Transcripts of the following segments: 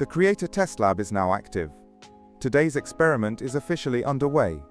The Creator Test Lab is now active. Today's experiment is officially underway.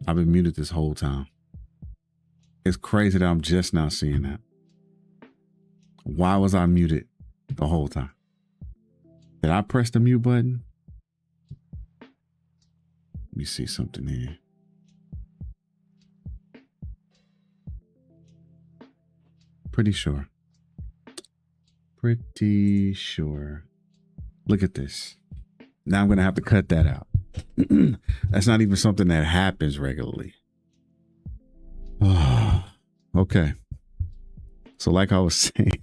I've been muted this whole time. It's crazy that I'm just now seeing that. Why was I muted the whole time? Did I press the mute button? Let me see something here. Pretty sure. Pretty sure. Look at this. Now I'm going to have to cut that out. That's not even something that happens regularly. Okay. So like I was saying,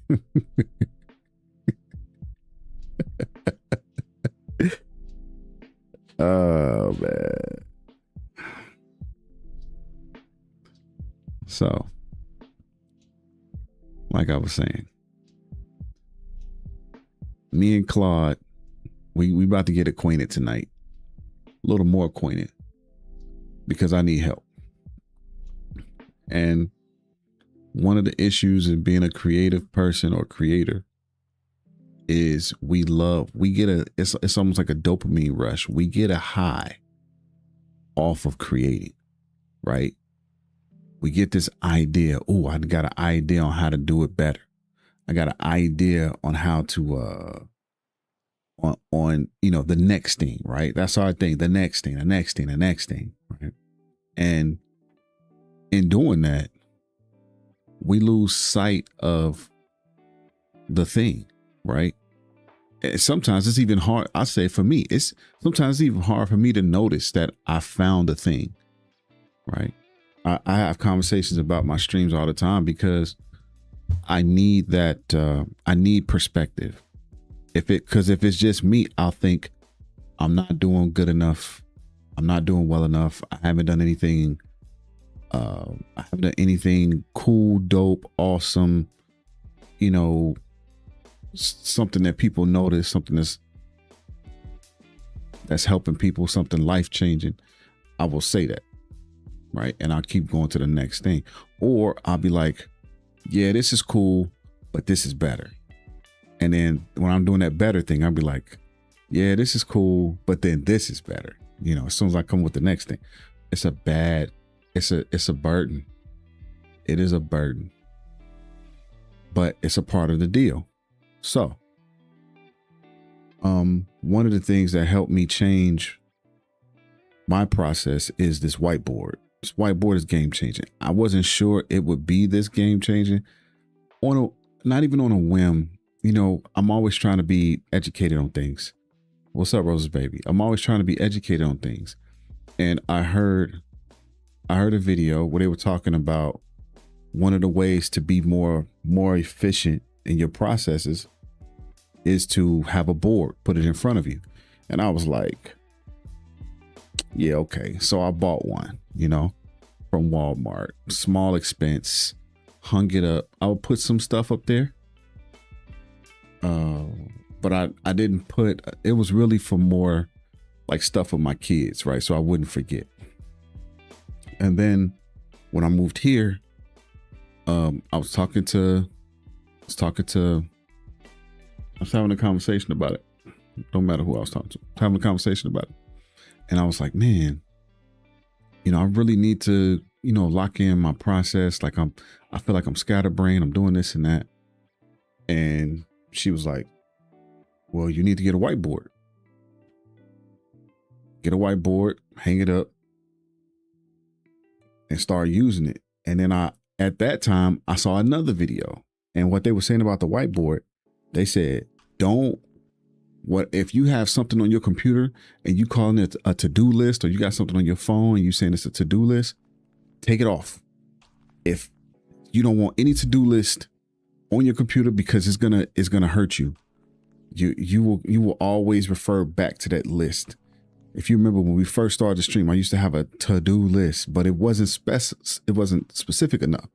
oh man. So like I was saying, me and Claude, we about to get acquainted tonight. A little more acquainted because I need help. And one of the issues in being a creative person or creator is it's almost like a dopamine rush. We get a high off of creating, right? We get this idea. Oh, I got an idea on how to do it better. I got an idea on how to, on the next thing, right? That's our thing. The next thing, right? And in doing that, we lose sight of the thing, right? And sometimes it's even hard. I say for me, sometimes it's even hard for me to notice that I found a thing, right? I have conversations about my streams all the time because I need that. I need perspective. Because if it's just me, I'll think I'm not doing good enough. I'm not doing well enough. I haven't done anything. I haven't done anything cool, dope, awesome. Something that people notice, something that's helping people, something life changing. I will say that, right? And I'll keep going to the next thing, or I'll be like, yeah, this is cool, but this is better. And then when I'm doing that better thing, I'll be like, yeah, this is cool, but then this is better. As soon as I come with the next thing, it's a burden. It is a burden, but it's a part of the deal. So, one of the things that helped me change my process is this whiteboard. This whiteboard is game changing. I wasn't sure it would be this game changing not even on a whim. I'm always trying to be educated on things. What's up, Rose's baby? I'm always trying to be educated on things. And I heard a video where they were talking about one of the ways to be more efficient in your processes is to have a board, put it in front of you. And I was like, yeah, okay. So I bought one, from Walmart, small expense, hung it up. I would put some stuff up there. But I didn't it was really for more like stuff with my kids, right? So I wouldn't forget. And then when I moved here, I was having a conversation about it. Don't matter who I was talking to. Having a conversation about it. And I was like, man, I really need to, lock in my process. Like I feel like I'm scatterbrained. I'm doing this and that. And she was like, well, you need to get a whiteboard. Get a whiteboard, hang it up, and start using it. And then at that time, I saw another video. And what they were saying about the whiteboard, they said, if you have something on your computer and you calling it a to-do list, or you got something on your phone and you saying it's a to-do list, take it off. If you don't want any to-do list on your computer, because it's gonna hurt you. You will always refer back to that list. If you remember when we first started the stream, I used to have a to-do list, but it wasn't specific enough.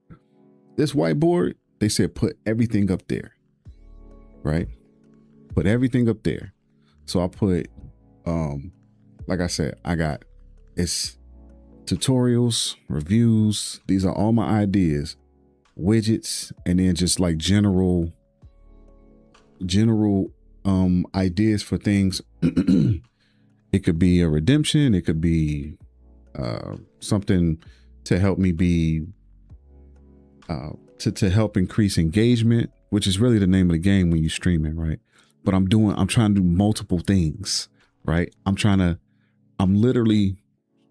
This whiteboard, they said put everything up there, right? Put everything up there. So I put, like I said, it's tutorials, reviews. These are all my ideas, widgets, and then just like general ideas for things. It could be a redemption. It could be something to help me be, to help increase engagement, which is really the name of the game when you're streaming, right? But I'm trying to do multiple things, right? I'm literally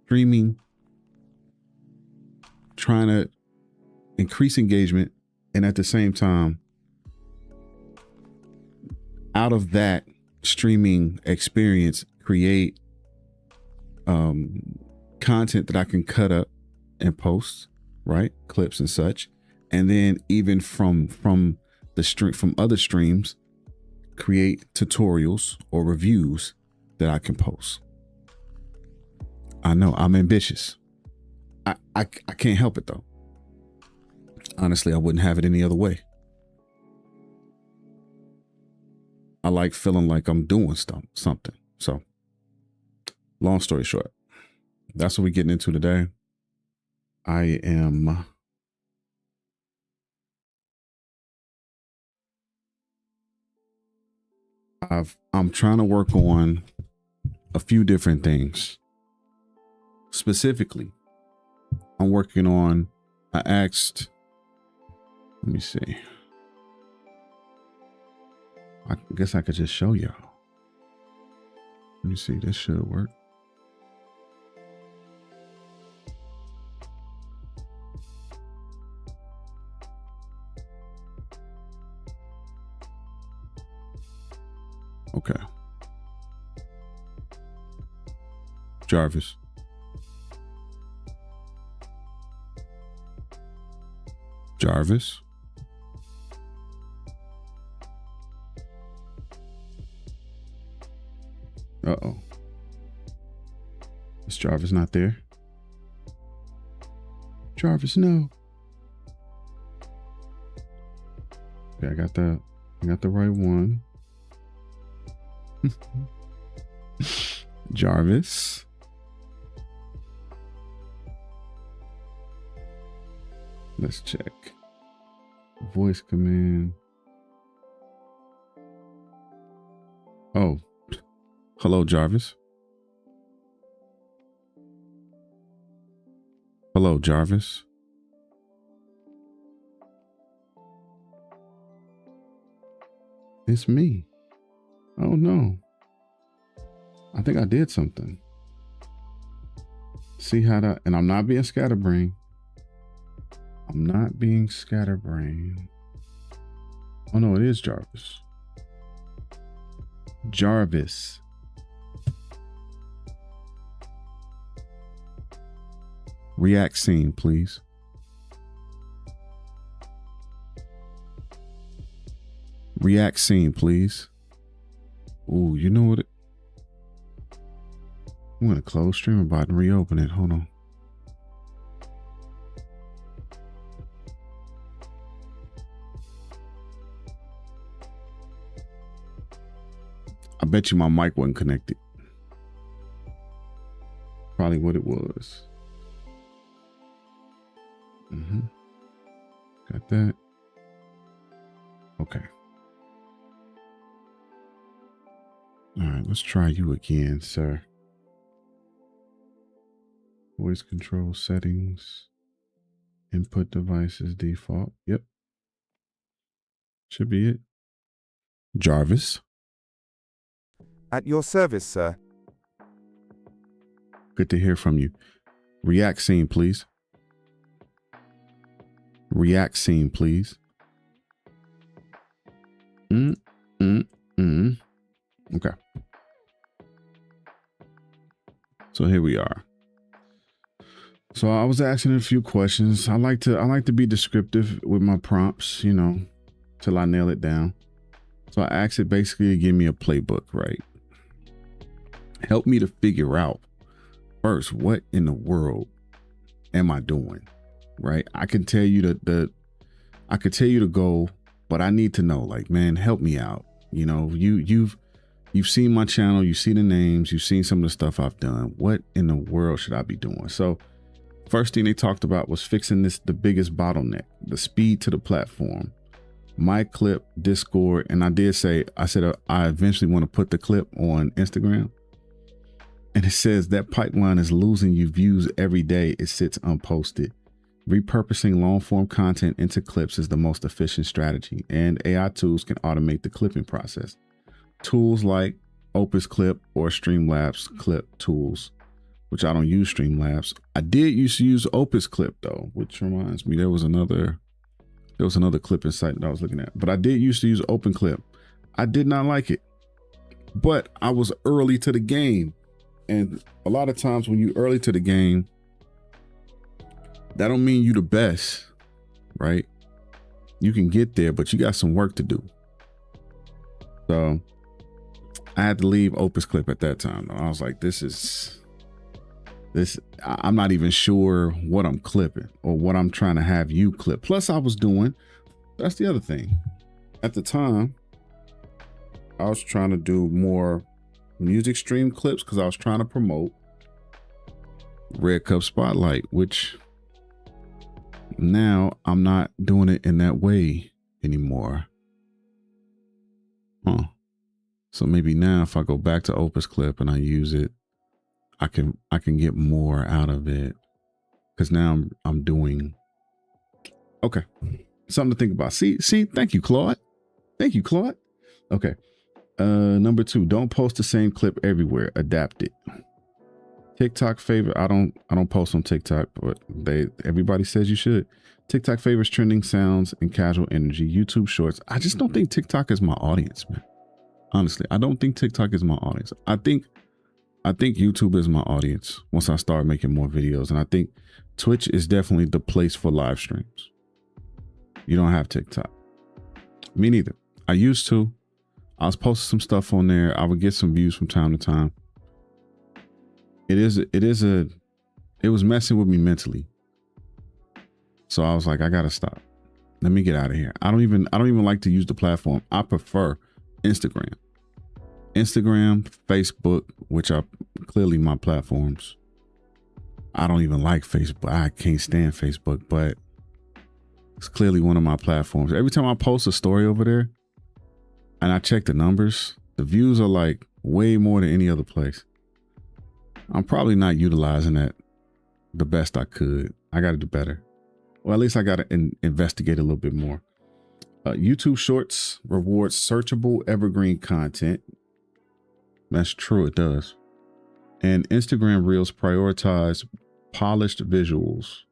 streaming, trying to increase engagement, and at the same time, out of that streaming experience, create content that I can cut up and post, right? Clips and such. And then even from other streams, create tutorials or reviews that I can post. I know I'm ambitious. I can't help it though. Honestly, I wouldn't have it any other way. I like feeling like I'm doing something. So, long story short, that's what we're getting into today. I'm trying to work on a few different things. Specifically, I'm working on, I asked, let me see. I guess I could just show y'all. Let me see, this should work. Okay. Jarvis. Jarvis. Uh-oh. Is Jarvis not there? Jarvis, no. Okay, I got the right one. Jarvis. Let's check. Voice command. Oh. Hello, Jarvis. Hello, Jarvis. It's me. Oh no. I think I did something. See how that, and I'm not being scatterbrained. I'm not being scatterbrained. Oh no, it is Jarvis. Jarvis. React scene, please. React scene, please. Ooh, you know what? I'm gonna close streamerbot and reopen it. Hold on. I bet you my mic wasn't connected. Probably what it was. Got that. Okay. All right, let's try you again, sir. Voice control settings. Input devices default. Yep. Should be it. Jarvis. At your service, sir. Good to hear from you. React scene, please. React scene, please. Okay. So here we are. So I was asking a few questions. I like to be descriptive with my prompts, you know, till I nail it down. So I asked it basically to give me a playbook, right? Help me to figure out first, what in the world am I doing? Right? I can tell you I could tell you the goal, but I need to know, like, man, help me out. You know, you've seen my channel, you see the names, you've seen some of the stuff I've done. What in the world should I be doing? So first thing they talked about was fixing the biggest bottleneck, the speed to the platform, my clip, Discord. And I said I eventually want to put the clip on Instagram. And it says that pipeline is losing you views every day it sits unposted. Repurposing long form content into clips is the most efficient strategy, and AI tools can automate the clipping process. Tools like Opus Clip or Streamlabs clip tools, which I don't use Streamlabs. I did used to use Opus Clip though, which reminds me there was another clipping site that I was looking at, but I did used to use Open Clip. I did not like it, but I was early to the game. And a lot of times when you early to the game, that don't mean you the best, right? You can get there, but you got some work to do. So I had to leave Opus Clip at that time. I was like, I'm not even sure what I'm clipping or what I'm trying to have you clip. Plus that's the other thing. At the time, I was trying to do more music stream clips because I was trying to promote Red Cup Spotlight, which now I'm not doing it in that way anymore. So maybe now if I go back to Opus Clip and I use it, I can get more out of it, because now I'm doing okay. Something to think about. See, thank you, Claude. Okay. Number 2, don't post the same clip everywhere. Adapt it. TikTok favorite. I don't post on TikTok, but everybody says you should. TikTok favorites trending sounds and casual energy. YouTube shorts. I just don't think TikTok is my audience, man. Honestly, I don't think TikTok is my audience. I think YouTube is my audience once I start making more videos. And I think Twitch is definitely the place for live streams. You don't have TikTok. Me neither. I used to. I was posting some stuff on there. I would get some views from time to time. It was messing with me mentally. So I was like, I gotta stop. Let me get out of here. I don't even like to use the platform. I prefer Instagram, Facebook, which are clearly my platforms. I don't even like Facebook. I can't stand Facebook, but it's clearly one of my platforms. Every time I post a story over there and I check the numbers, the views are like way more than any other place. I'm probably not utilizing that the best I could. I got to do better. Well, at least I got to investigate a little bit more. YouTube Shorts rewards searchable evergreen content. That's true, it does. And Instagram Reels prioritize polished visuals.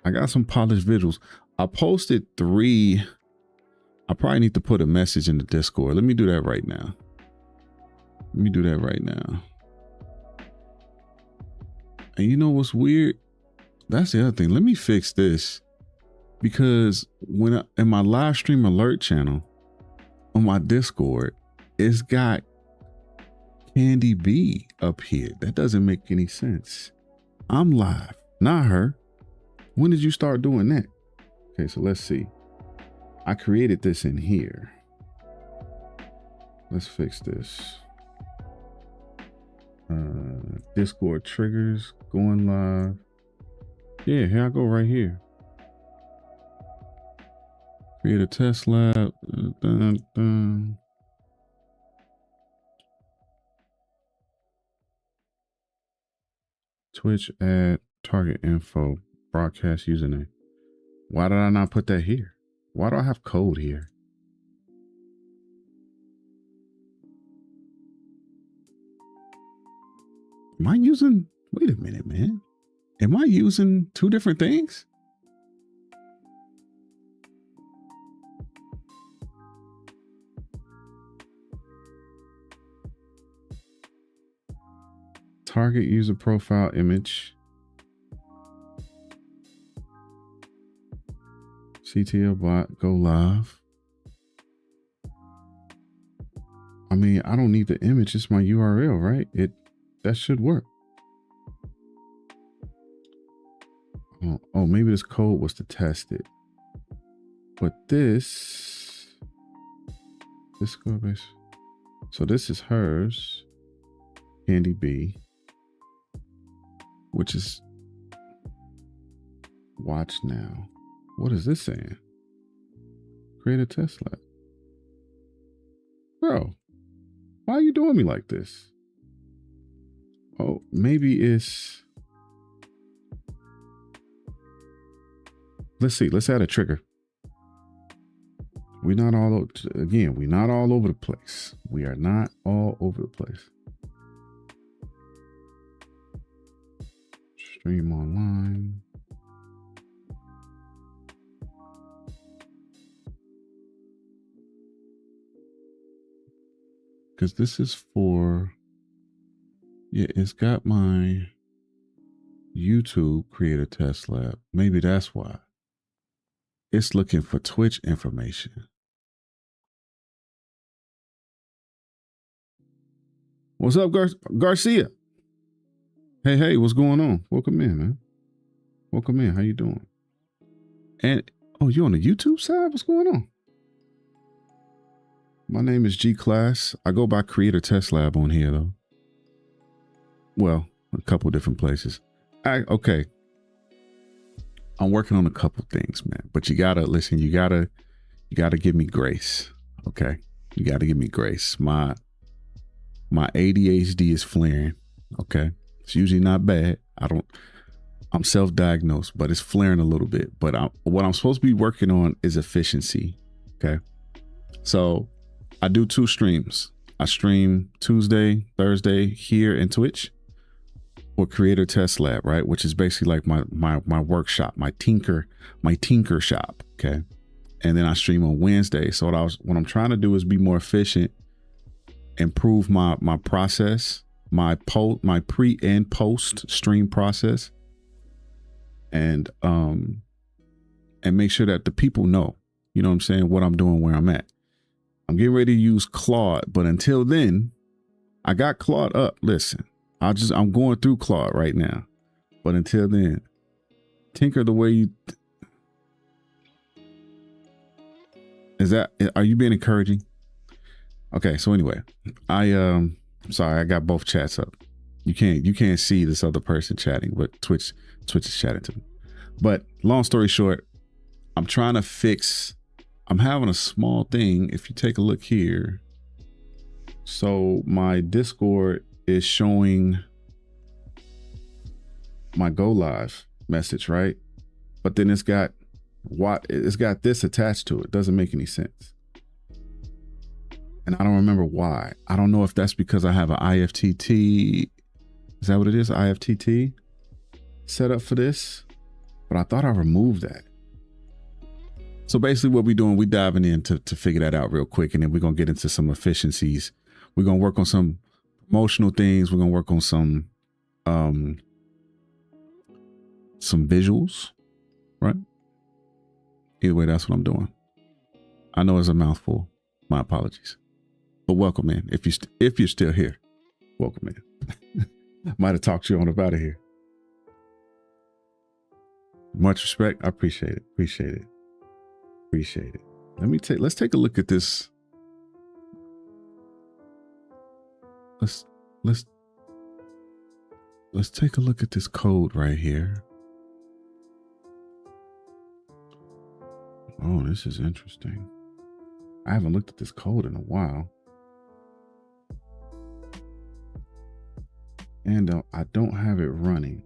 I got some polished visuals. I posted 3. I probably need to put a message in the Discord. Let me do that right now. And you know what's weird? That's the other thing. Let me fix this. Because in my live stream alert channel on my Discord, it's got Candy B up here. That doesn't make any sense. I'm live, not her. When did you start doing that? Okay, so let's see. I created this in here. Let's fix this. Discord triggers, going live. Yeah, here I go right here. Create a test lab. Twitch ad target info broadcast username. Why did I not put that here? Why do I have code here? Am I using, wait a minute, man. Am I using 2 different things? Target user profile image. CTL bot, go live. I mean, I don't need the image. It's my URL, right? That should work. Oh, maybe this code was to test it. But this code base. So this is hers. Candy B. Which is watch now. What is this saying? Create a test lab. Bro, why are you doing me like this? Oh, maybe it's, let's see, let's add a trigger. We're not all, again, we're not all over the place. We are not all over the place. Stream online. Because this is for, yeah, it's got my YouTube Creator Test Lab. Maybe that's why. It's looking for Twitch information. What's up, Garcia? Hey, what's going on? Welcome in, man. Welcome in. How you doing? And, oh, you on the YouTube side? What's going on? My name is G Class. I go by Creator Test Lab on here, though. Well, a couple different places. Okay. I'm working on a couple things, man. But you gotta listen. You gotta give me grace. Okay, you gotta give me grace. My ADHD is flaring. Okay, it's usually not bad. I'm self-diagnosed, but it's flaring a little bit. But what I'm supposed to be working on is efficiency. Okay, so I do 2 streams. I stream Tuesday, Thursday here in Twitch for Creator Test Lab, right? Which is basically like my workshop, my tinker shop. Okay. And then I stream on Wednesday. So what I'm trying to do is be more efficient, improve my process, my pre and post stream process, and make sure that the people know, you know what I'm saying, what I'm doing, where I'm at. I'm getting ready to use Claude, but until then, I got Claude up. Listen, I'm going through Claude right now, but until then, tinker the way you. Are you being encouraging? Okay, so anyway, I'm sorry, I got both chats up. You can't see this other person chatting, but Twitch is chatting to me. But long story short, I'm trying to fix. I'm having a small thing. If you take a look here, so my Discord is showing my go live message, right? But then it's got this attached to it. Doesn't make any sense. And I don't remember why. I don't know if that's because I have an IFTT. Is that what it is? IFTT set up for this? But I thought I removed that. So basically what we're doing, we diving in to figure that out real quick. And then we're going to get into some efficiencies. We're going to work on some promotional things. We're going to work on some visuals, right? Either way, that's what I'm doing. I know it's a mouthful. My apologies. But welcome in. If you're still here, welcome in. Might have talked you on about it here. Much respect. I appreciate it. Appreciate it. Let's take a look at this. Let's take a look at this code right here. Oh, this is interesting. I haven't looked at this code in a while. And I don't have it running.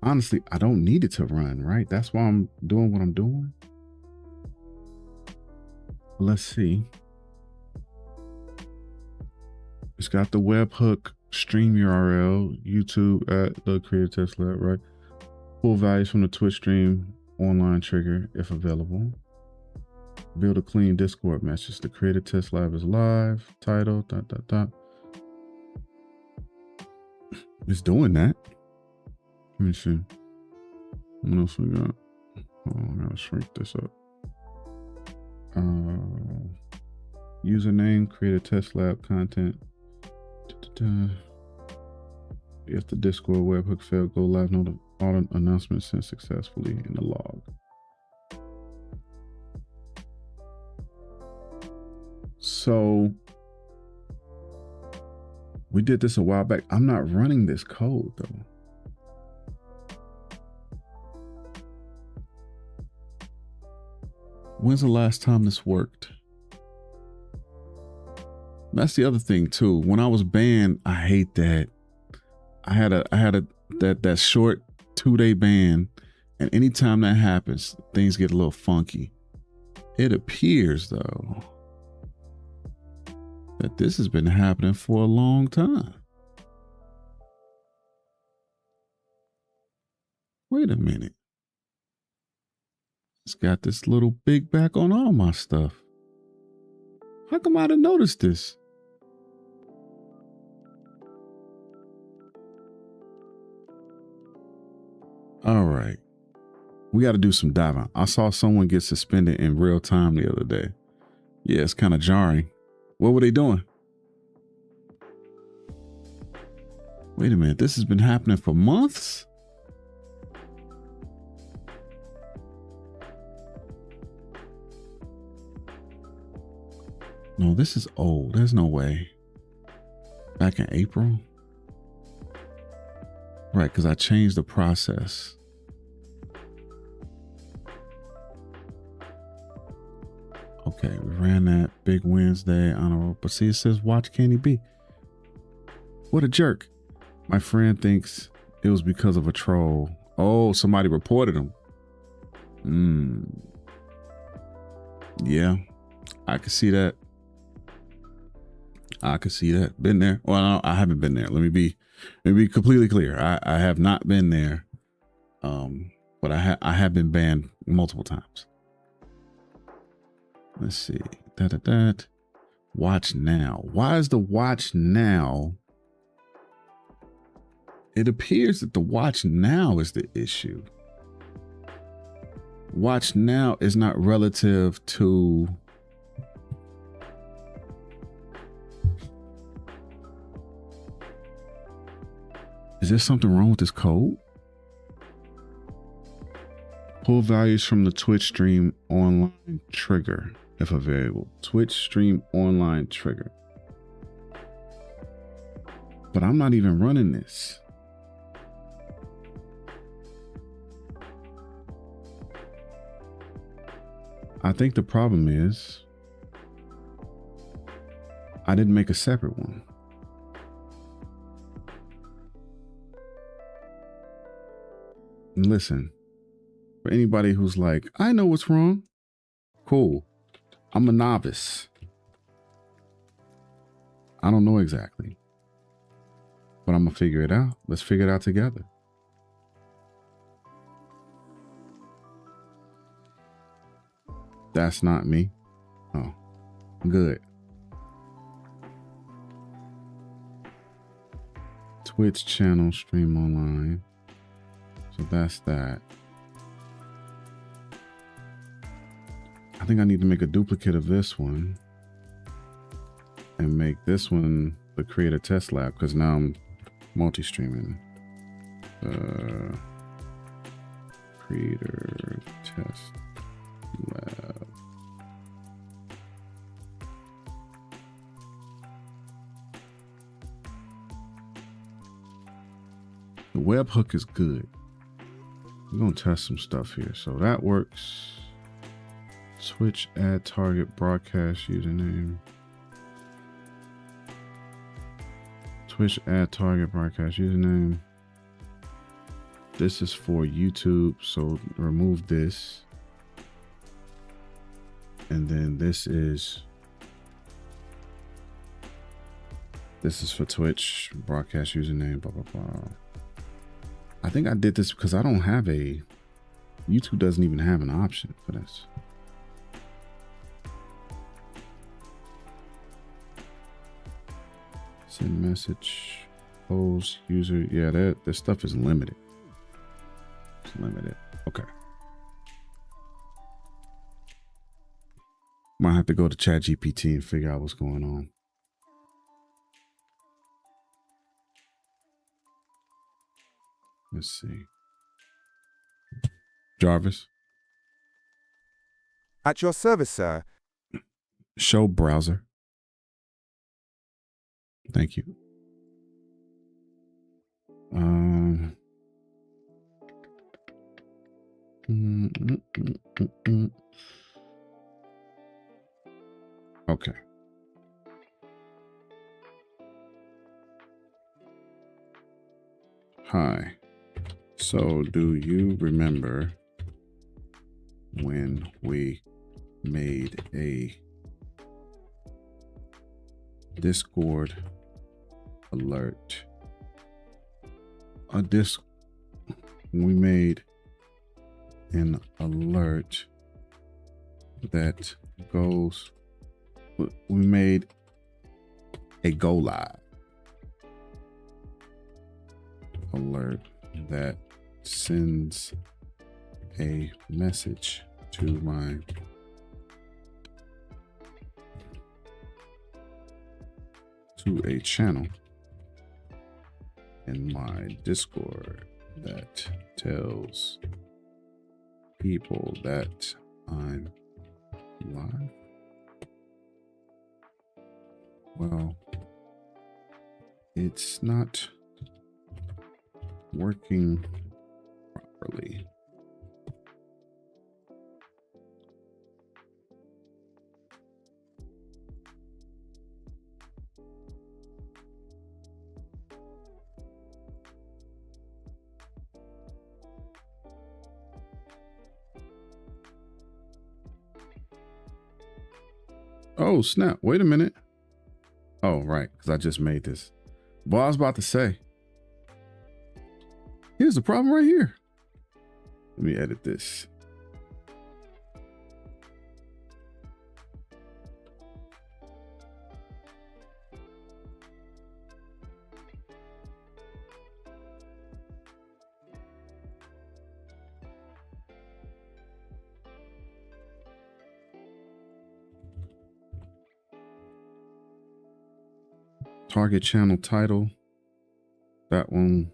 Honestly, I don't need it to run, right? That's why I'm doing what I'm doing. Let's see. It's got the webhook stream URL, YouTube at the Creator Test Lab, right? Pull values from the Twitch stream online trigger if available. Build a clean Discord message. The Creator Test Lab is live. Title, ... It's doing that. Let me see. What else we got? Oh, I gotta shrink this up. Username, Creator Test Lab content. If the Discord webhook failed, go live. Note all announcements sent successfully in the log. So we did this a while back. I'm not running this code though. When's the last time this worked? That's the other thing too. When I was banned, I hate that I had that short 2-day ban, and anytime that happens, things get a little funky. It appears though that this has been happening for a long time. Wait a minute. It's got this little big back on all my stuff. How come I didn't notice this? All right. We got to do some diving. I saw someone get suspended in real time the other day. Yeah, it's kind of jarring. What were they doing? Wait a minute. This has been happening for months? No, this is old. There's no way. Back in April? Right, because I changed the process. Okay, we ran that big Wednesday on a roll. But see, it says watch Candy B. What a jerk. My friend thinks it was because of a troll. Oh, somebody reported him. Yeah, I could see that. I could see that. Been there. Well, no, I haven't been there. Let me be completely clear. I have not been there. But I have been banned multiple times. Let's see. Watch now. Why is the watch now? It appears that the watch now is the issue. Watch now is not relative to Is there something wrong with this code? Pull values from the Twitch stream online trigger if a variable. Twitch stream online trigger. But I'm not even running this. I think the problem is I didn't make a separate one. And listen, for anybody who's like, I know what's wrong. Cool. I'm a novice. I don't know exactly, but I'm gonna figure it out. Let's figure it out together. That's not me. Oh, good. Twitch channel stream online. So that's that. I think I need to make a duplicate of this one and make this one the creator test lab, because now I'm multi-streaming. Creator test lab. The webhook is good. We're gonna test some stuff here. So that works. Twitch add target broadcast username. Twitch add target broadcast username. This is for YouTube, so remove this. And then this is for Twitch broadcast username, blah, blah, blah. I think I did this because I don't have YouTube doesn't even have an option for this. Send message, pose, user. Yeah, this stuff is limited. It's limited. Okay. Might have to go to ChatGPT and figure out what's going on. Let's see. Jarvis. At your service, sir. Show browser. Thank you. Okay. Hi. So do you remember when we made a Discord alert? We made an alert that goes, we made a go live alert that sends a message to a channel in my Discord that tells people that I'm live. Well, it's not working properly. Oh, snap. Wait a minute. Oh, right. Because I just made this. Well, I was about to say, here's the problem right here. Let me edit this. Target channel title. That one.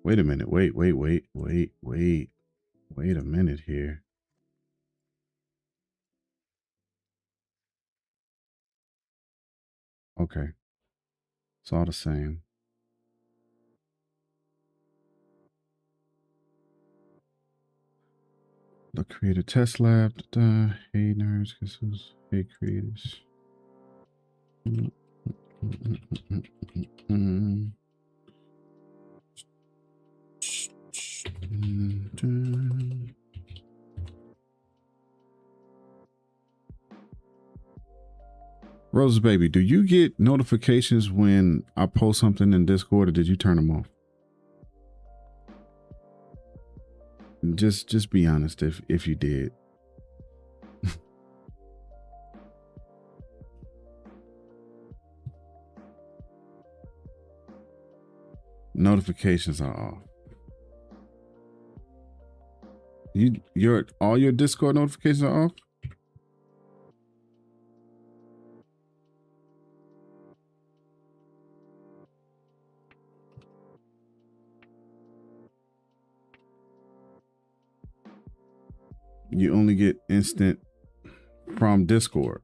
Wait a minute. Wait a minute here. Okay. It's all the same. The creator test lab. Hey nerds. Guess who's hey creators. Rose baby, do you get notifications when I post something in Discord, or did you turn them off? Just be honest if you did. Notifications are off. All your Discord notifications are off? You only get instant from Discord.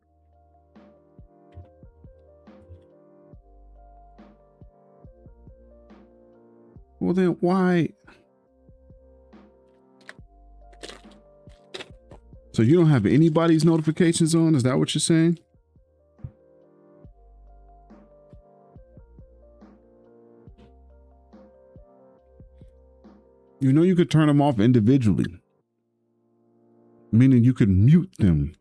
Well, then why? So you don't have anybody's notifications on? Is that what you're saying? You know you could turn them off individually. Meaning you could mute them.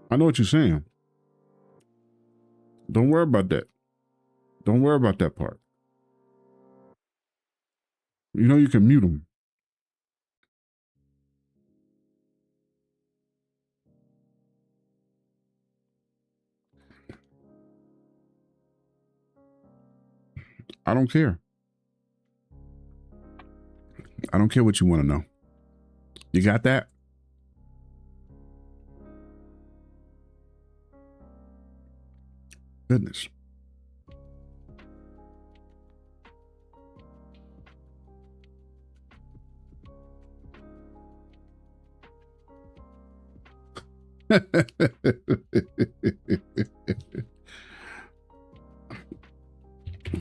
I know what you're saying. Don't worry about that. Don't worry about that part. You know you can mute them. I don't care. I don't care what you want to know. You got that? Goodness.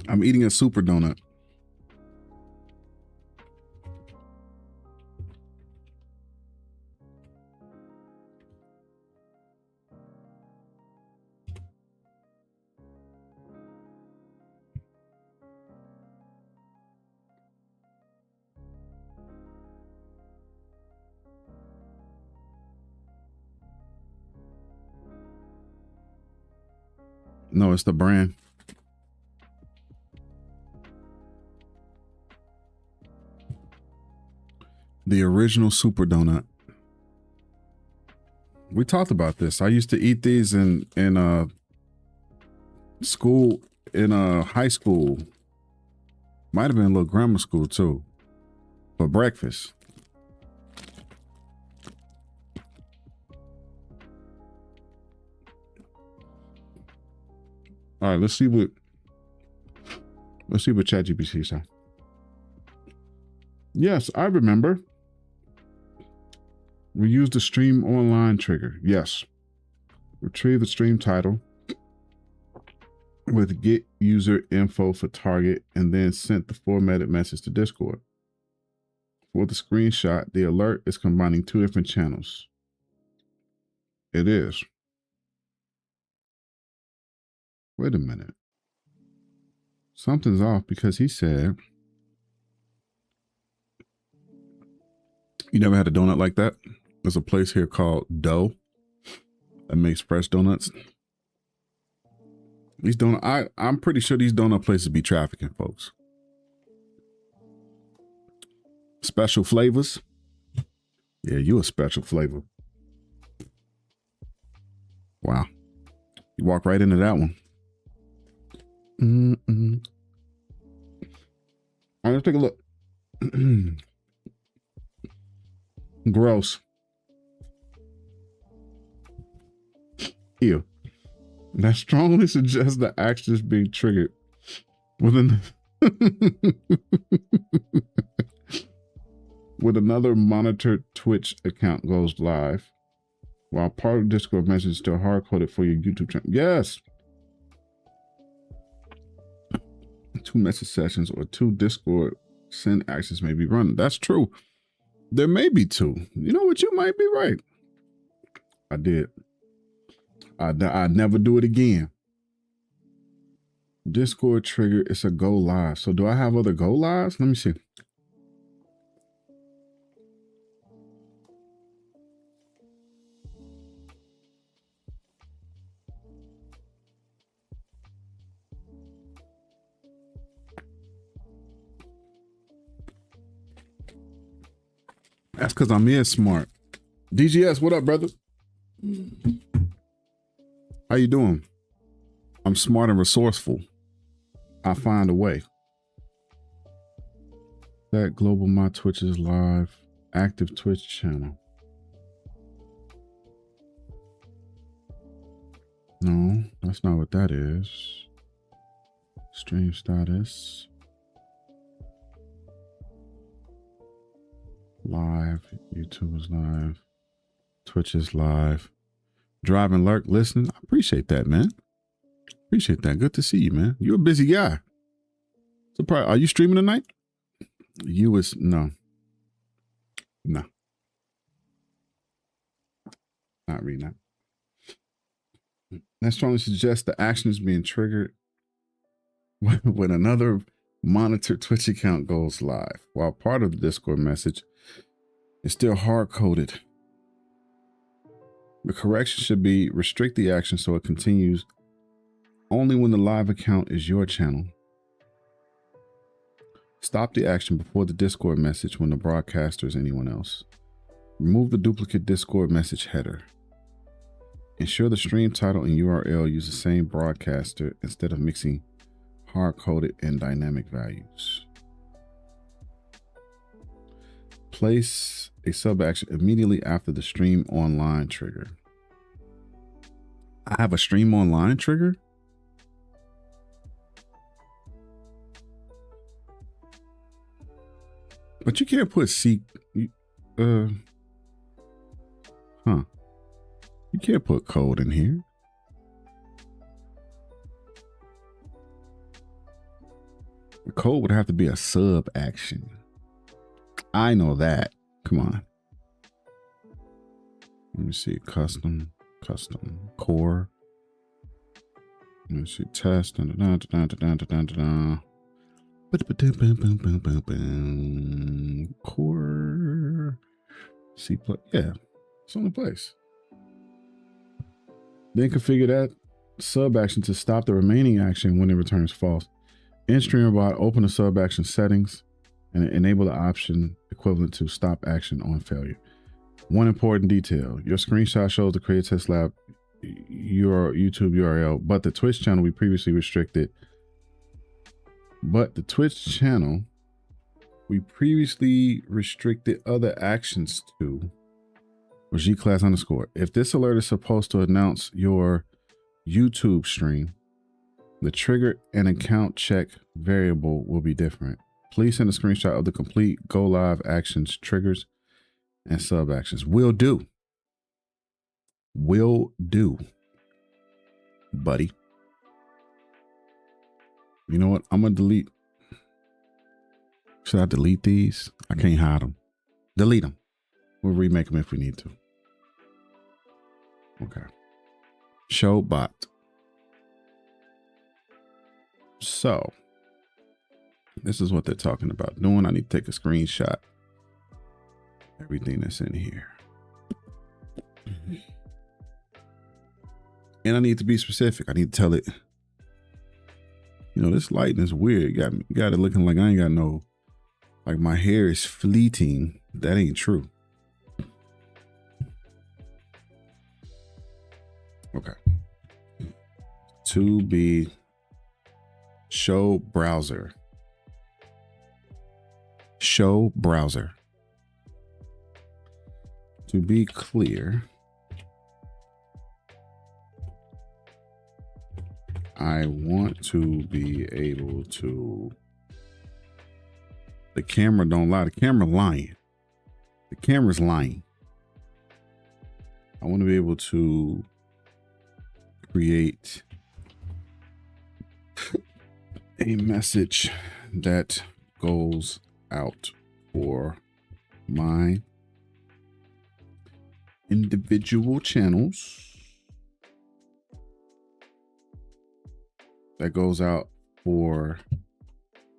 I'm eating a super donut. No, it's the brand. The original super donut. We talked about this. I used to eat these in school, in high school. Might have been a little grammar school too. For breakfast. All right, let's see what ChatGPT says. Yes, I remember. We used the stream online trigger. Yes. Retrieve the stream title with get user info for target and then sent the formatted message to Discord. For the screenshot, the alert is combining two different channels. It is. Wait a minute. Something's off because he said, you never had a donut like that? There's a place here called Dough that makes fresh donuts. These I'm pretty sure these donut places be trafficking folks. Special flavors. Yeah, you a special flavor. Wow. You walk right into that one. All right, let's take a look. Gross. Ew. That strongly suggests the action is being triggered with with another monitored Twitch account goes live, while part of the Discord message is still hard-coded for your YouTube channel. Yes. 2 message sessions or 2 Discord send actions may be running. That's true. There may be 2. You know what? You might be right. I did. I'd never do it again. Discord trigger, it's a go live. So do I have other go lives? Let me see. That's because I'm here smart. DGS, what up, brother? How you doing? I'm smart and resourceful. I find a way. That global my Twitch is live. Active Twitch channel. No, that's not what that is. Stream status. Live. YouTube is live. Twitch is live. Drive and lurk listening. I appreciate that, man. Appreciate that. Good to see you, man. You're a busy guy. Surprise. Are you streaming tonight? No. Not reading that. That strongly suggests the action is being triggered when another monitored Twitch account goes live, while part of the Discord message is still hard-coded. The correction should be restrict the action so it continues only when the live account is your channel. Stop the action before the Discord message when the broadcaster is anyone else. Remove the duplicate Discord message header. Ensure the stream title and URL use the same broadcaster instead of mixing hard-coded and dynamic values. Place a sub-action immediately after the stream online trigger. I have a stream online trigger? But you can't put You can't put code in here. The code would have to be a sub action. I know that. Come on. Let me see. Custom, core. Let me see. Test. Core. C++. Yeah. It's on the place. Then configure that sub action to stop the remaining action when it returns false. In streamerbot, open the sub action settings and enable the option equivalent to stop action on failure. One important detail: your screenshot shows the Create Test Lab your YouTube URL, but the Twitch channel we previously restricted. Other actions to was G-class_. If this alert is supposed to announce your YouTube stream, the trigger and account check variable will be different. Please send a screenshot of the complete go live actions, triggers, and sub actions. Will do. Will do, buddy. You know what? I'm gonna delete. Should I delete these? I can't hide them. Delete them. We'll remake them if we need to. Okay. Show bot. So this is what they're talking about doing. I need to take a screenshot. Everything that's in here. And I need to be specific. I need to tell it, you know, this lighting is weird. You got it looking like I ain't got no, like my hair is fleeting. That ain't true. Okay. To be show browser. Show browser. To be clear, I want to be able to, the camera don't lie. The camera lying. The camera's lying. I want to be able to create a message that goes out for my individual channels, that goes out for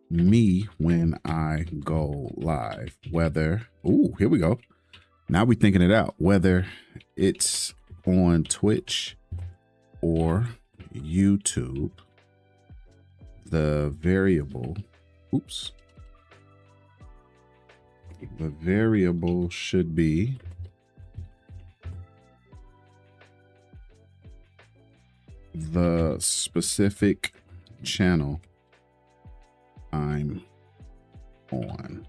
me when I go live, whether, ooh, here we go. Now we're thinking it out, whether it's on Twitch or YouTube. The variable, oops. The variable should be the specific channel I'm on.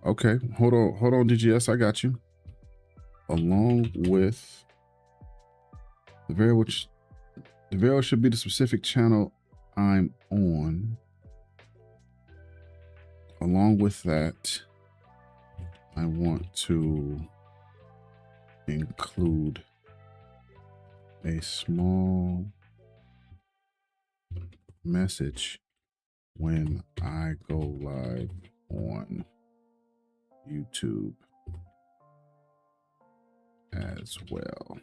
Okay, hold on, DGS, I got you. Along with the variable, the variable should be the specific channel I'm on. Along with that, I want to include a small message when I go live on YouTube as well.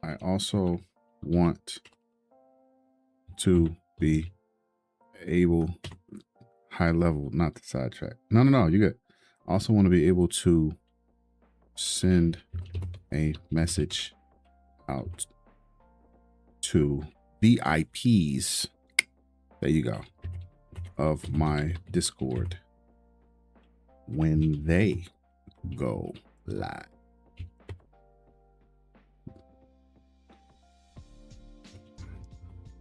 I also want to be able, high level, not to sidetrack. No, you good. I also want to be able to send a message out to VIPs, there you go, of my Discord when they go live.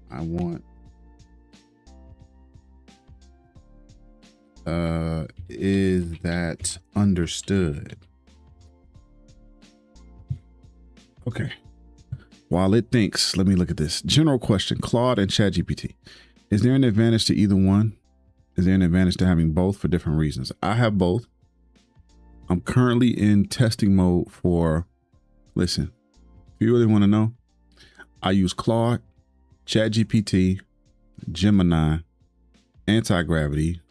I want is that understood? Okay. While it thinks, let me look at this. General question, Claude and ChatGPT. Is there an advantage to either one? Is there an advantage to having both for different reasons? I have both. I'm currently in testing mode for, listen, if you really want to know, I use Claude, ChatGPT, Gemini, Anti-Gravity.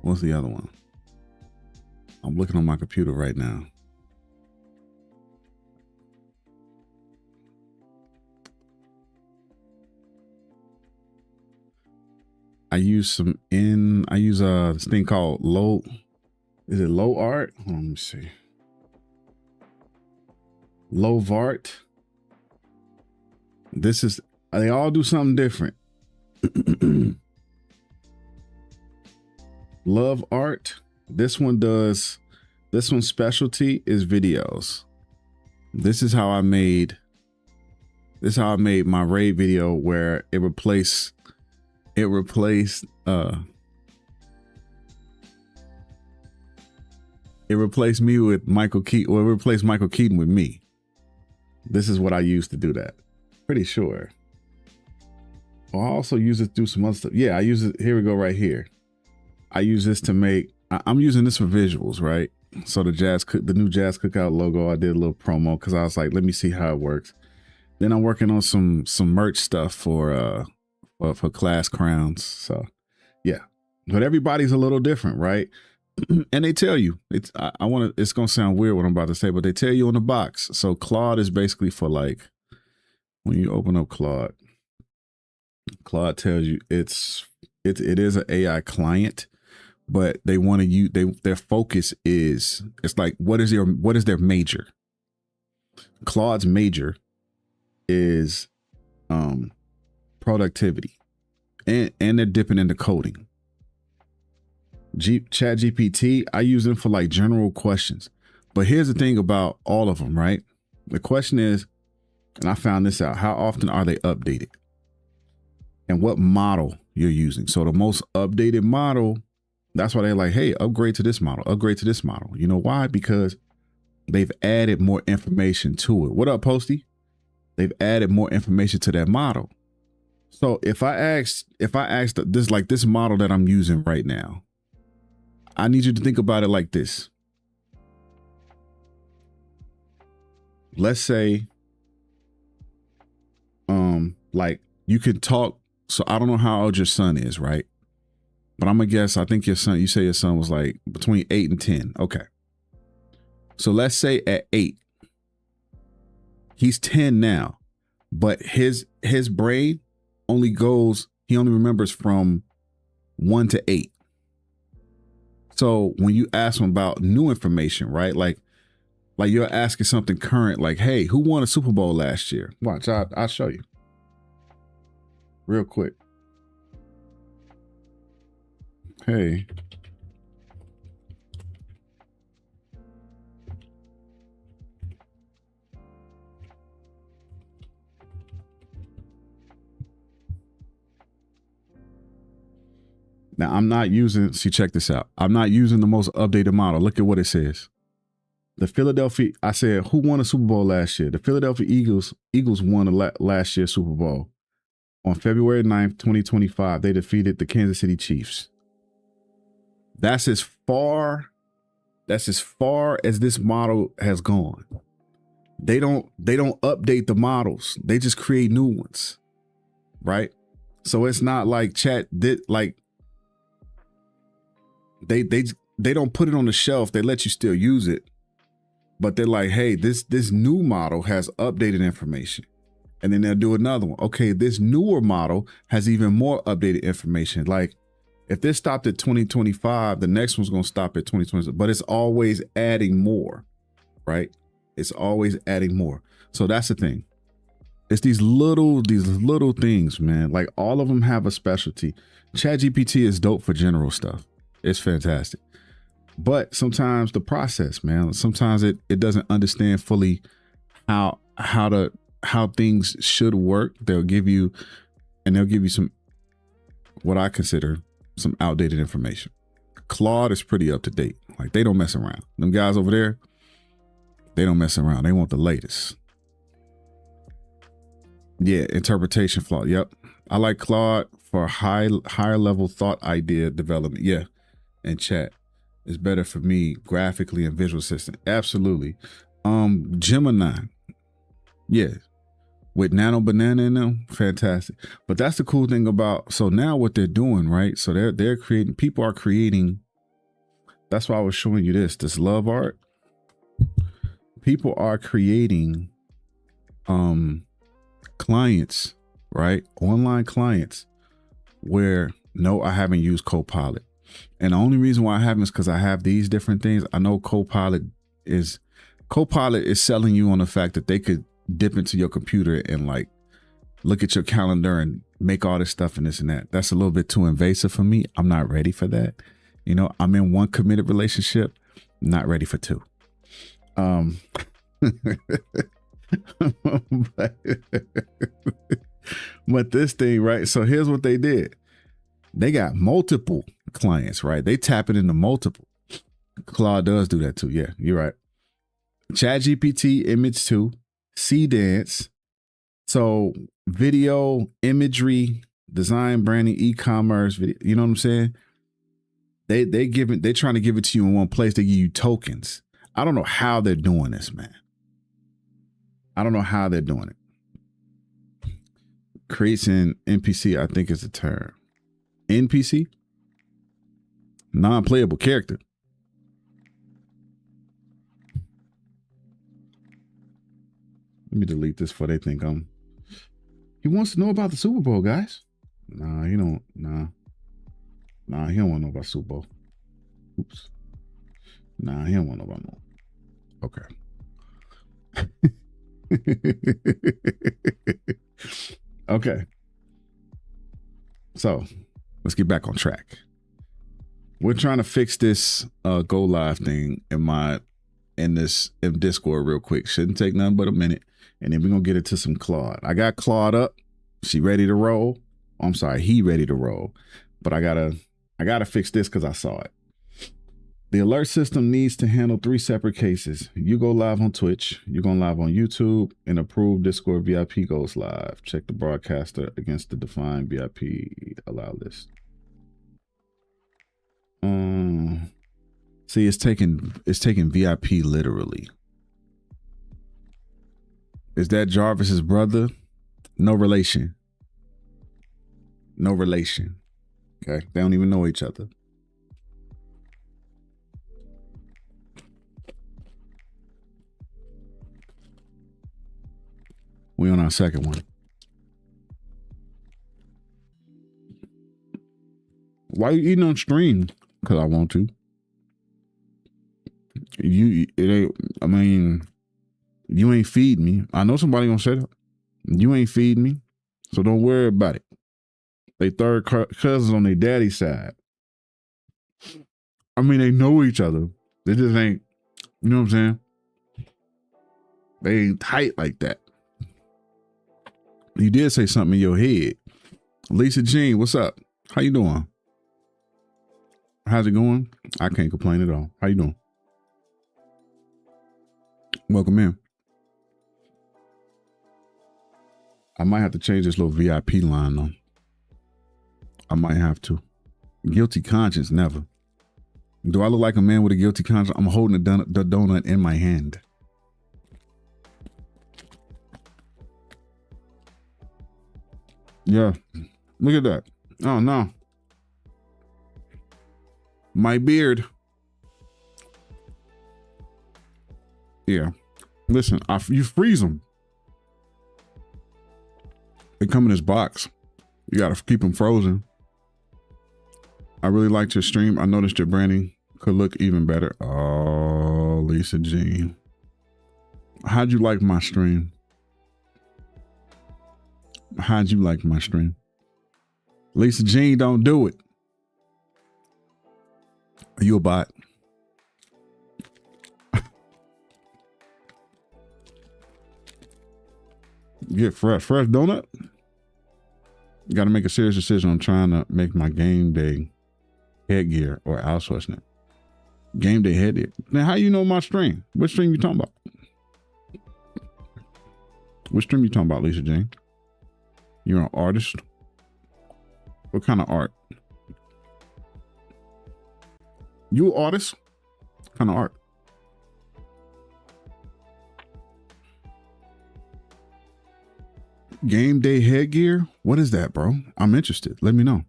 What's the other one? I'm looking on my computer right now. I use this thing called Load. Is it low art? Let me see. Low vart. This is, they all do something different. Love art. This one's specialty is videos. This is how I made my raid video where it replaced me with Michael Keaton, or it replaced Michael Keaton with me. This is what I used to do that. Pretty sure. Well, I also use it to do some other stuff. Yeah, I use it. Here we go, right here. I use this to make, I'm using this for visuals, right? So the new Jazz Cookout logo, I did a little promo because I was like, let me see how it works. Then I'm working on some merch stuff for Class Crowns. So yeah, but everybody's a little different, right? And they tell you, it's going to sound weird what I'm about to say, but they tell you on the box. So Claude is basically for, like, when you open up Claude tells you it is an AI client, but they want to use, their focus is, it's like, what is their major? Claude's major is productivity, and they're dipping into coding. Chat GPT, I use them for like general questions. But here's the thing about all of them, right? The question is, and I found this out, how often are they updated? And what model you're using. So the most updated model, that's why they're like, hey, upgrade to this model, upgrade to this model. You know why? Because they've added more information to it. What up, Posty? They've added more information to that model. So if I asked this model that I'm using right now, I need you to think about it like this. Let's say, like, you could talk. So I don't know how old your son is, right? But I'm gonna guess, I think you say your son was like between 8 and 10. Okay. So let's say at 8, he's 10 now, but his brain he only remembers from 1 to 8. So when you ask him about new information, right? Like you're asking something current, like, hey, who won a Super Bowl last year? Watch, I'll show you real quick. Hey. Now I'm not using, see, check this out. I'm not using the most updated model. Look at what it says. The Philadelphia, I said, who won a Super Bowl last year? The Philadelphia Eagles won last year's Super Bowl. On February 9th, 2025, they defeated the Kansas City Chiefs. That's as far as this model has gone. They don't update the models. They just create new ones, right? So it's not like chat did, like, they don't put it on the shelf. They let you still use it, but they're like, hey, this new model has updated information. And then they'll do another one. Okay, this newer model has even more updated information. Like, if this stopped at 2025, the next one's going to stop at 2020, but it's always adding more, right? It's always adding more. So that's the thing. It's these little things, man. Like, all of them have a specialty. ChatGPT is dope for general stuff. It's fantastic. But sometimes the process, man, sometimes it doesn't understand fully how things should work. They'll give you some, what I consider some outdated information. Claude is pretty up to date. Like, they don't mess around. Them guys over there, they don't mess around. They want the latest. Yeah, interpretation flaw. Yep. I like Claude for higher level thought idea development. Yeah. And chat is better for me graphically and visual assistant. Absolutely. Gemini. Yeah. With Nano Banana in them, fantastic. But that's the cool thing about, so now what they're doing, right? So they're creating, people are creating, that's why I was showing you this love art. People are creating clients, right? Online clients where, no, I haven't used Copilot. And the only reason why I haven't is because I have these different things. I know Copilot is selling you on the fact that they could dip into your computer and like look at your calendar and make all this stuff and this and that. That's a little bit too invasive for me. I'm not ready for that. You know, I'm in one committed relationship, not ready for two. But this thing, right? So here's what they did. They got multiple clients, right? They tap it into multiple. Claude does do that too. Yeah, you're right. ChatGPT, Image 2, C-Dance. So video, imagery, design, branding, e-commerce, video, you know what I'm saying? They're trying to give it to you in one place. They give you tokens. I don't know how they're doing this, man. I don't know how they're doing it. Creates an NPC, I think is the term. NPC? Non-playable character. Let me delete this before they think I'm... He wants to know about the Super Bowl, guys. Nah, he don't. Nah, he don't want to know about Super Bowl. Oops. Nah, he don't want to know about no. Okay. Okay. So let's get back on track. We're trying to fix this go live thing in Discord real quick. Shouldn't take nothing but a minute. And then we're gonna get into some Claude. I got Claude up. She ready to roll. I'm sorry, he ready to roll. But I gotta fix this because I saw it. The alert system needs to handle 3 separate cases. You go live on Twitch, you go live on YouTube, and approved Discord VIP goes live. Check the broadcaster against the defined VIP allow list. See, it's taking VIP literally. Is that Jarvis's brother? No relation. No relation. Okay, they don't even know each other. We on our second one. Why you eating on stream? Because I want to. You ain't feed me. I know somebody gonna say that. You ain't feed me, so don't worry about it. They third cousins on their daddy's side. I mean, they know each other. They just ain't, you know what I'm saying? They ain't tight like that. You did say something in your head. Lisa Jean, what's up? How you doing? How's it going? I can't complain at all. How you doing? Welcome in. I might have to change this little VIP line though. I might have to. Guilty conscience, never. Do I look like a man with a guilty conscience? I'm holding the donut in my hand. Yeah. Look at that. Oh, no. My beard. Yeah. Listen, you freeze them. They come in this box. You got to keep them frozen. I really liked your stream. I noticed your branding could look even better. Oh, Lisa Jean. How'd you like my stream? How'd you like my stream? Lisa Jean, don't do it. Are you a bot? Get fresh donut. You got to make a serious decision on trying to make my game day headgear or outsourcing it. Game day headgear. Now, how you know my stream? What stream you talking about? What stream you talking about, Lisa Jane? You're an artist? What kind of art? You an artist? What kind of art? Game day headgear? What is that, bro? I'm interested. Let me know.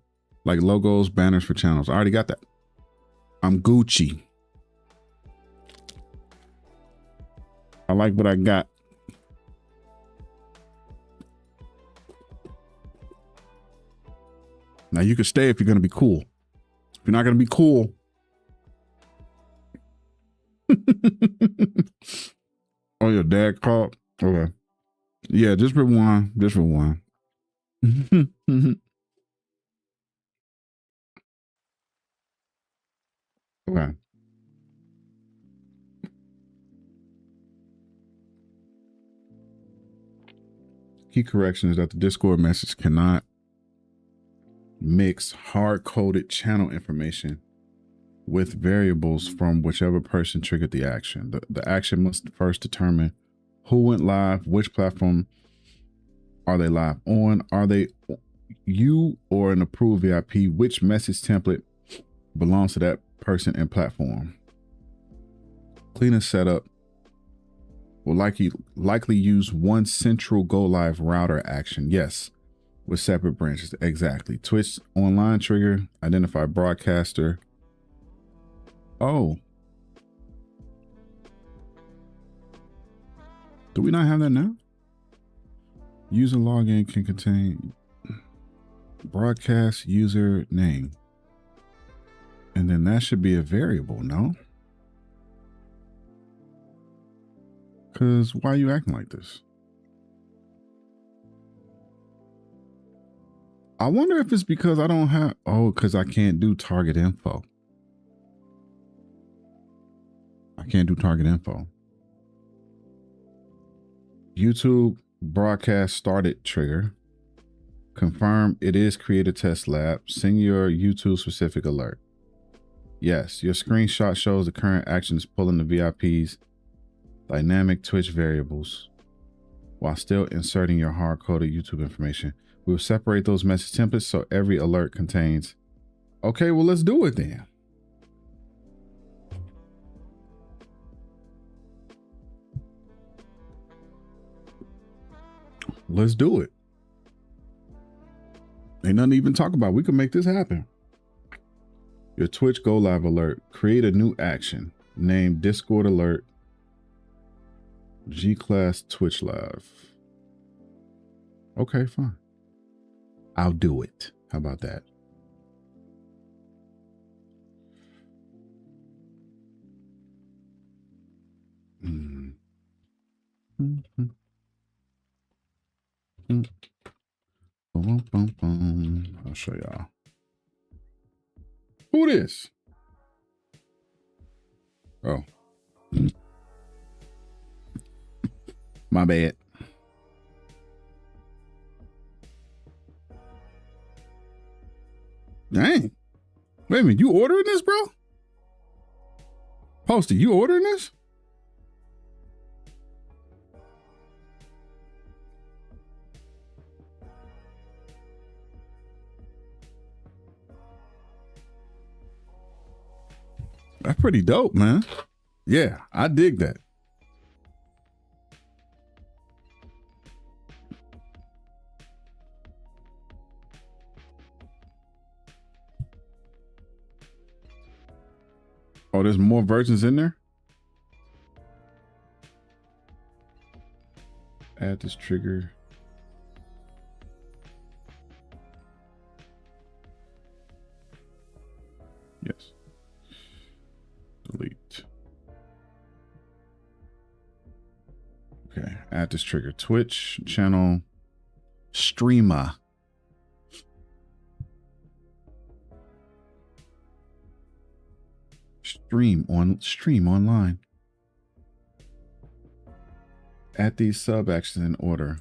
Like logos, banners for channels. I already got that. I'm Gucci. I like what I got. Now you can stay if you're going to be cool. you're not going to be cool. Oh, your dad called? Okay. Yeah, just rewind. Just rewind. Okay. Key correction is that the Discord message cannot mix hard-coded channel information with variables from whichever person triggered the action. The action must first determine who went live, which platform are they live on, are they you or an approved VIP, which message template belongs to that person and platform. Cleaner setup will likely use one central go live router action. Yes, with separate branches. Exactly. Twitch online trigger, identify broadcaster. Oh. Do we not have that now? User login can contain broadcast user name. And then that should be a variable, no? Because why are you acting like this? I wonder if it's because I don't have, oh, because I can't do target info. I can't do target info. YouTube broadcast started trigger. Confirm it is create a test lab. Send your YouTube specific alert. Yes, your screenshot shows the current action is pulling the VIP's dynamic Twitch variables while still inserting your hard-coded YouTube information. We'll separate those message templates so every alert contains. Okay, well, let's do it then. Let's do it. Ain't nothing to even talk about. We can make this happen. Your Twitch go live alert. Create a new action named Discord alert G-Class Twitch Live. Okay, fine. I'll do it. How about that? I'll show y'all. Who this? Oh. My bad. Dang. Wait a minute, you ordering this, bro? Posty, you ordering this? That's pretty dope, man. Yeah, I dig that. Oh, there's more versions in there? Add this trigger. Yes. Delete. Okay, add this trigger. Twitch channel streamer. Stream online. Add these sub actions in order.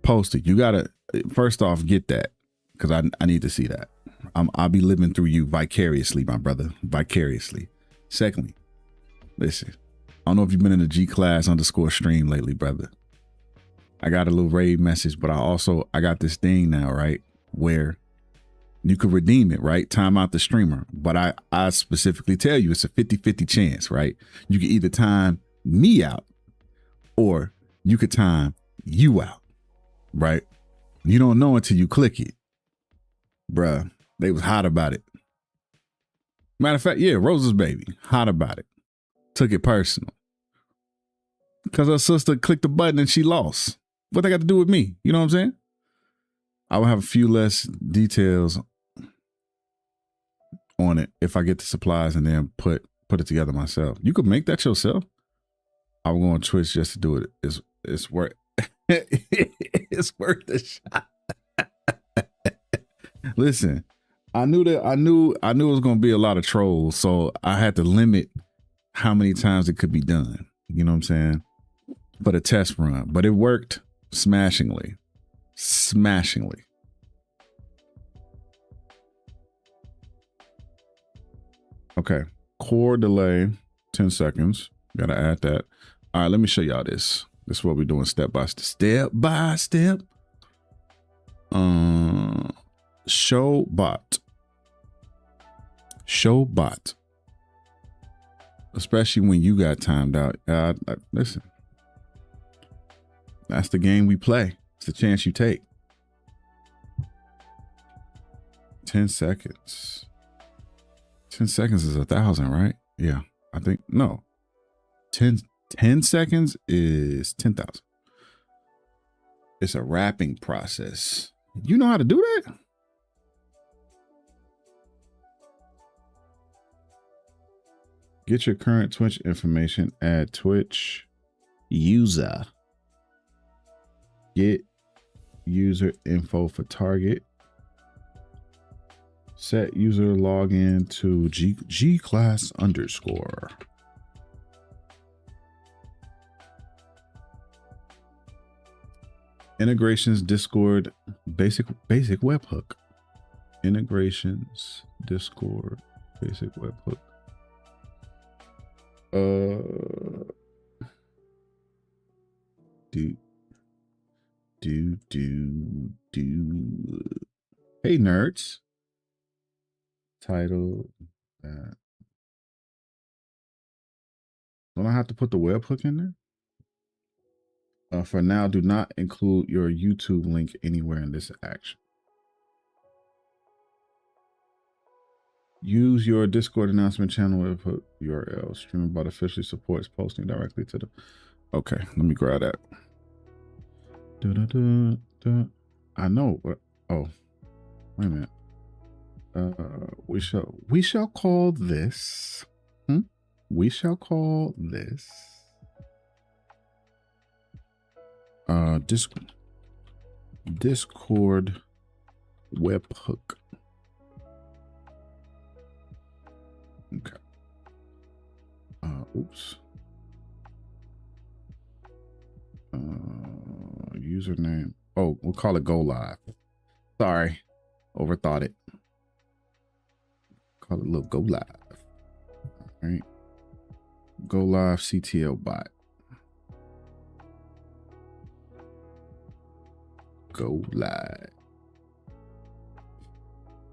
Post it. You gotta first off get that because I need to see that. I'll be living through you vicariously, my brother. Vicariously. Secondly, listen. I don't know if you've been in the G-Class_stream lately, brother. I got a little raid message, but I got this thing now, right? Where you could redeem it, right? Time out the streamer. But I specifically tell you it's a 50-50 chance, right? You can either time me out or you could time you out, right? You don't know until you click it. Bruh, they was hot about it. Matter of fact, yeah, Rosa's baby, hot about it. Took it personal. Because her sister clicked the button and she lost. What they got to do with me? You know what I'm saying? I will have a few less details on it if I get the supplies and then put it together myself. You could make that yourself. I'm going to Twitch just to do it. It's worth it's worth the shot. Listen, I knew it was going to be a lot of trolls, so I had to limit how many times it could be done. You know what I'm saying? For the test run, but it worked smashingly. Okay, core delay 10 seconds. Gotta add that. All right, let me show y'all this. This is what we're doing step by step. Show bot. Especially when you got timed out. Listen, that's the game we play. It's the chance you take. 10 seconds. 10 seconds is 1,000, right? Yeah, I think, no. 10 seconds is 10,000. It's a wrapping process. You know how to do that? Get your current Twitch information, add Twitch user. Get user info for target. Set user login to G-class _. Integrations Discord basic webhook. Integrations Discord basic webhook. Hey nerds. Title that. Don't I have to put the webhook in there? For now, do not include your YouTube link anywhere in this action. Use your Discord announcement channel webhook URL. Streamerbot officially supports posting directly to the. Okay, let me grab that. I know, but oh, wait a minute. We shall call this. We shall call this. Discord webhook. Okay. Oops. Username. Oh, we'll call it Go Live. Sorry, overthought it. Call it a little Go Live. All right. Go Live CTL bot. Go Live.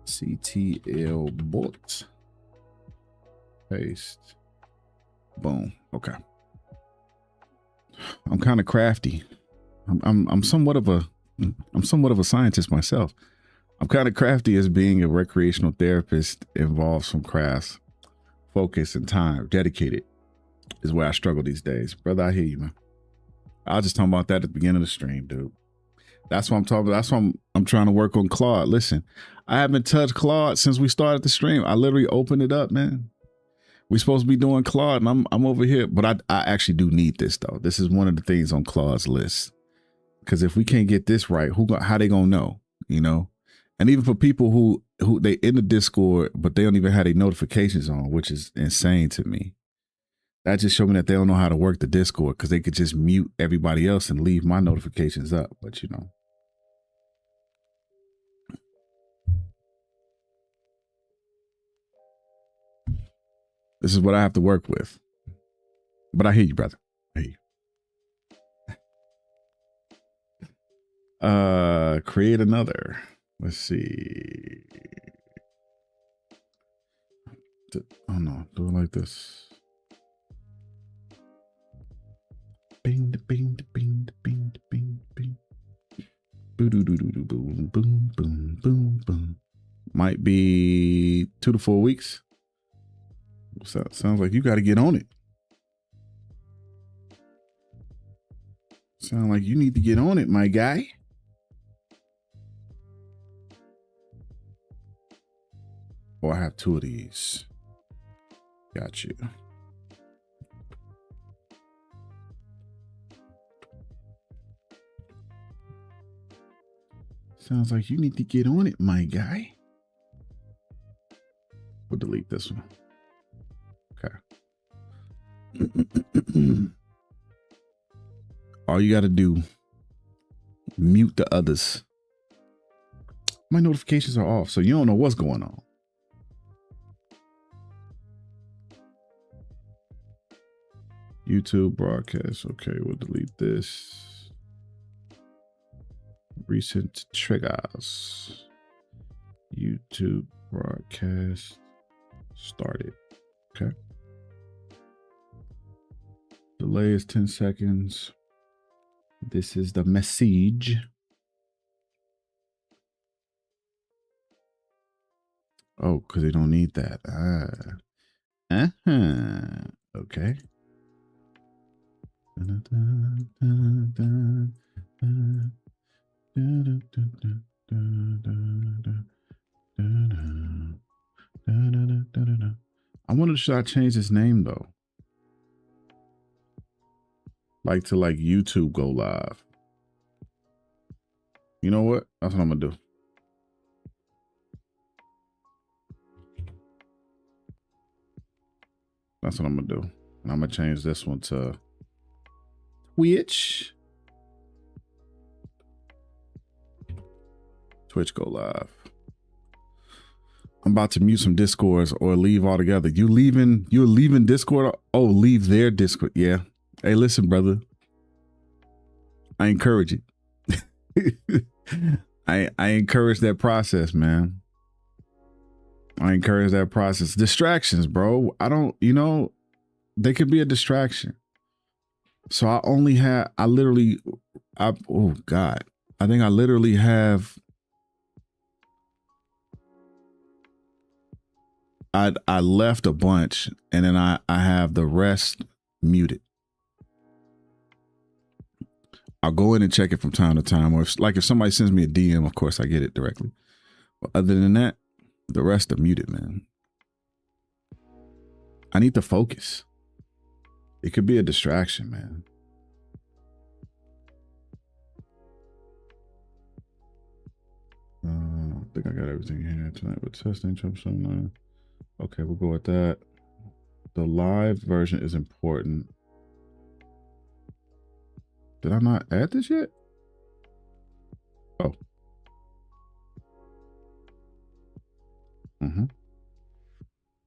CTL bot. Paste. Boom. Okay. I'm kind of crafty. I'm somewhat of a scientist myself. I'm kind of crafty as being a recreational therapist involves some crafts. Focus and time dedicated is where I struggle these days. Brother, I hear you, man. I was just talking about that at the beginning of the stream, dude. That's what I'm talking about. That's why I'm trying to work on Claude. Listen, I haven't touched Claude since we started the stream. I literally opened it up, man. We're supposed to be doing Claude, and I'm over here. But I actually do need this, though. This is one of the things on Claude's list. Because if we can't get this right, how they gonna know? You know? And even for people who they in the Discord, but they don't even have their notifications on, which is insane to me. That just showed me that they don't know how to work the Discord, because they could just mute everybody else and leave my notifications up. But you know. This is what I have to work with. But I hear you, brother. I hear you. Create another. Let's see. Oh no, do it like this. Bing, bing, bing, bing, bing, bing. Boom, boom, boom, boom, boom, boom, boom. Might be 2 to 4 weeks. Sounds like you got to get on it. Sound like you need to get on it, my guy. Oh, I have 2 of these. Got you. Sounds like you need to get on it, my guy. We'll delete this one. Okay. All you got to do, mute the others. My notifications are off, so you don't know what's going on. YouTube broadcast. Okay, we'll delete this. Recent triggers. YouTube broadcast started. Okay. Delay is 10 seconds. This is the message. Oh, because they don't need that. Okay. I wonder, should I change his name though? Like to YouTube go live. You know what? That's what I'm gonna do. That's what I'm gonna do. And I'm gonna change this one to Twitch. Twitch go live. I'm about to mute some Discords or leave altogether. You're leaving Discord? Oh, leave their Discord. Yeah. Hey, listen, brother. I encourage it. I encourage that process, man. I encourage that process. Distractions, bro. They could be a distraction. So I literally have, I literally have, I left a bunch and then I have the rest muted. I'll go in and check it from time to time. Or if somebody sends me a DM, of course I get it directly. But other than that, the rest are muted, man. I need to focus. It could be a distraction, man. I think I got everything here tonight with testing. Okay, we'll go with that. The live version is important. Did I not add this yet? Oh.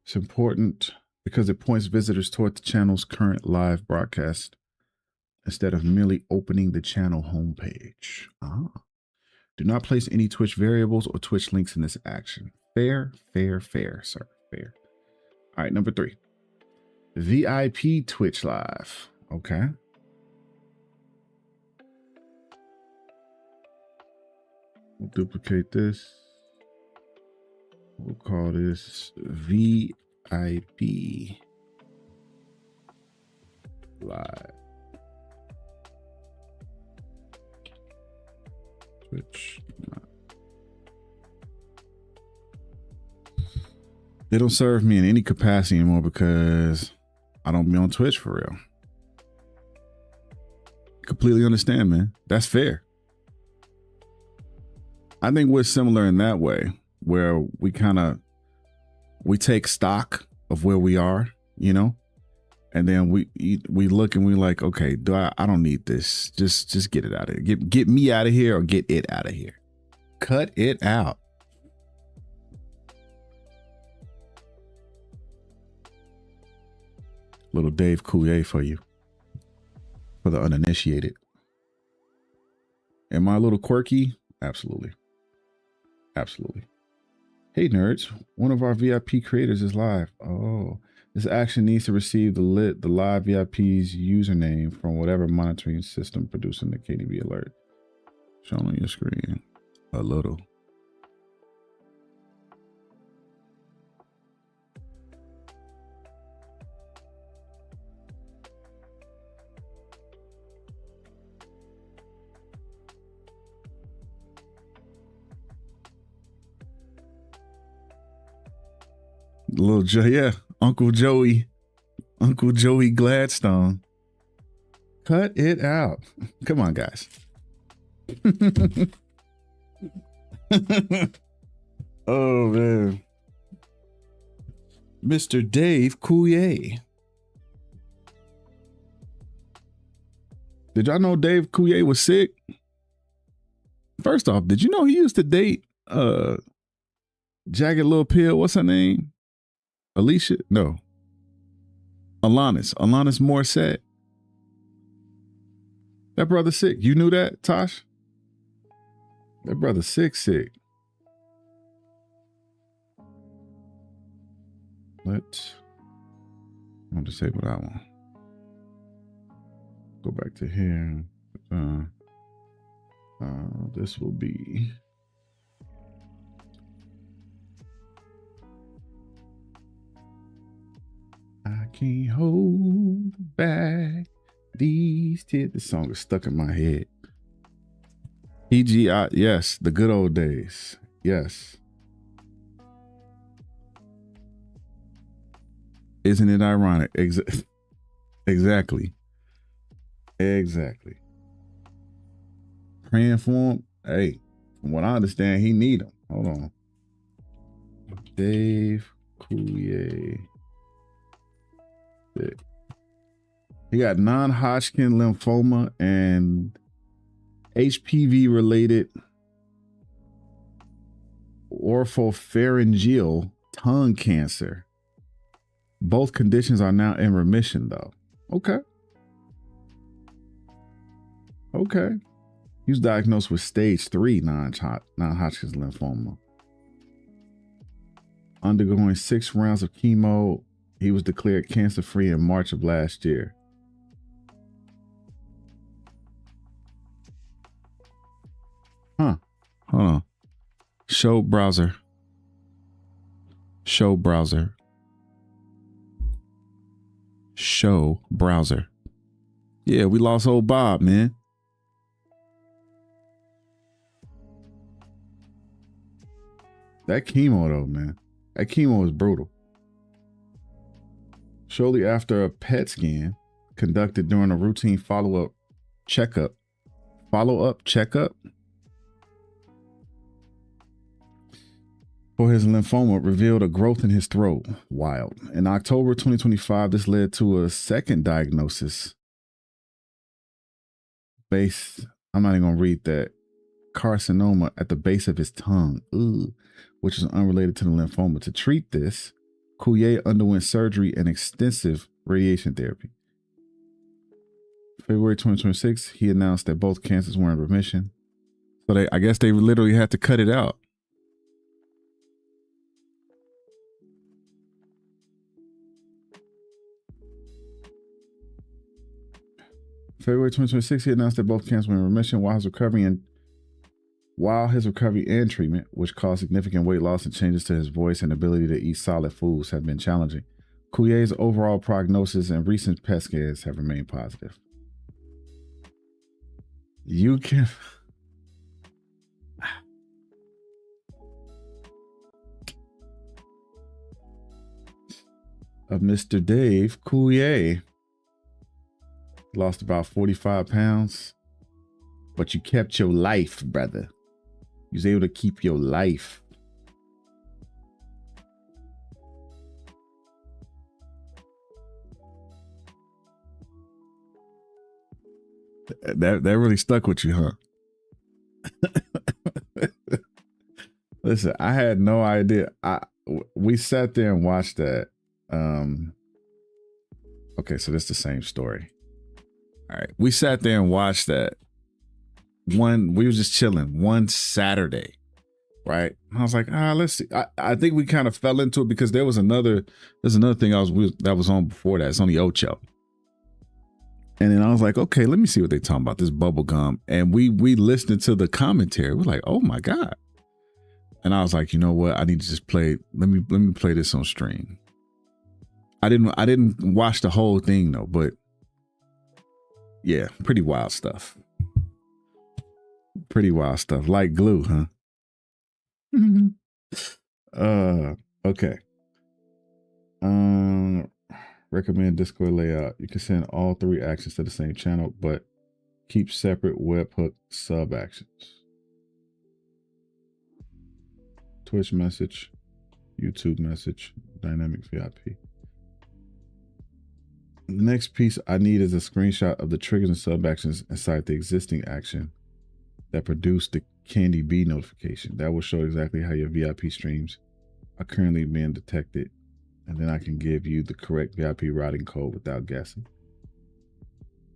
It's important because it points visitors toward the channel's current live broadcast instead of merely opening the channel homepage. Do not place any Twitch variables or Twitch links in this action. Fair, sir. Fair. All right, number 3. VIP Twitch Live. Okay. We'll duplicate this. We'll call this VIP Live. Twitch. They don't serve me in any capacity anymore because I don't be on Twitch for real. Completely understand, man. That's fair. I think we're similar in that way, where we take stock of where we are, and then we look and we like, okay, I don't need this. Just get it out of here. Get me out of here or get it out of here. Cut it out. Little Dave Coulier for you, for the uninitiated. Am I a little quirky? Absolutely. Absolutely. Hey nerds, one of our VIP creators is live. Oh, this action needs to receive the live VIP's username from whatever monitoring system producing the KDB alert. Shown on your screen. A little. Little Joe, yeah. Uncle Joey Gladstone. Cut it out. Come on, guys. Oh man. Mr. Dave Coulier. Did y'all know Dave Coulier was sick? First off, did you know he used to date Jagged Little Pill? What's her name? Alicia? No. Alanis Morissette. That brother sick. You knew that, Tosh? That brother sick. I'll disable that one. Go back to here. This will be. I can't hold back these tears. This song is stuck in my head. PGI, yes, the good old days. Yes. Isn't it ironic? Exactly. Praying for him. Hey, from what I understand, he need him. Hold on. Dave Coulier. He got non-Hodgkin lymphoma and HPV-related oropharyngeal tongue cancer. Both conditions are now in remission, though. Okay. He was diagnosed with stage 3 non-Hodgkin's lymphoma. Undergoing 6 rounds of chemo, he was declared cancer-free in March of last year. Hold on. Show browser. Yeah, we lost old Bob, man. That chemo, though, man. That chemo is brutal. Shortly after a PET scan conducted during a routine follow-up checkup for his lymphoma revealed a growth in his throat. Wild. In October 2025, this led to a second diagnosis I'm not even going to read that, carcinoma at the base of his tongue, which is unrelated to the lymphoma. To treat this, Coulier underwent surgery and extensive radiation therapy. February 2026, he announced that both cancers were in remission. So I guess they literally had to cut it out. February 2026, he announced that both cancers were in remission while his recovery and treatment, which caused significant weight loss and changes to his voice and ability to eat solid foods, have been challenging. Coulier's overall prognosis and recent PET scans have remained positive. You can... Mr. Dave Coulier lost about 45 pounds, but you kept your life, brother. You was able to keep your life. That really stuck with you, huh? Listen, I had no idea. We sat there and watched that. Okay, so that's the same story. All right, we sat there and watched that. We was just chilling one Saturday, right? And I was like, let's see. I think we kind of fell into it because there's another thing that was on before that. It's on the Ocho. And then I was like, okay, let me see what they're talking about, this bubble gum. And we listened to the commentary. We're like, oh my God. And I was like, you know what? I need to just play. Let me play this on stream. I didn't watch the whole thing though, but yeah, pretty wild stuff. Like glue, huh? Okay. Recommend Discord layout. You can send all 3 actions to the same channel, but keep separate webhook sub actions. Twitch message, YouTube message, dynamic VIP. The next piece I need is a screenshot of the triggers and sub actions inside the existing action that produced the Candy B notification. That will show exactly how your VIP streams are currently being detected. And then I can give you the correct VIP routing code without guessing.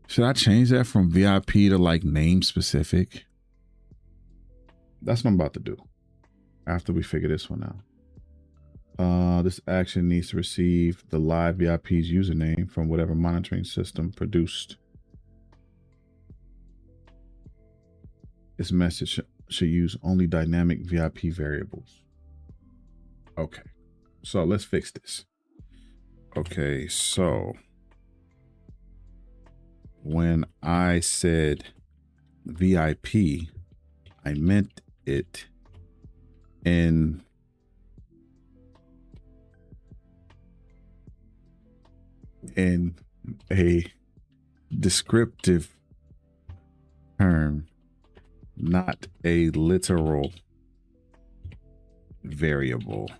Should I change that from VIP to like name specific? That's what I'm about to do after we figure this one out. This action needs to receive the live VIP's username from whatever monitoring system produced. This message should use only dynamic VIP variables. Okay, so let's fix this. Okay, so when I said VIP, I meant it in a descriptive term, not a literal variable.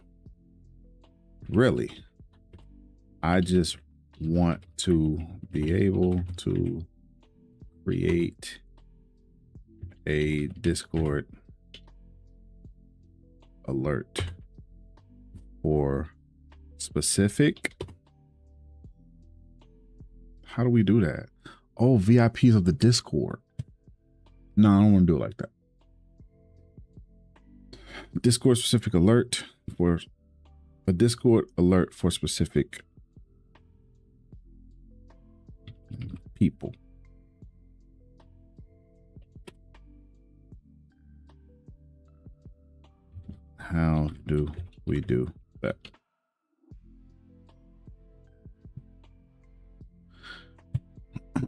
Really, I just want to be able to create a Discord alert for specific. How do we do that? Oh, VIPs of the Discord. No, I don't want to do it like that. Discord specific alert for a Discord alert for specific people. How do we do that?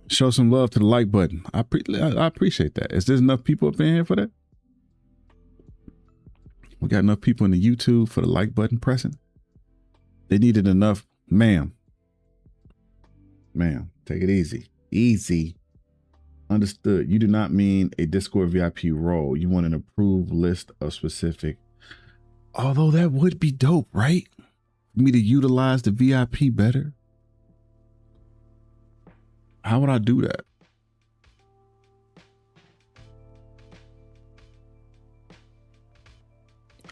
Show some love to the like button. I appreciate that. Is there enough people up in here for that? We got enough people in the YouTube for the like button pressing. They needed enough. Ma'am, take it easy. Easy. Understood. You do not mean a Discord VIP role. You want an approved list of specific. Although that would be dope, right? For me to utilize the VIP better. How would I do that?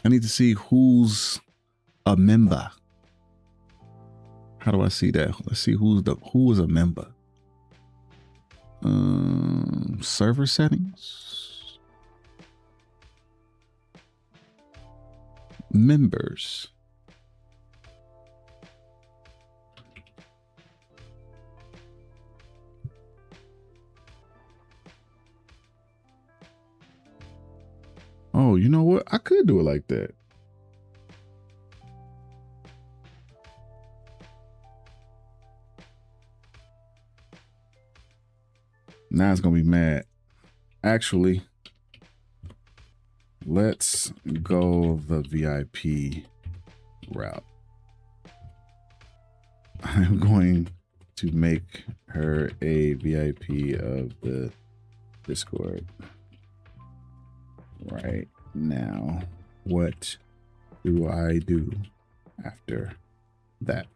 I need to see who's a member. How do I see that? Let's see who is a member. Server settings. Members. Oh, you know what? I could do it like that. Now it's gonna be mad. Actually, let's go the VIP route. I'm going to make her a VIP of the Discord right now. What do I do after that?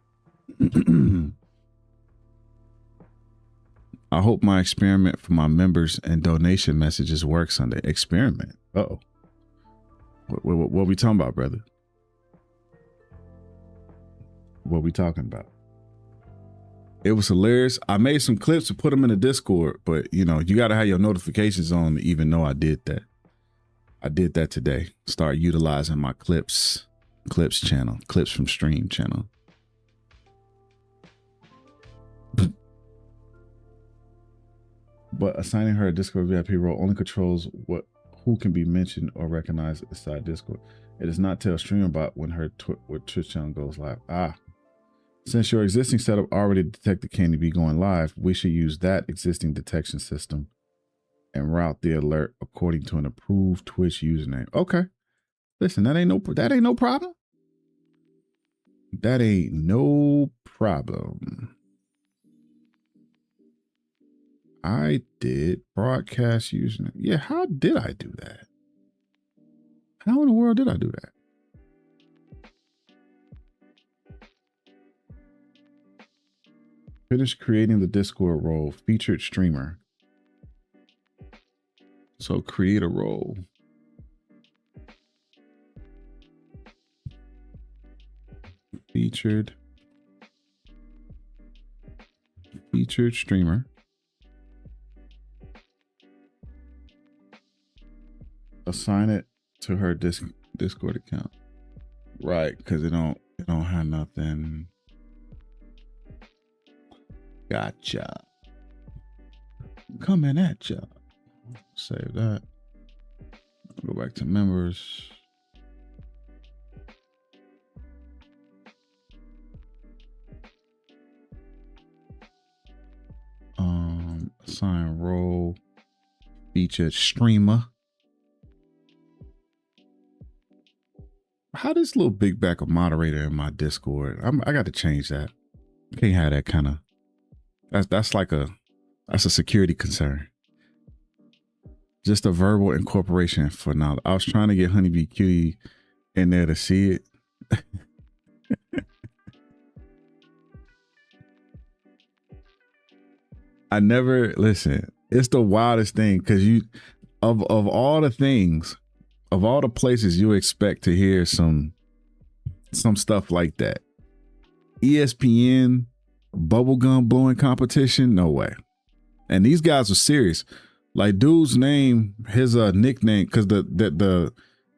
I hope my experiment for my members and donation messages works Sunday. Experiment? Uh-oh. What are we talking about, brother? What are we talking about? It was hilarious. I made some clips to put them in the Discord, but you know, you got to have your notifications on to even know I did that. I did that today. Start utilizing my clips channel, clips from stream channel. But assigning her a Discord VIP role only controls who can be mentioned or recognized inside Discord. It does not tell streamerbot when her Twitch channel goes live. Since your existing setup already detected Candy B going live, we should use that existing detection system and route the alert according to an approved Twitch username. Okay. Listen, that ain't no problem. That ain't no problem. I did broadcast using it. Yeah, how did I do that? How in the world did I do that? Finish creating the Discord role, featured streamer. So create a role. Featured streamer. Assign it to her Discord account. Right, because it don't have nothing. Gotcha. Coming at ya. Save that. Go back to members. Assign role. Featured streamer. How this little big back a moderator in my Discord? I got to change that. Can't have that kind of. That's a security concern. Just a verbal incorporation for now. I was trying to get Honeybee Cutie in there to see it. I never listen. It's the wildest thing because of all the things, of all the places you expect to hear some stuff like that. ESPN bubblegum blowing competition, no way. And these guys are serious. Like dude's name, his nickname, because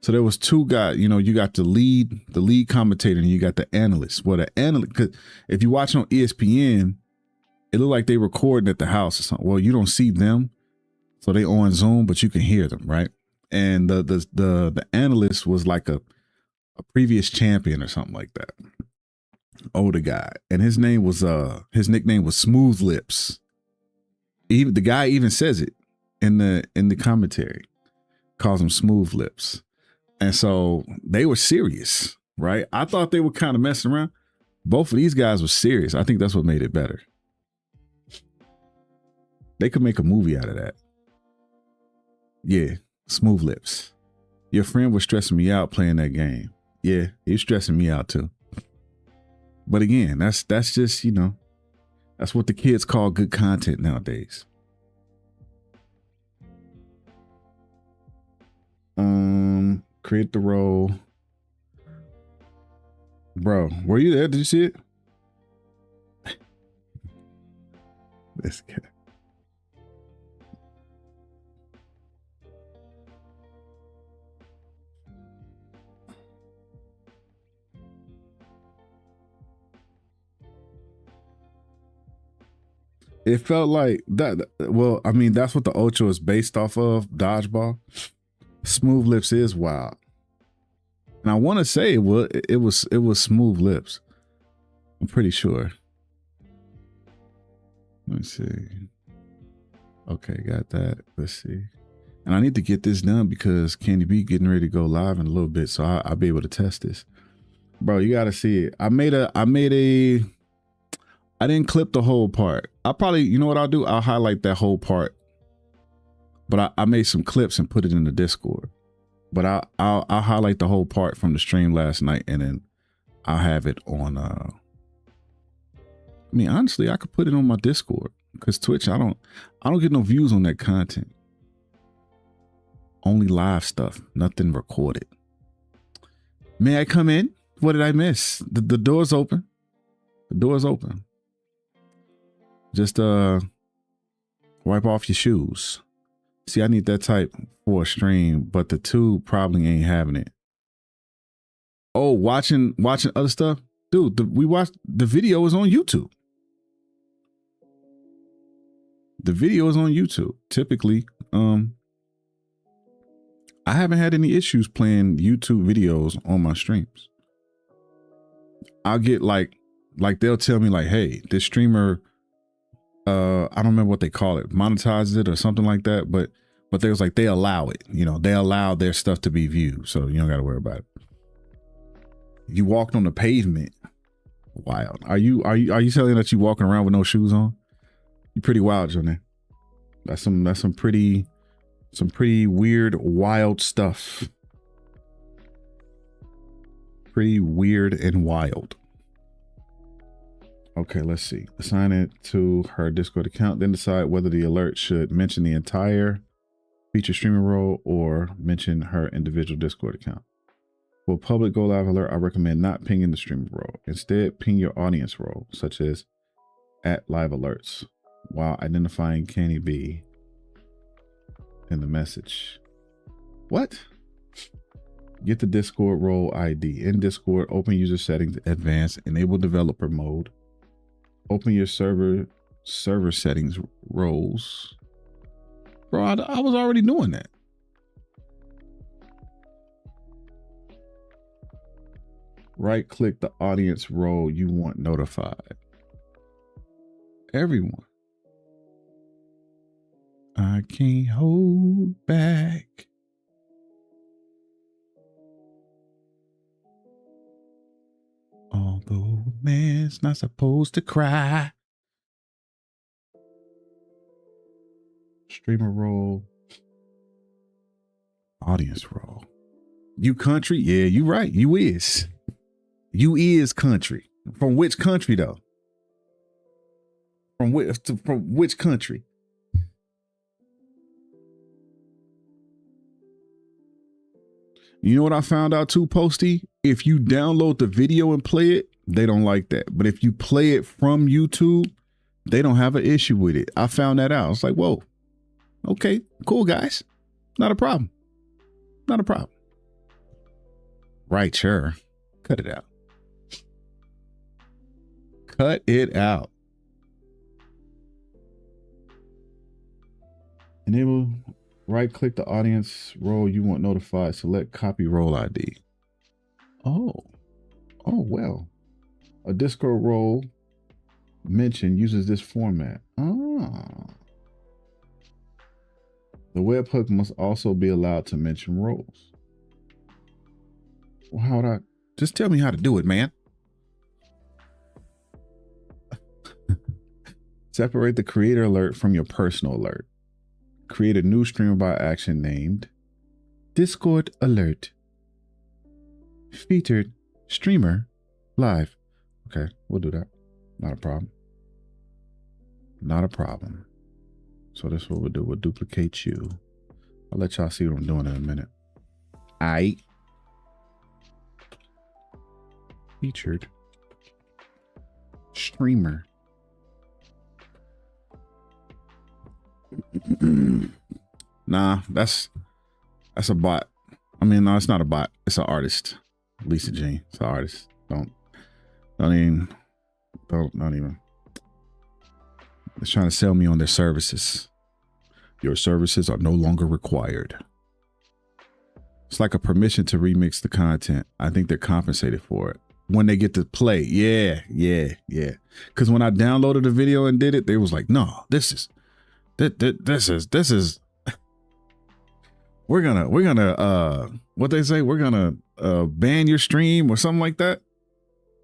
so there was two guys. You know, you got the lead commentator, and you got the analyst. Well, the analyst, because if you watch on ESPN, it looked like they recording at the house or something. Well, you don't see them, so they on Zoom, but you can hear them, right? And the analyst was like a previous champion or something like that. Older guy, and his nickname was Smooth Lips. Even the guy even says it in the commentary, calls him Smooth Lips. And so they were serious, right? I thought they were kind of messing around. Both of these guys were serious. I think that's what made it better. They could make a movie out of that. Yeah, Smooth Lips. Your friend was stressing me out playing that game. Yeah, he's stressing me out too. But again, that's just, you know, that's what the kids call good content nowadays. Create the role. Bro, were you there? Did you see it? This guy. It felt like that. Well, I mean, that's what the Ocho is based off of, dodgeball. Smooth Lips is wild. And I want to say it was Smooth Lips. I'm pretty sure. Let me see. Okay, got that. Let's see. And I need to get this done because Candy B getting ready to go live in a little bit, so I'll be able to test this. Bro, you got to see it. I didn't clip the whole part. I'll probably, you know what I'll do? I'll highlight that whole part. But I made some clips and put it in the Discord. But I'll highlight the whole part from the stream last night, and then I'll have it on. I mean, honestly, I could put it on my Discord because Twitch, I don't get no views on that content. Only live stuff, nothing recorded. May I come in? What did I miss? The door's open. The door's open. Just wipe off your shoes. See, I need that type for a stream, but the two probably ain't having it. Oh, watching other stuff? Dude, the video is on YouTube. The video is on YouTube. Typically, I haven't had any issues playing YouTube videos on my streams. I'll get like they'll tell me like, hey, this streamer, I don't remember what they call it, monetizes it or something like that, but they was like, they allow it, you know, they allow their stuff to be viewed, so you don't got to worry about it. You walked on the pavement Wild. Are you telling that you walking around with no shoes on? You pretty wild, Jonah. That's some pretty weird, wild stuff. Pretty weird and wild. Okay, let's see. Assign it to her Discord account, then decide whether the alert should mention the entire feature streamer role or mention her individual Discord account. For public go live alert, I recommend not pinging the streamer role. Instead, ping your audience role, such as @live_alerts, while identifying Canny B in the message. What? Get the Discord role ID. In Discord, open user settings, advanced, enable developer mode. Open your server settings roles. Bro, I was already doing that. Right click the audience role you want notified. Everyone. I can't hold back. Although man's not supposed to cry. Streamer role. Audience role. You country? Yeah, you right. You is. You is country. From which country though? From which country? You know what I found out too, Posty? If you download the video and play it, they don't like that. But if you play it from YouTube, they don't have an issue with it. I found that out. It's like, whoa, okay, cool, guys. Not a problem. Not a problem. Right, sure. Cut it out. Cut it out. Enable, right click the audience role you want notified. Select copy role ID. Oh, well. A Discord role mention uses this format. Ah. The webhook must also be allowed to mention roles. Well, how would I? Just tell me how to do it, man. Separate the creator alert from your personal alert. Create a new streamerbot action named Discord Alert. Featured streamer live. Okay, we'll do that. Not a problem. Not a problem. So that's what we'll do. We'll duplicate you. I'll let y'all see what I'm doing in a minute. Featured streamer. Nah, that's a bot. I mean, no, it's not a bot. It's an artist. Lisa Jean. It's an artist. Don't even. It's trying to sell me on their services. Your services are no longer required. It's like a permission to remix the content. I think they're compensated for it when they get to play. Yeah. Because when I downloaded the video and did it, they was like, no, this is. We're gonna what they say, we're gonna ban your stream or something like that.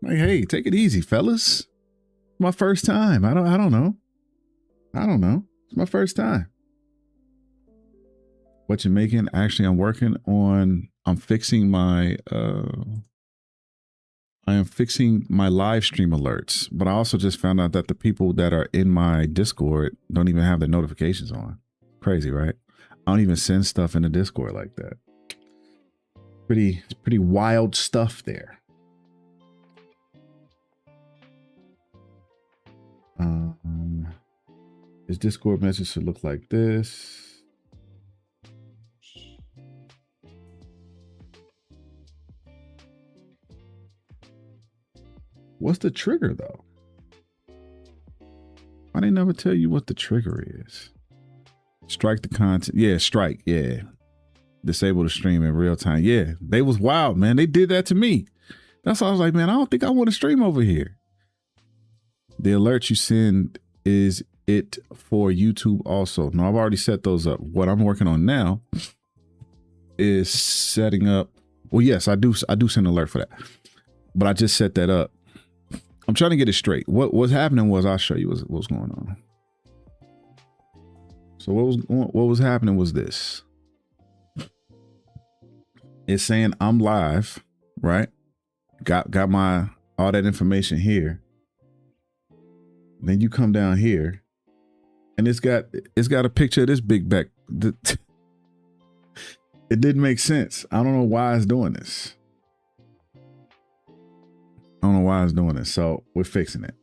Like, hey, take it easy, fellas. My first time. I don't know. It's my first time. What you making? Actually, I'm fixing my live stream alerts, but I also just found out that the people that are in my Discord don't even have their notifications on. Crazy, right? I don't even send stuff in the Discord like that. Pretty wild stuff there. His Discord message should look like this. What's the trigger though? I didn't ever tell you what the trigger is. Strike the content. Yeah, strike. Yeah. Disable the stream in real time. Yeah, they was wild, man. They did that to me. That's why I was like, man, I don't think I want to stream over here. The alert you send, is it for YouTube also? No, I've already set those up. What I'm working on now is setting up. Well, yes, I do send an alert for that, but I just set that up. I'm trying to get it straight. What's happening was, I'll show you what's going on. So what was happening was this. It's saying I'm live, right? Got my all that information here. Then you come down here, and it's got a picture of this big back. It didn't make sense. I don't know why it's doing this. So we're fixing it.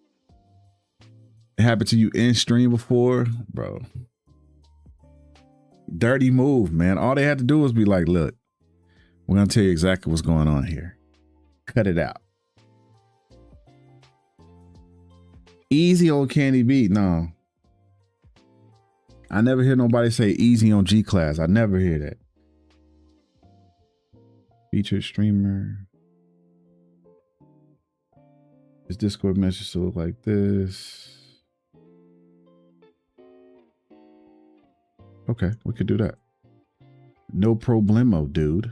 It happened to you in stream before, bro. Dirty move, man. All they had to do was be like, look, we're going to tell you exactly what's going on here. Cut it out. Easy on Candy B. No. I never hear nobody say easy on G Class. I never hear that. Featured streamer. His Discord message to look like this. Okay, we could do that. No problemo, dude.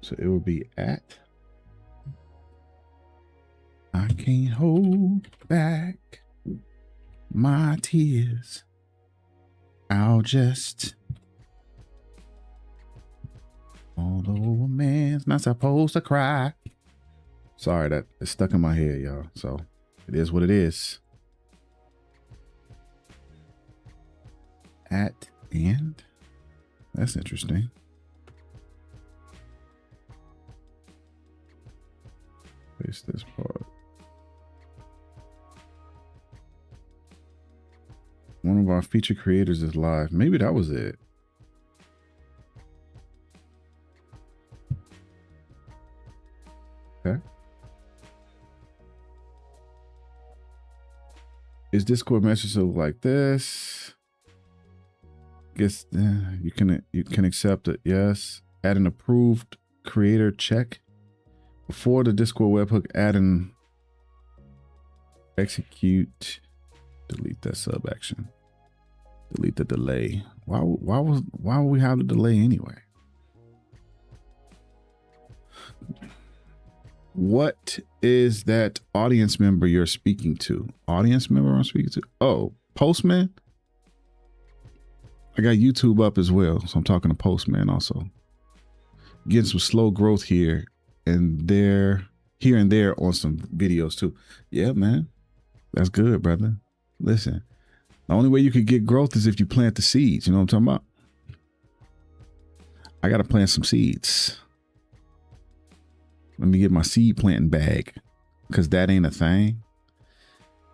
So it will be at. I can't hold back my tears. I'll just. Although a man's not supposed to cry. Sorry, that is stuck in my head, y'all. So it is what it is. At and. That's interesting. Paste this part. One of our feature creators is live. Maybe that was it. Okay. Is Discord message look like this? Guess you can accept it. Yes. Add an approved creator check. Before the Discord webhook, add an execute. Delete that sub action. Delete the delay. Why would we have the delay anyway? What is that audience member you're speaking to? Audience member I'm speaking to? Oh, Postman? I got YouTube up as well, so I'm talking to Postman also. Getting some slow growth here and there on some videos too. Yeah, man. That's good, brother. Listen, the only way you could get growth is if you plant the seeds. You know what I'm talking about? I got to plant some seeds. Let me get my seed planting bag, because that ain't a thing.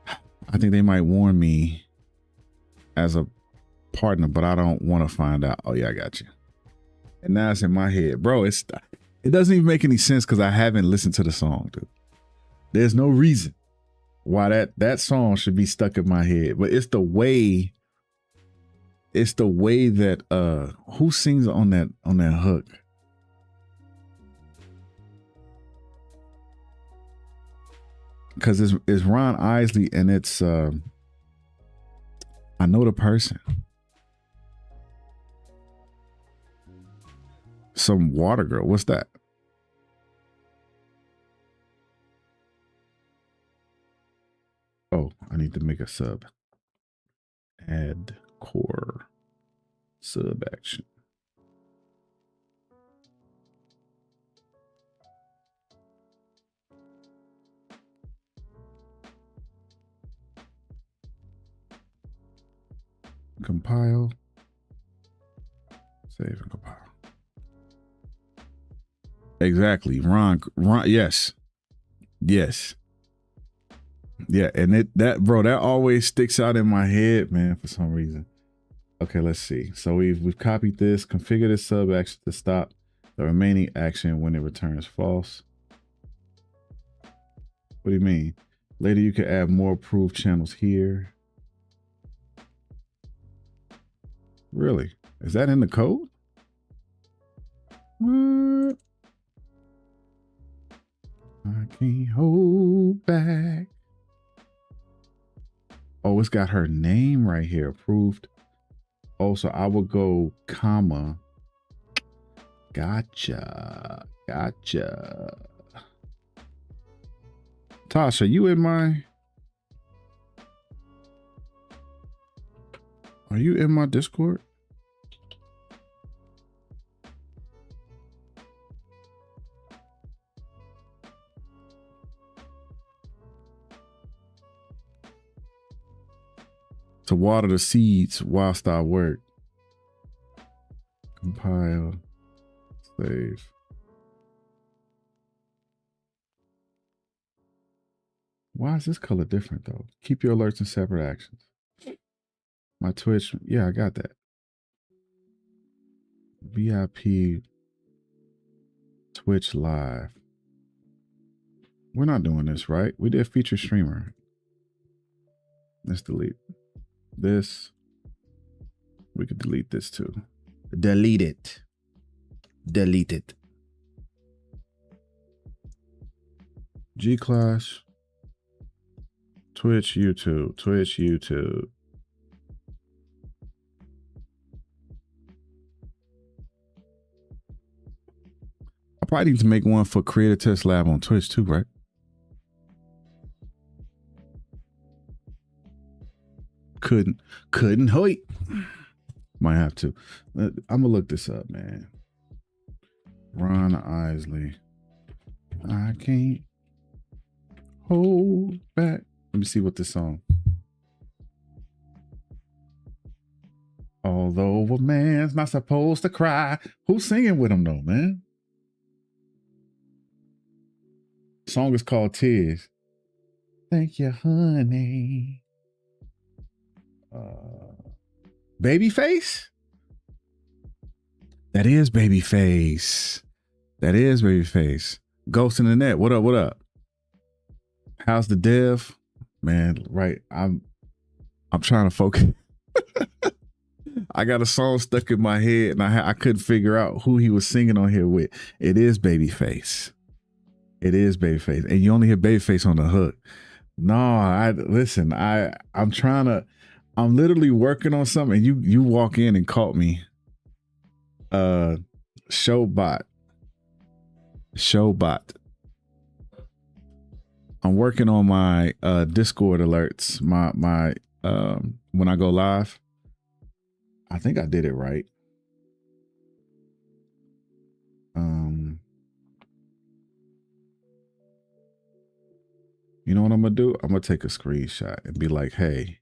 I think they might warn me as a partner, but I don't want to find out. Oh yeah, I got you. And now it's in my head, bro. It doesn't even make any sense because I haven't listened to the song, dude. There's no reason why that song should be stuck in my head, but it's the way that who sings on that hook? Because it's Ron Isley and it's I know the person. Some water girl. What's that? Oh, I need to make a sub. Add core sub action. Compile. Save and compile. Exactly. Ron, yes. Yes. Yeah, and that always sticks out in my head, man, for some reason. Okay, let's see. So we've copied this, configure this sub action to stop the remaining action when it returns false. What do you mean? Later you can add more approved channels here. Really? Is that in the code? What? I can't hold back. Oh, it's got her name right here. Approved. Oh, so I will go comma. Gotcha. Tasha, you in my... Are you in my Discord? To water the seeds whilst I work. Compile. Save. Why is this color different though? Keep your alerts in separate actions. My Twitch, yeah, I got that. VIP Twitch Live. We're not doing this, right? We did feature streamer. Let's delete this. We could delete this too. Delete it. G-Class. Twitch, YouTube. I probably need to make one for Creator Test Lab on Twitch too, right? Couldn't hoit. Might have to. I'm gonna look this up, man. Ron Isley. I can't hold back. Let me see what this song. Although a man's not supposed to cry. Who's singing with him though, man? The song is called Tears. Thank you, honey. Babyface? That is Babyface. Ghost in the Net. What up? How's the dev? Man, right. I'm trying to focus. I got a song stuck in my head and I couldn't figure out who he was singing on here with. It is Babyface. And you only hear Babyface on the hook. No, I'm literally working on something and you walk in and caught me. Showbot. I'm working on my Discord alerts. My when I go live. I think I did it right. You know what I'm gonna do? I'm gonna take a screenshot and be like, hey.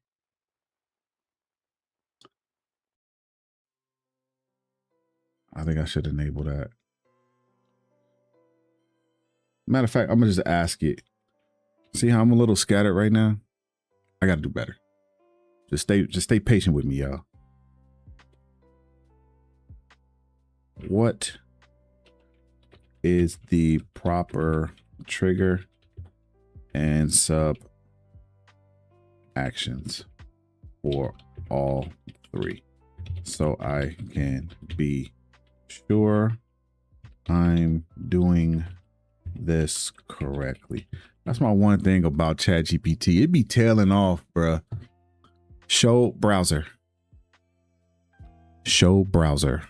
I think I should enable that. Matter of fact, I'm gonna just ask it. See how I'm a little scattered right now? I gotta do better. Just stay patient with me, y'all. What is the proper trigger and sub actions for all three, so I can be sure I'm doing this correctly? That's my one thing about ChatGPT. It be tailing off, bruh. Show browser. Show browser.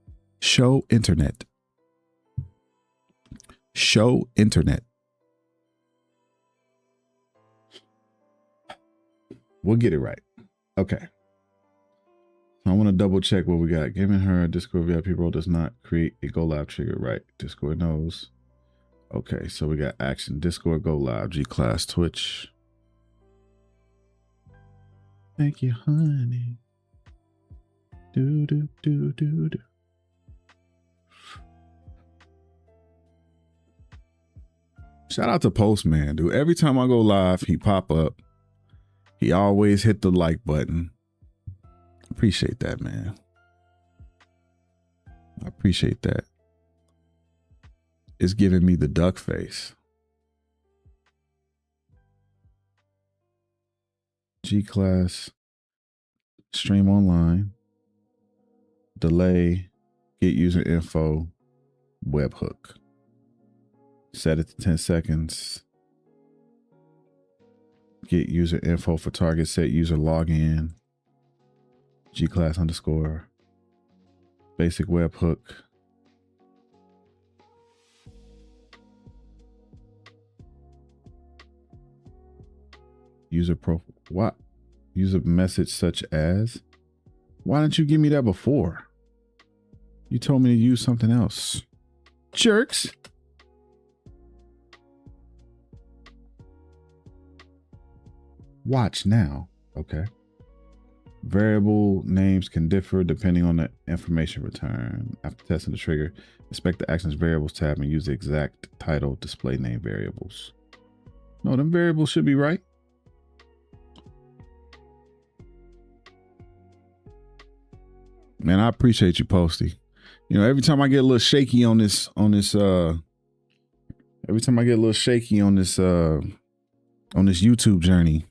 Show internet. We'll get it right. Okay. I want to double check what we got. Giving her a Discord VIP role does not create a go live trigger, right? Discord knows. Okay, so we got action. Discord go live. G-Class Twitch. Thank you, honey. Do. Shout out to Postman, dude. Every time I go live, he pop up. He always hit the like button. Appreciate that, man. I appreciate that. It's giving me the duck face. G-class, stream online, delay, get user info, webhook. Set it to 10 seconds. Get user info for target, set user login, G-class underscore, basic webhook. User profile. What? User message such as. Why didn't you give me that before? You told me to use something else. Jerks. Watch now. Okay. Variable names can differ depending on the information returned. After testing the trigger, inspect the actions variables tab and use the exact title display name variables. No, them variables should be right. Man, I appreciate you, Posty. You know, every time I get a little shaky on this, every time I get a little shaky on this YouTube journey,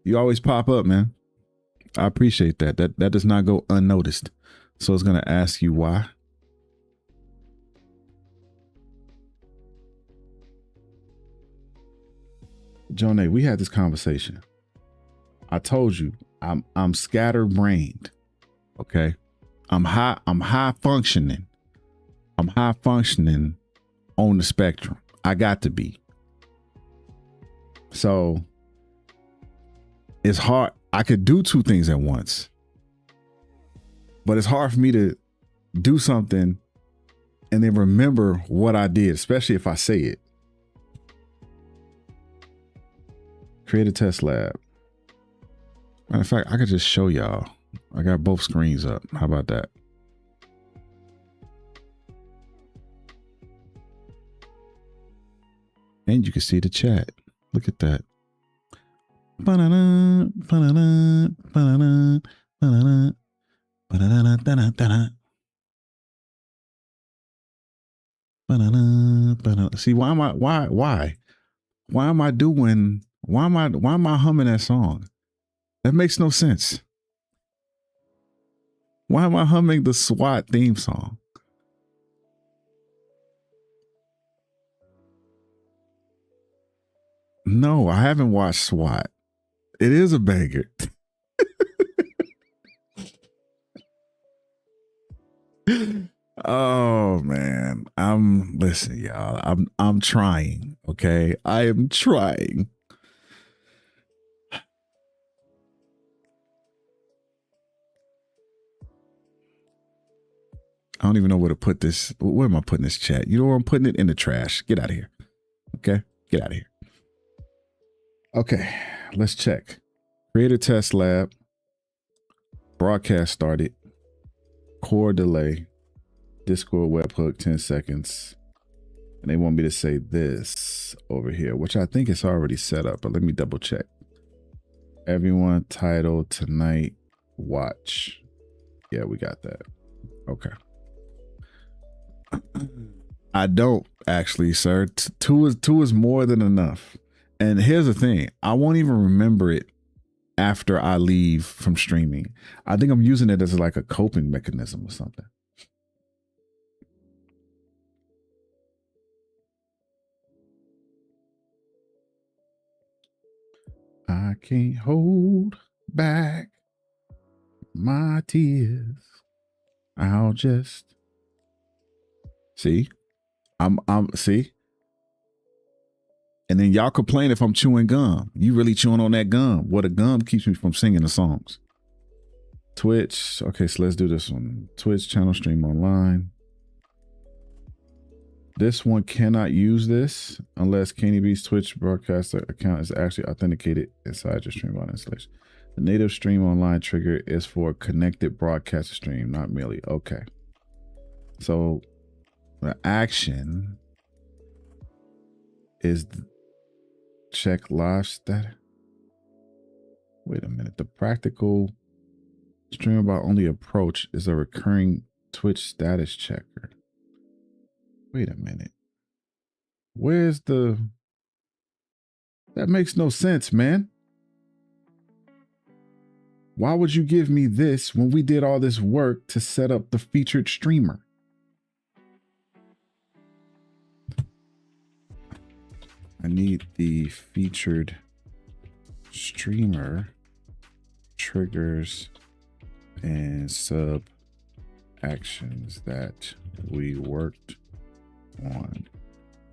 you always pop up, man. I appreciate that. That does not go unnoticed. So it's gonna ask you why. Jonah, we had this conversation. I told you I'm scatterbrained. Okay. I'm high functioning. I'm high functioning on the spectrum. I got to be. So it's hard. I could do two things at once. But it's hard for me to do something and then remember what I did, especially if I say it. Create a test lab. Matter of fact, I could just show y'all. I got both screens up. How about that? And you can see the chat. Look at that. Ba-da-da, ba-da-da, ba-da-da, ba-da-da, ba-da-da, ba-da-da, ba-da-da, ba-da-da. See, why am I humming that song? That makes no sense. Why am I humming the SWAT theme song? No, I haven't watched SWAT. It is a banger. Oh man. Listen, y'all. I'm trying, okay? I am trying. I don't even know where to put this. Where am I putting this chat? You know where I'm putting it? In the trash. Get out of here. Okay? Get out of here. Okay, let's check. Create a test lab. Broadcast started. Core delay. Discord webhook 10 seconds. And they want me to say this over here, which I think is already set up, but let me double check. Everyone title tonight watch. Yeah, we got that. Okay. I don't actually, sir. Two is more than enough. And here's the thing. I won't even remember it after I leave from streaming. I think I'm using it as like a coping mechanism or something. I can't hold back my tears. I'll just see. I'm see. And then y'all complain if I'm chewing gum. You really chewing on that gum. Well, the gum keeps me from singing the songs. Twitch. Okay, so let's do this one. Twitch channel stream online. This one cannot use this unless Kenny B's Twitch broadcaster account is actually authenticated inside your stream installation. The native stream online trigger is for connected broadcaster stream, not merely. Okay. So the action is check live status. Wait a minute. The practical streamerbot only approach is a recurring Twitch status checker. Wait a minute. Where's the... That makes no sense, man. Why would you give me this when we did all this work to set up the featured streamer? I need the featured streamer triggers and sub actions that we worked on.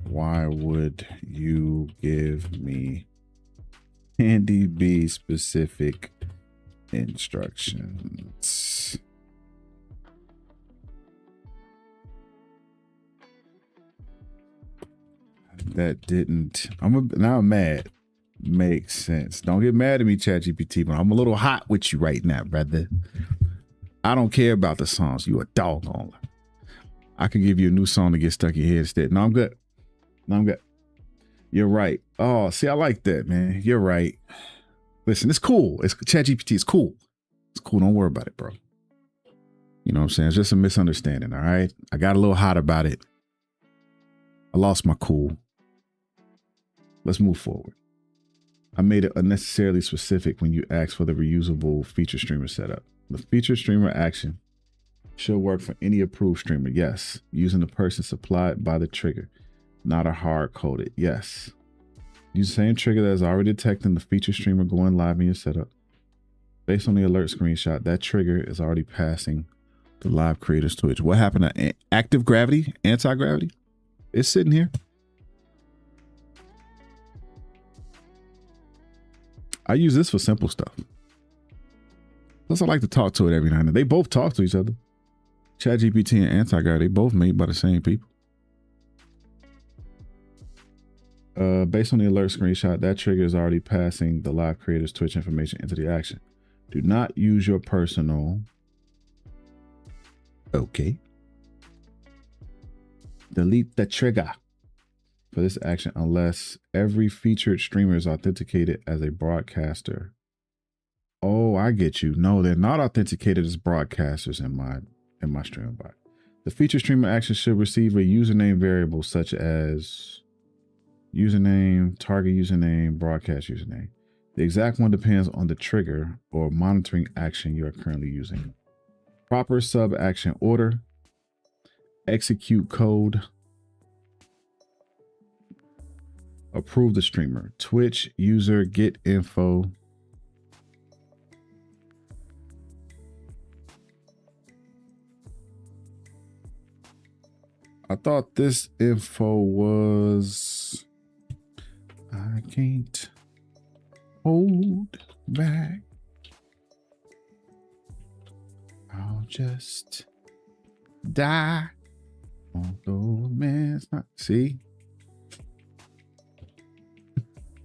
Why would you give me Candy B specific instructions? That didn't. Now I'm mad. Makes sense. Don't get mad at me, ChatGPT, but I'm a little hot with you right now, brother. I don't care about the songs. You a doggone. I could give you a new song to get stuck in your head instead. No, I'm good. No, I'm good. You're right. Oh, see, I like that, man. You're right. Listen, it's cool. It's ChatGPT. It's cool. It's cool. Don't worry about it, bro. You know what I'm saying? It's just a misunderstanding, all right? I got a little hot about it. I lost my cool. Let's move forward. I made it unnecessarily specific when you asked for the reusable feature streamer setup. The feature streamer action should work for any approved streamer. Yes. Using the person supplied by the trigger, not a hard coded. Yes. Use the same trigger that is already detecting the feature streamer going live in your setup. Based on the alert screenshot, that trigger is already passing the live creator's Twitch. What happened to active gravity, anti-gravity? It's sitting here. I use this for simple stuff. Plus, I like to talk to it every now and then. They both talk to each other. ChatGPT and anti-gravity, they both made by the same people. Based on the alert screenshot, that trigger is already passing the live creator's Twitch information into the action. Do not use your personal. Okay. Delete the trigger for this action unless every featured streamer is authenticated as a broadcaster. Oh, I get you. No, they're not authenticated as broadcasters in my streamerbot. The featured streamer action should receive a username variable such as username, target username, broadcast username. The exact one depends on the trigger or monitoring action you are currently using. Proper sub action order, execute code, approve the streamer, Twitch user get info. I thought this info was, I can't hold back. I'll just die. Although man's not. See?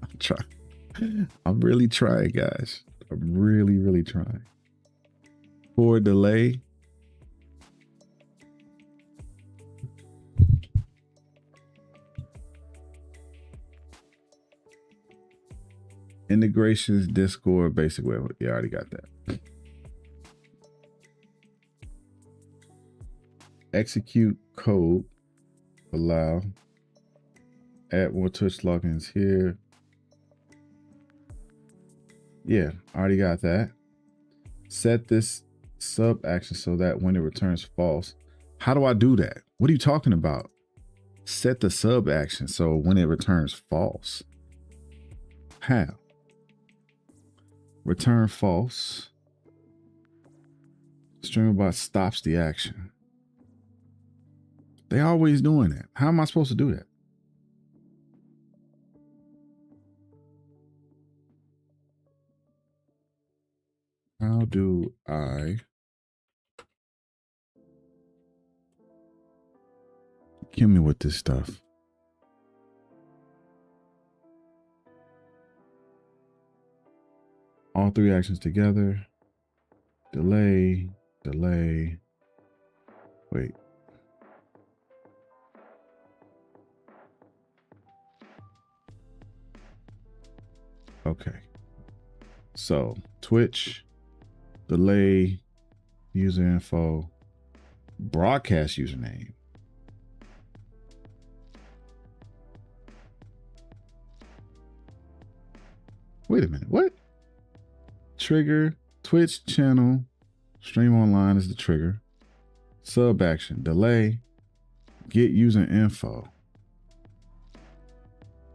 I'm trying. I'm really trying, guys. I'm really, really trying. For delay. Integrations, Discord, basic web. Yeah, I already got that. Execute code, allow, add more Twitch logins here. Yeah, I already got that. Set this sub action so that when it returns false. How do I do that? What are you talking about? Set the sub action so when it returns false. How? Return false. Streamerbot stops the action. They always doing that. How am I supposed to do that? How do I kill me with this stuff? All three actions together. Delay, delay. Wait. Okay. So Twitch, delay, user info, broadcast username. Wait a minute. What? Trigger, Twitch channel, stream online is the trigger. Sub action, delay, get user info.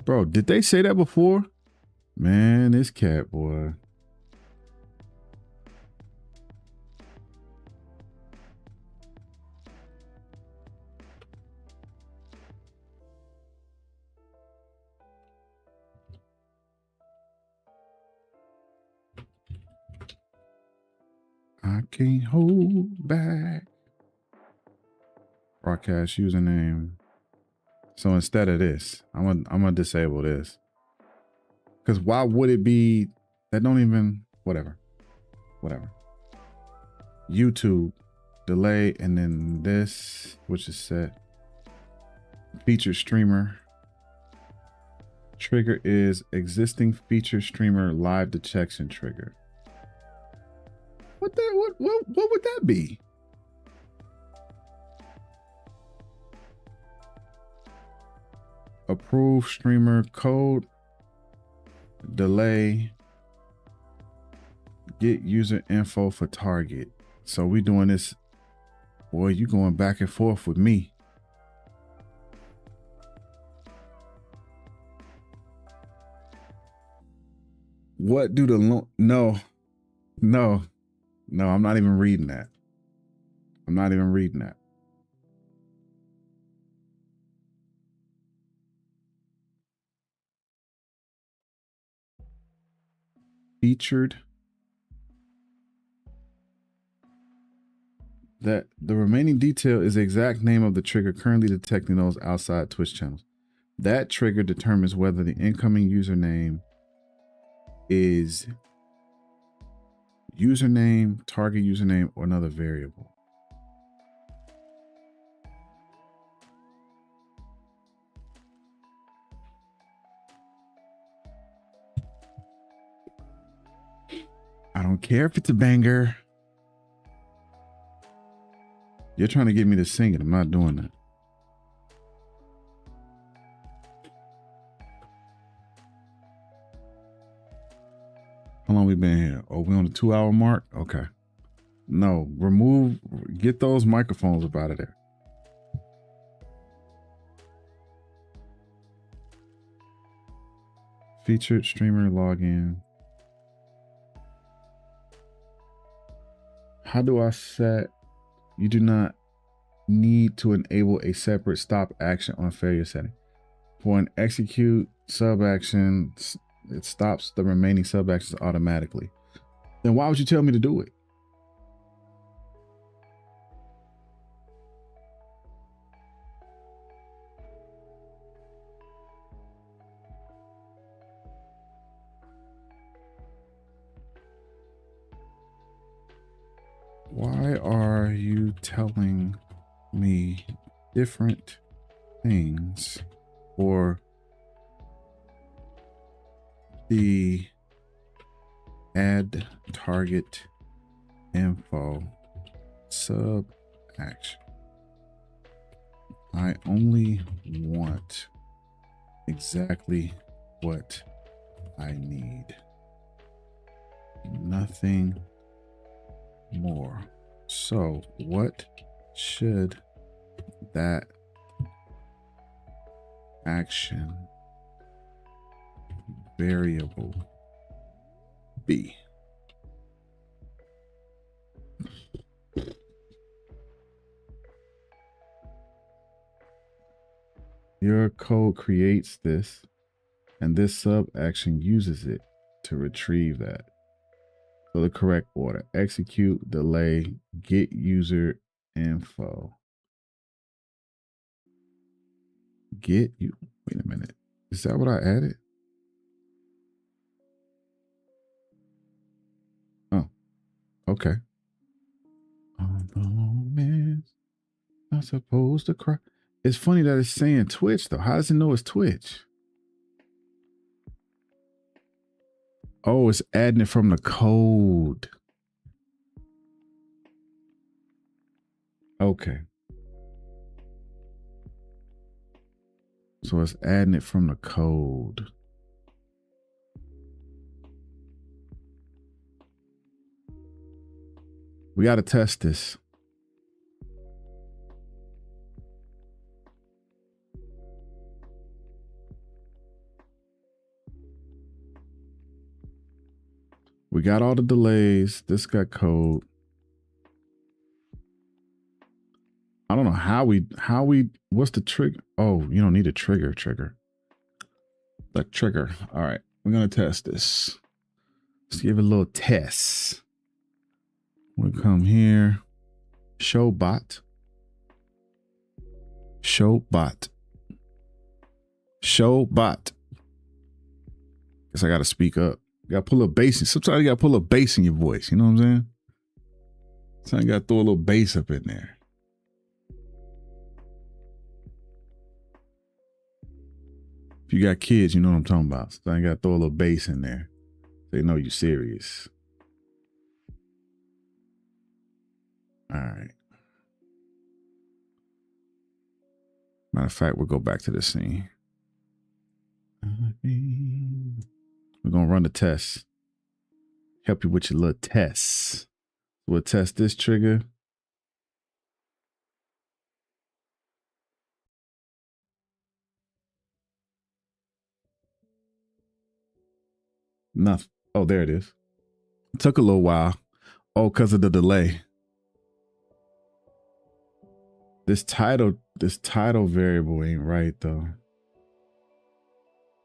Bro, did they say that before? Man, this cat, boy. I can't hold back. Broadcast username. So instead of this, I'm gonna disable this. Because why would it be that don't even whatever. YouTube, delay, and then this, which is set. Featured streamer. Trigger is existing featured streamer live detection trigger. What would that be? Approve streamer code, delay, get user info for target. So we doing this. Boy, you going back and forth with me. What do the no, I'm not even reading that. I'm not even reading that. Featured. That the remaining detail is the exact name of the trigger currently detecting those outside Twitch channels. That trigger determines whether the incoming username is username, target username, or another variable. I don't care if it's a banger. You're trying to get me to sing it. I'm not doing that. How long we been here? Oh, we on the 2-hour mark? Okay. No, get those microphones up out of there. Featured streamer login. How do I set? You do not need to enable a separate stop action on failure setting. For an execute sub action, it stops the remaining sub actions automatically. Then why would you tell me to do it? Why are you telling me different things for the add target info sub action? I only want exactly what I need. Nothing more. So what should that action variable be? Your code creates this, and this sub action uses it to retrieve that. So the correct order: execute, delay, get user info. Get you. Wait a minute. Is that what I added? Oh, okay. Oh, man, not supposed to cry. It's funny that it's saying Twitch though. How does it know it's Twitch? Oh, it's adding it from the code. Okay. So it's adding it from the code. We got to test this. We got all the delays. This got code. I don't know how we, what's the trigger? Oh, you don't need a trigger. The trigger. All right. We're going to test this. Let's give it a little test. We'll come here. Show bot. Guess I got to speak up. You got to pull a bass in. Sometimes you got to pull a bass in your voice. You know what I'm saying? Sometimes you got to throw a little bass up in there. If you got kids, you know what I'm talking about. Sometimes you got to throw a little bass in there. They know you're serious. All right. Matter of fact, we'll go back to this scene. We're going to run the test. Help you with your little tests. We'll test this trigger. Nothing. Oh, there it is. It took a little while. Oh, because of the delay. This title variable ain't right though.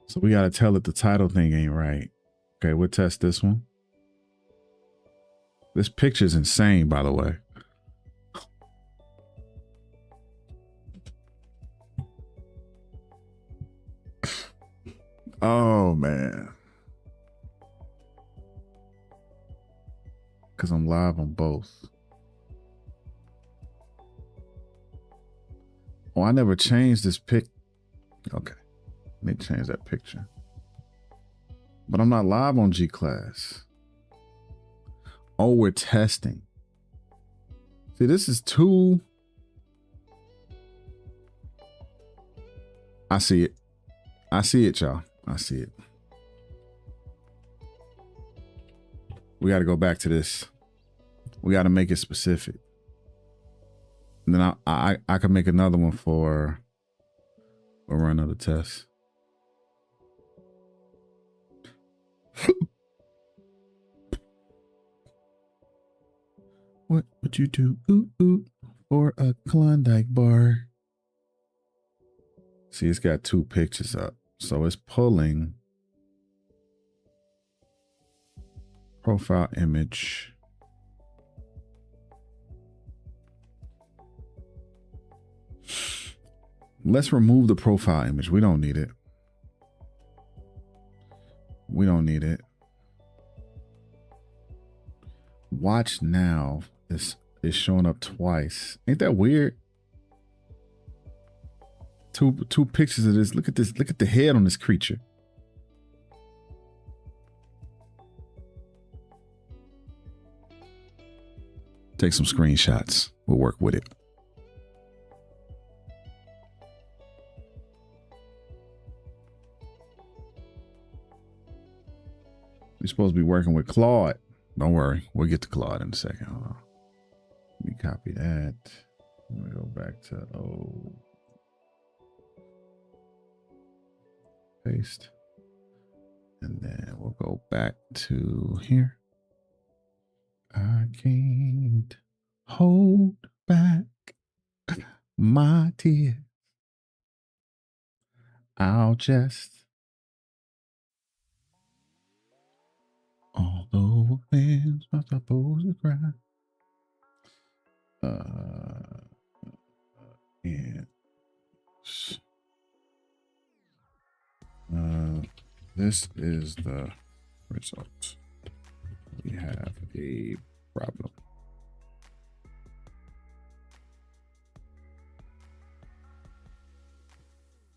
So we got to tell it the title thing ain't right. Okay, we'll test this one. This picture's insane, by the way. Oh, man. Because I'm live on both. Oh, I never changed this pic. Okay. Need to change that picture. But I'm not live on G-Class. Oh, we're testing. See, this is too... I see it. I see it, y'all. I see it. We got to go back to this. We got to make it specific. And then I can make another one for... We'll run another test. What would you do for a Klondike bar? See, it's got two pictures up. So it's pulling profile image. Let's remove the profile image. We don't need it. We don't need it. Watch now. This is showing up twice. Ain't that weird? Two pictures of this. Look at this. Look at the head on this creature. Take some screenshots. We'll work with it. We're supposed to be working with Claude. Don't worry. We'll get to Claude in a second. Hold on. Let me copy that. Let me go back to paste. And then we'll go back to here. I can't hold back my tears. I'll just... Although man's not supposed to cry. This is the result. We have a problem.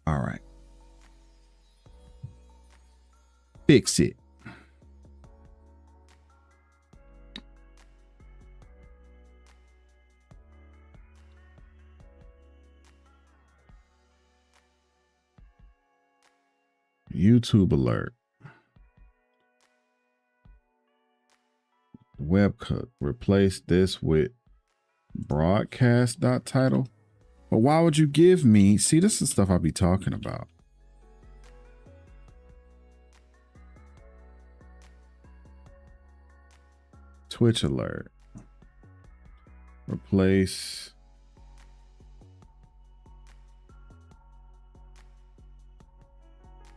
All right. Fix it. YouTube alert. webhook. Replace this with broadcast.title. But why would you give me? See, this is stuff I'll be talking about. Twitch alert. Replace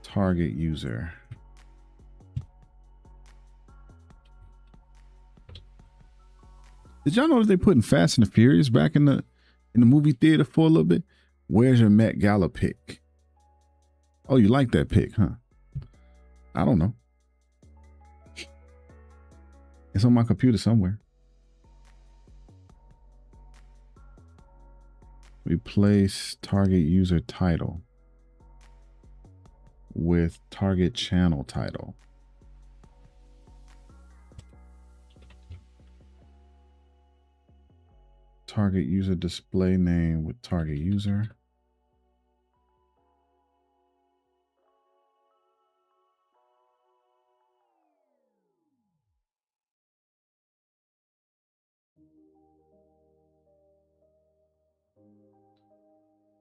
target user. Did y'all notice they putting Fast and the Furious back in the movie theater for a little bit? Where's your Met Gala pick? Oh, you like that pick, huh? I don't know. It's on my computer somewhere. Replace target user title with target channel title. Target user display name with target user.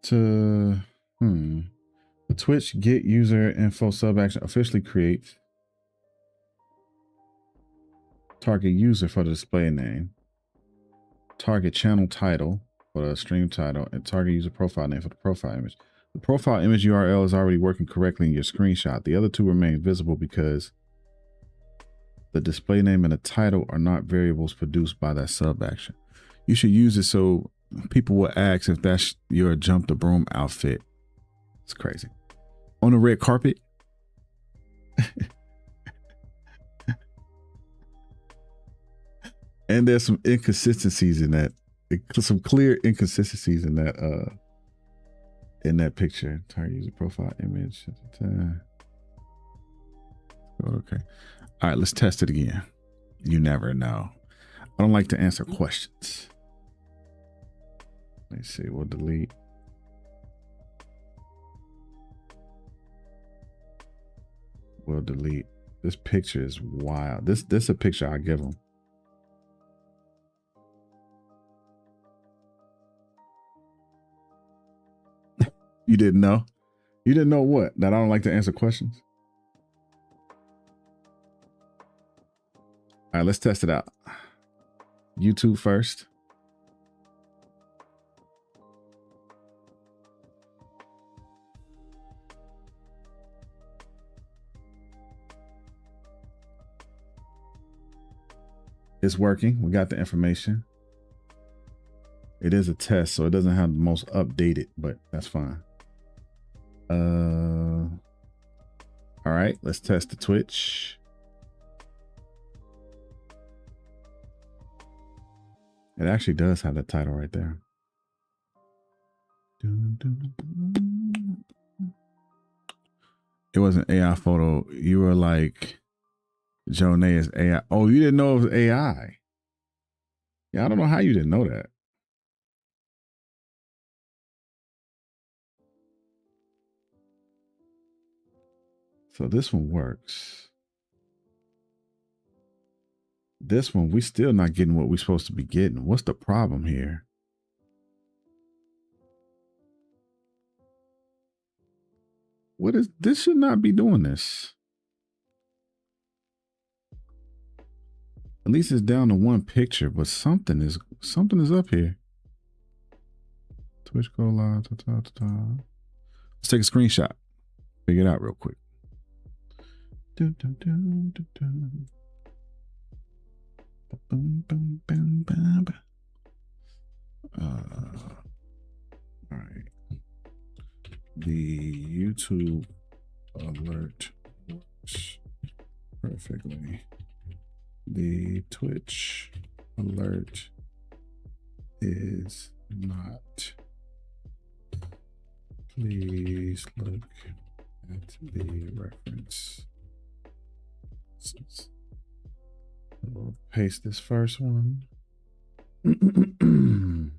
To the Twitch get user info sub action officially creates target user for the display name, target channel title for the stream title, and target user profile name for the profile image. The profile image URL is already working correctly in your screenshot. The other two remain visible because the display name and the title are not variables produced by that sub action. You should use it so people will ask if that's your jump the broom outfit. It's crazy. On the red carpet. And there's some inconsistencies in that. Some clear inconsistencies in that picture. Target user profile image. Okay. All right, let's test it again. You never know. I don't like to answer questions. Let's see, we'll delete. We'll delete. This picture is wild. This is a picture I give them. You didn't know? You didn't know what? That I don't like to answer questions? All right, let's test it out. YouTube first. It's working. We got the information. It is a test, so it doesn't have the most updated, but that's fine. All right, let's test the Twitch. It actually does have the title right there. It was an AI photo. You were like, Jonay is AI. Oh, you didn't know it was AI. Yeah, I don't know how you didn't know that. So this one works. This one, we still not getting what we're supposed to be getting. What's the problem here? What is this? Should not be doing this. At least it's down to one picture, but something is up here. Twitch go live. Let's take a screenshot. Figure it out real quick. All right. The YouTube alert works perfectly. The Twitch alert is not. Please look at the reference. We'll paste this first one. Boom,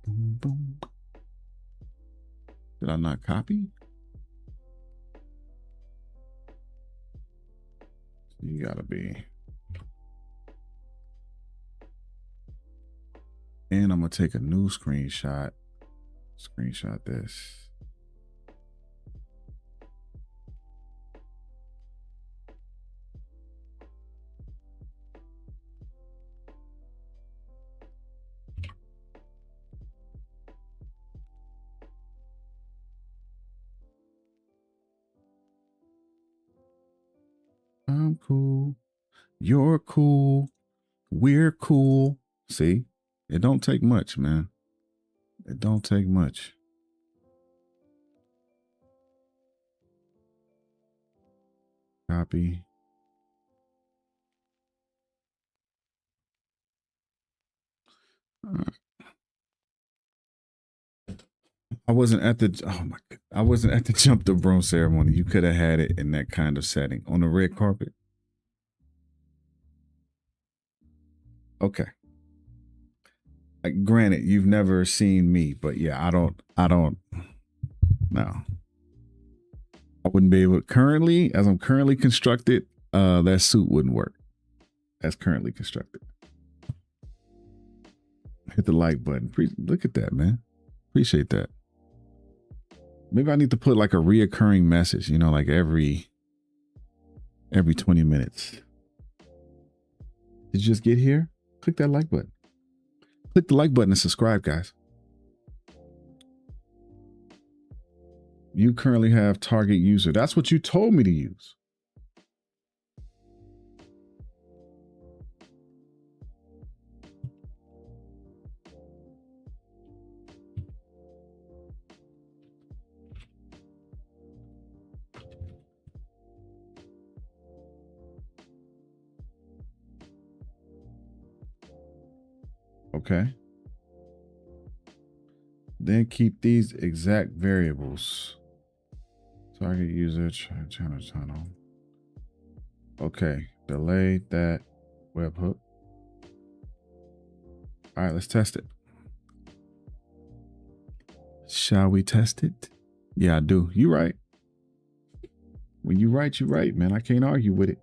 boom. Did I not copy? You gotta be. And I'm gonna take a new screenshot. Screenshot this. I'm cool. You're cool. We're cool. See, it don't take much, man. It don't take much. Copy. I wasn't at the I wasn't at the jump the broom ceremony. You could have had it in that kind of setting on the red carpet. Okay. Granted, you've never seen me, but yeah, I don't no. I wouldn't be able currently, as I'm currently constructed, that suit wouldn't work. As currently constructed. Hit the like button. Look at that, man. Appreciate that. Maybe I need to put like a reoccurring message, you know, like every 20 minutes. Did you just get here? Click that like button. Click the like button and subscribe, guys. You currently have target user. That's what you told me to use. Okay. Then keep these exact variables. Target user, channel tunnel. Okay. Delay that webhook. All right, let's test it. Shall we test it? Yeah, I do. You right. When you right, you right, man. I can't argue with it.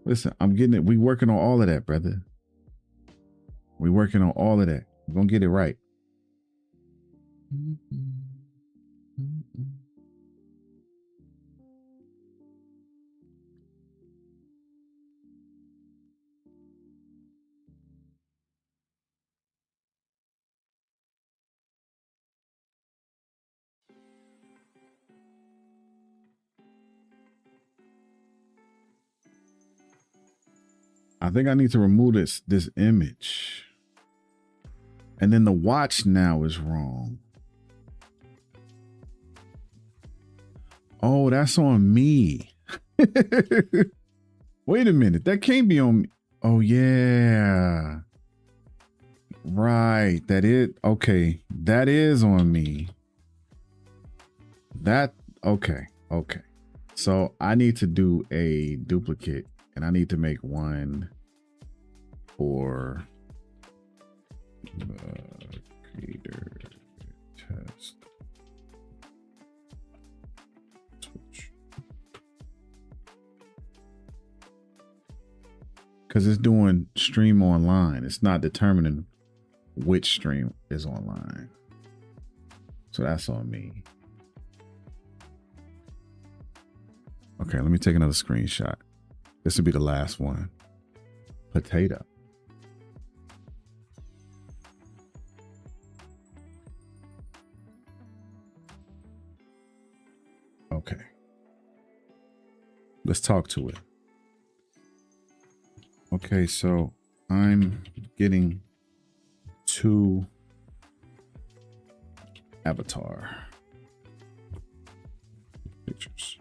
Listen, I'm getting it. We working on all of that, brother. We working on all of that. We're gonna get it right. I think I need to remove this image. And then the watch now is wrong. Oh, that's on me. Wait a minute. That can't be on me. Oh, yeah. Right. That is. Okay. That is on me. Okay. Okay. So I need to do a duplicate and I need to make one for the creator test. Switch. Because it's doing stream online. It's not determining which stream is online. So that's on me. Okay, let me take another screenshot. This will be the last one. Potato. Okay. Let's talk to it. Okay, so I'm getting 2 avatar pictures.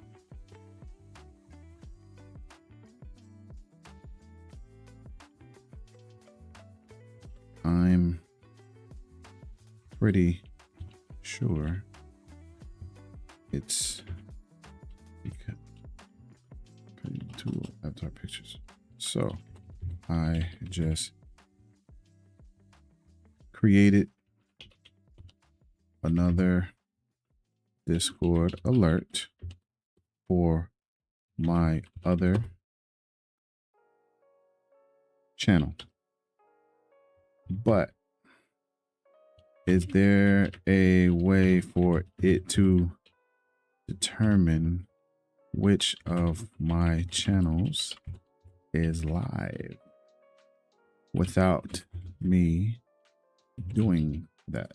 I'm pretty sure it's 2 avatar pictures. So I just created another Discord alert for my other channel. But is there a way for it to determine which of my channels is live without me doing that?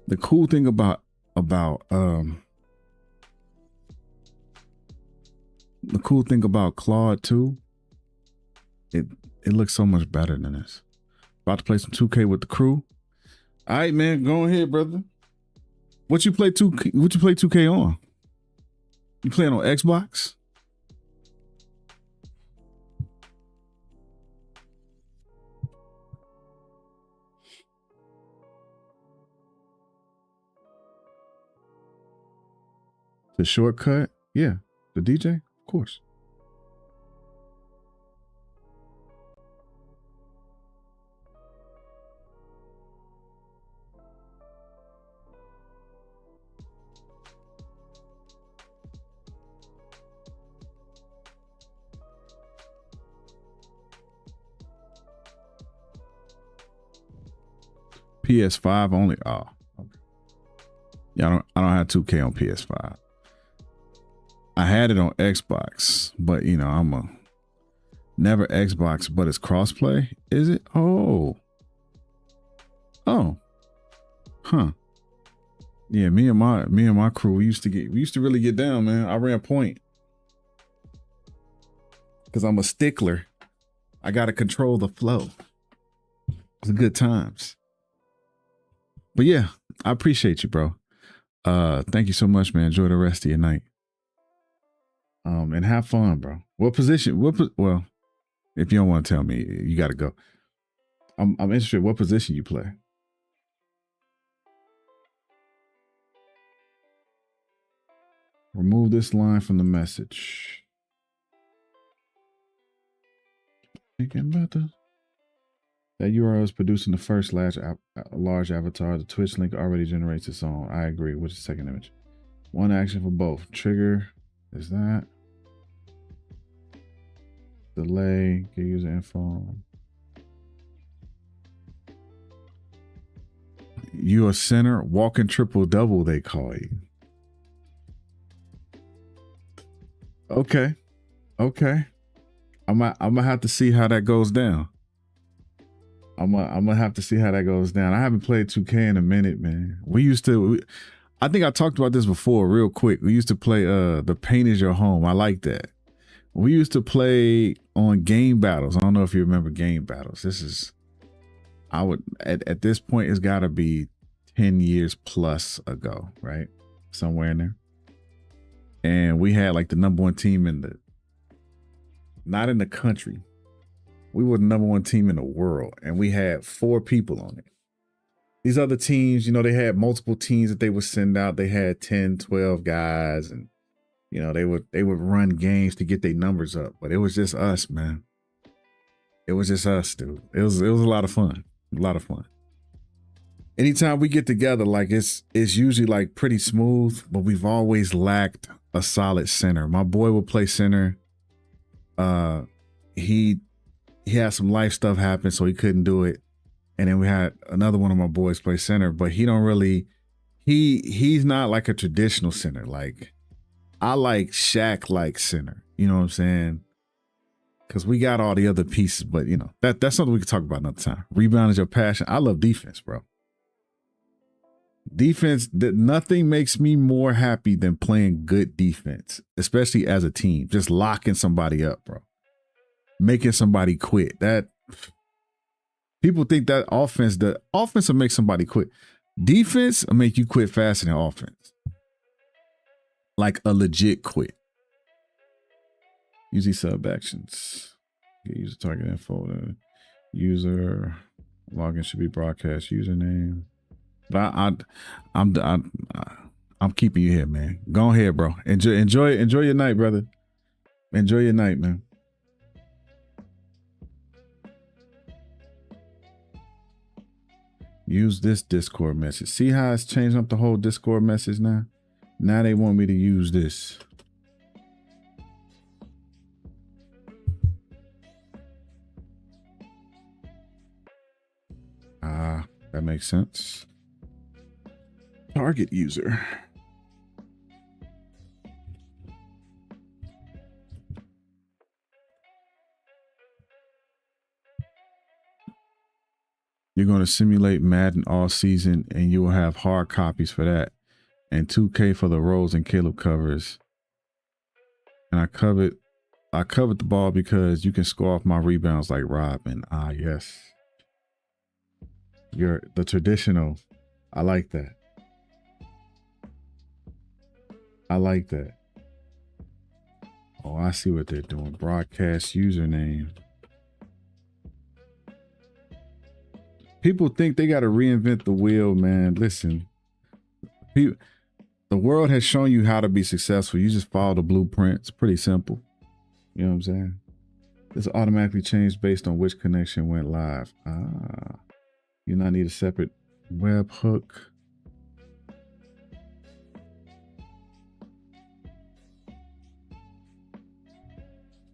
The cool thing about Claude too, it looks so much better than this. About to play some 2K with the crew. All right, man, go ahead, brother. What you play 2K on? You playing on Xbox? The shortcut? Yeah. The DJ? Of course. PS5 only. Oh, okay. Yeah, I don't have 2K on PS5. I had it on Xbox, but you know, I'm a never Xbox, but it's crossplay. Is it? Oh. Huh. Yeah, me and my crew, we used to really get down, man. I ran point. Cause I'm a stickler. I gotta control the flow. It's good times. But yeah, I appreciate you, bro. Thank you so much, man. Enjoy the rest of your night. And have fun, bro. What position? Well, if you don't want to tell me, you got to go. I'm interested. What position you play? Remove this line from the message. Thinking about that URL is producing the first large avatar. The Twitch link already generates its own. I agree. Which is the second image? One action for both. Trigger is that. Delay, get user info. You a center, walking triple double, they call you. Okay. I'm gonna have to see how that goes down. I'm gonna have to see how that goes down. I haven't played 2K in a minute, man. I think I talked about this before, real quick. We used to play the Paint Is Your Home. I like that. We used to play on game battles. I don't know if you remember game battles. At this point, it's got to be 10 years plus ago, right? Somewhere in there. And we had like the #1 team not in the country. We were the #1 team in the world. And we had 4 people on it. These other teams, you know, they had multiple teams that they would send out. They had 10, 12 guys, and you know, they would run games to get their numbers up, but it was just us, man. It was just us, dude. It was a lot of fun. A lot of fun. Anytime we get together, like it's usually like pretty smooth, but we've always lacked a solid center. My boy would play center. He had some life stuff happen, so he couldn't do it. And then we had another one of my boys play center, but he don't really. He's not like a traditional center. Like, I like Shaq like center, you know what I'm saying? Because we got all the other pieces, but you know, that's something we can talk about another time. Rebound is your passion. I love defense, bro. Defense, nothing makes me more happy than playing good defense, especially as a team. Just locking somebody up, bro. Making somebody quit. That people think that the offense will make somebody quit. Defense will make you quit faster than offense. Like a legit quit. Use these sub actions. Get user target info. User login should be broadcast username. But I'm keeping you here, man. Go ahead, bro. Enjoy your night, brother. Enjoy your night, man. Use this Discord message. See how it's changing up the whole Discord message now? Now they want me to use this. That makes sense. Target user. You're going to simulate Madden all season, and you will have hard copies for that, and 2K for the Rose and Caleb covers. And I covered the ball because you can score off my rebounds like Robin. Ah, yes. You're the traditional. I like that. I like that. Oh, I see what they're doing. Broadcast username. People think they got to reinvent the wheel, man. Listen, the world has shown you how to be successful. You just follow the blueprint. It's pretty simple. You know what I'm saying? This automatically changed based on which connection went live. Ah, you not need a separate web hook.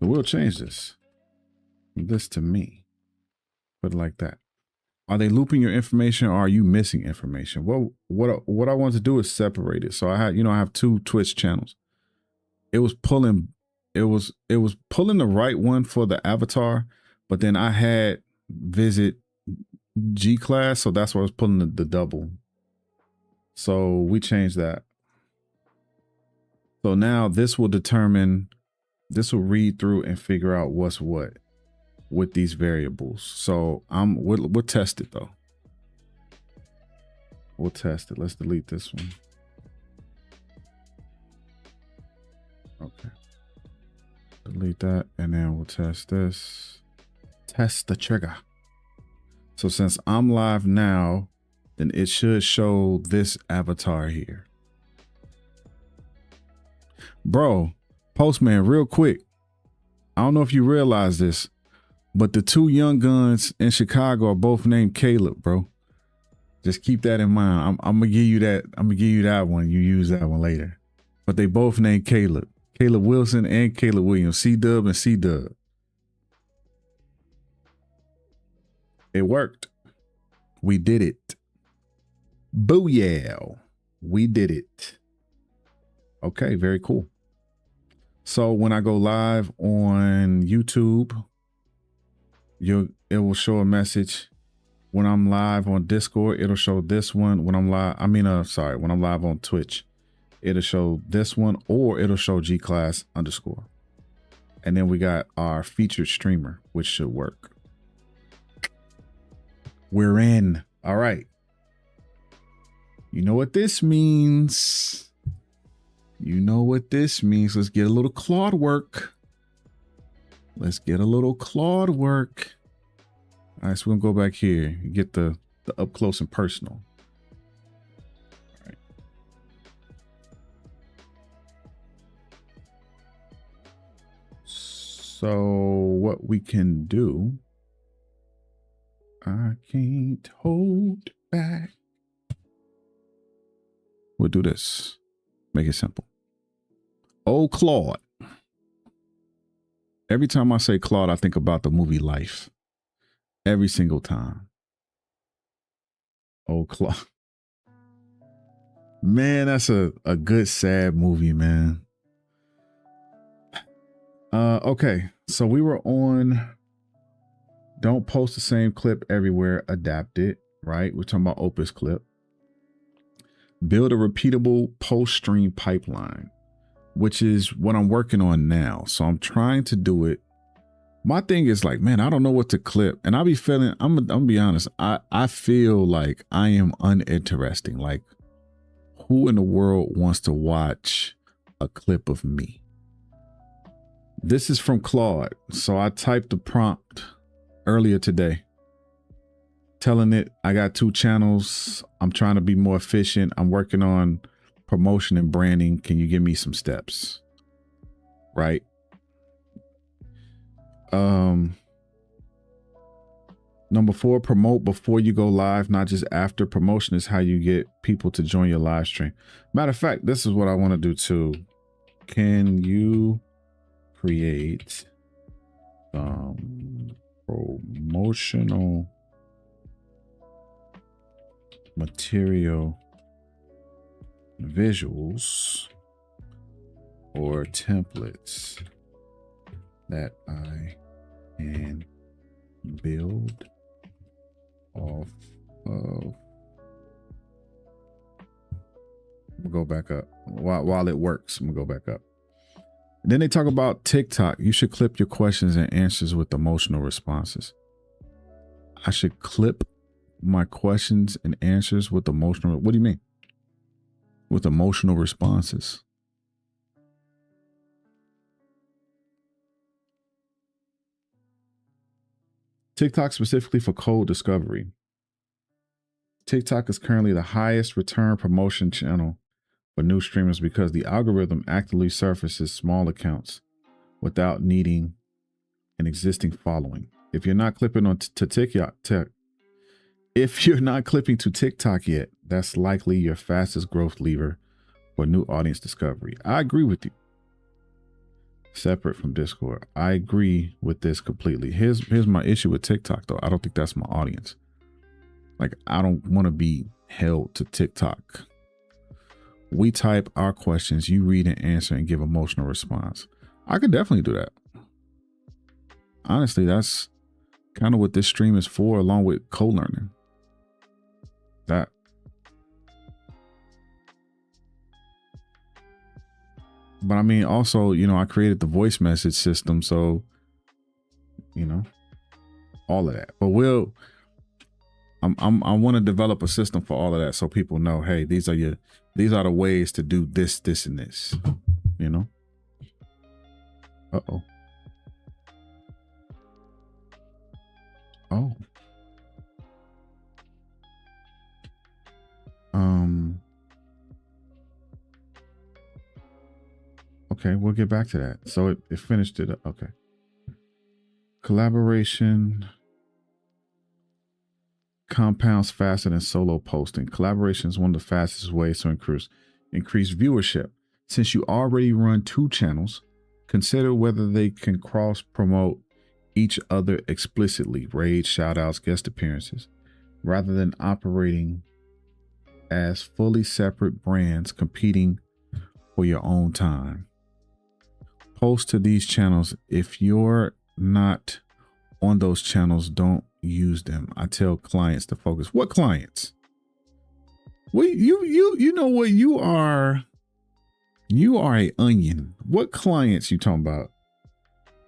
So we'll change this. This to me. Put it like that. Are they looping your information or are you missing information? Well, what I want to do is separate it. So I have two Twitch channels. It was pulling the right one for the avatar, but then I had visit G class, so that's why I was pulling the double. So we changed that. So now this will read through and figure out what's what with these variables. So we'll test it though. We'll test it. Let's delete this one. Okay. Delete that, and then we'll test this. Test the trigger. So since I'm live now, then it should show this avatar here. Bro, Postman, real quick. I don't know if you realize this, but the two young guns in Chicago are both named Caleb, bro. Just keep that in mind. I'm gonna give you that. I'm gonna give you that one. You use that one later. But they both named Caleb. Caleb Wilson and Caleb Williams. C-Dub and C-Dub. It worked. We did it. Booyah. We did it. Okay, very cool. So when I go live on YouTube, it will show a message. When I'm live on Discord, it'll show this one. When I'm live, when I'm live on Twitch, it'll show this one, or it'll show G-Class_. And then we got our featured streamer, which should work. We're in. All right. You know what this means. You know what this means. Let's get a little Claude work. Let's get a little Claude work. All right, so we're gonna go back here and get the up close and personal. All right. So what we can do, I can't hold back. We'll do this. Make it simple. Oh, Claude. Every time I say Claude, I think about the movie Life. Every single time. Oh, Claude. Man, that's a good, sad movie, man. Okay, so we were on don't post the same clip everywhere, adapt it, right? We're talking about Opus Clip. Build a repeatable post-stream pipeline, which is what I'm working on now. So I'm trying to do it. My thing is like, man, I don't know what to clip. And I'll be feeling, I'm gonna be honest, I feel like I am uninteresting. Like, who in the world wants to watch a clip of me? This is from Claude. So I typed the prompt earlier today, telling it I got 2 channels. I'm trying to be more efficient. I'm working on promotion and branding. Can you give me some steps? Right. Number 4, promote before you go live, not just after. Promotion is how you get people to join your live stream. Matter of fact, this is what I want to do too. Can you create promotional material, visuals, or templates that I can build off of? We'll go back up while it works. I'm gonna go back up. Then they talk about TikTok. You should clip your questions and answers with emotional responses. I should clip my questions and answers with emotional. What do you mean? With emotional responses. TikTok specifically for cold discovery. TikTok is currently the highest return promotion channel for new streamers because the algorithm actively surfaces small accounts without needing an existing following. If you're not clipping on to TikTok, if you're not clipping to TikTok yet, that's likely your fastest growth lever for new audience discovery. I agree with you. Separate from Discord, I agree with this completely. Here's my issue with TikTok though. I don't think that's my audience. Like, I don't want to be held to TikTok. We type our questions, you read and answer and give emotional response. I could definitely do that. Honestly, that's kind of what this stream is for, along with co-learning. That. But I mean, also, you know, I created the voice message system, so, you know, all of that. But I want to develop a system for all of that, so people know, hey, these are the ways to do this, this, and this. You know. Uh-oh. Oh. Okay, we'll get back to that. So it finished it up. Okay. Collaboration compounds faster than solo posting. Collaboration is one of the fastest ways to increase viewership. Since you already run 2 channels, consider whether they can cross promote each other explicitly, raids, shoutouts, guest appearances, rather than operating as fully separate brands competing for your own time. Post to these channels. If you're not on those channels, don't use them. I tell clients to focus. What clients? Well, you know what you are. You are a onion. What clients you talking about?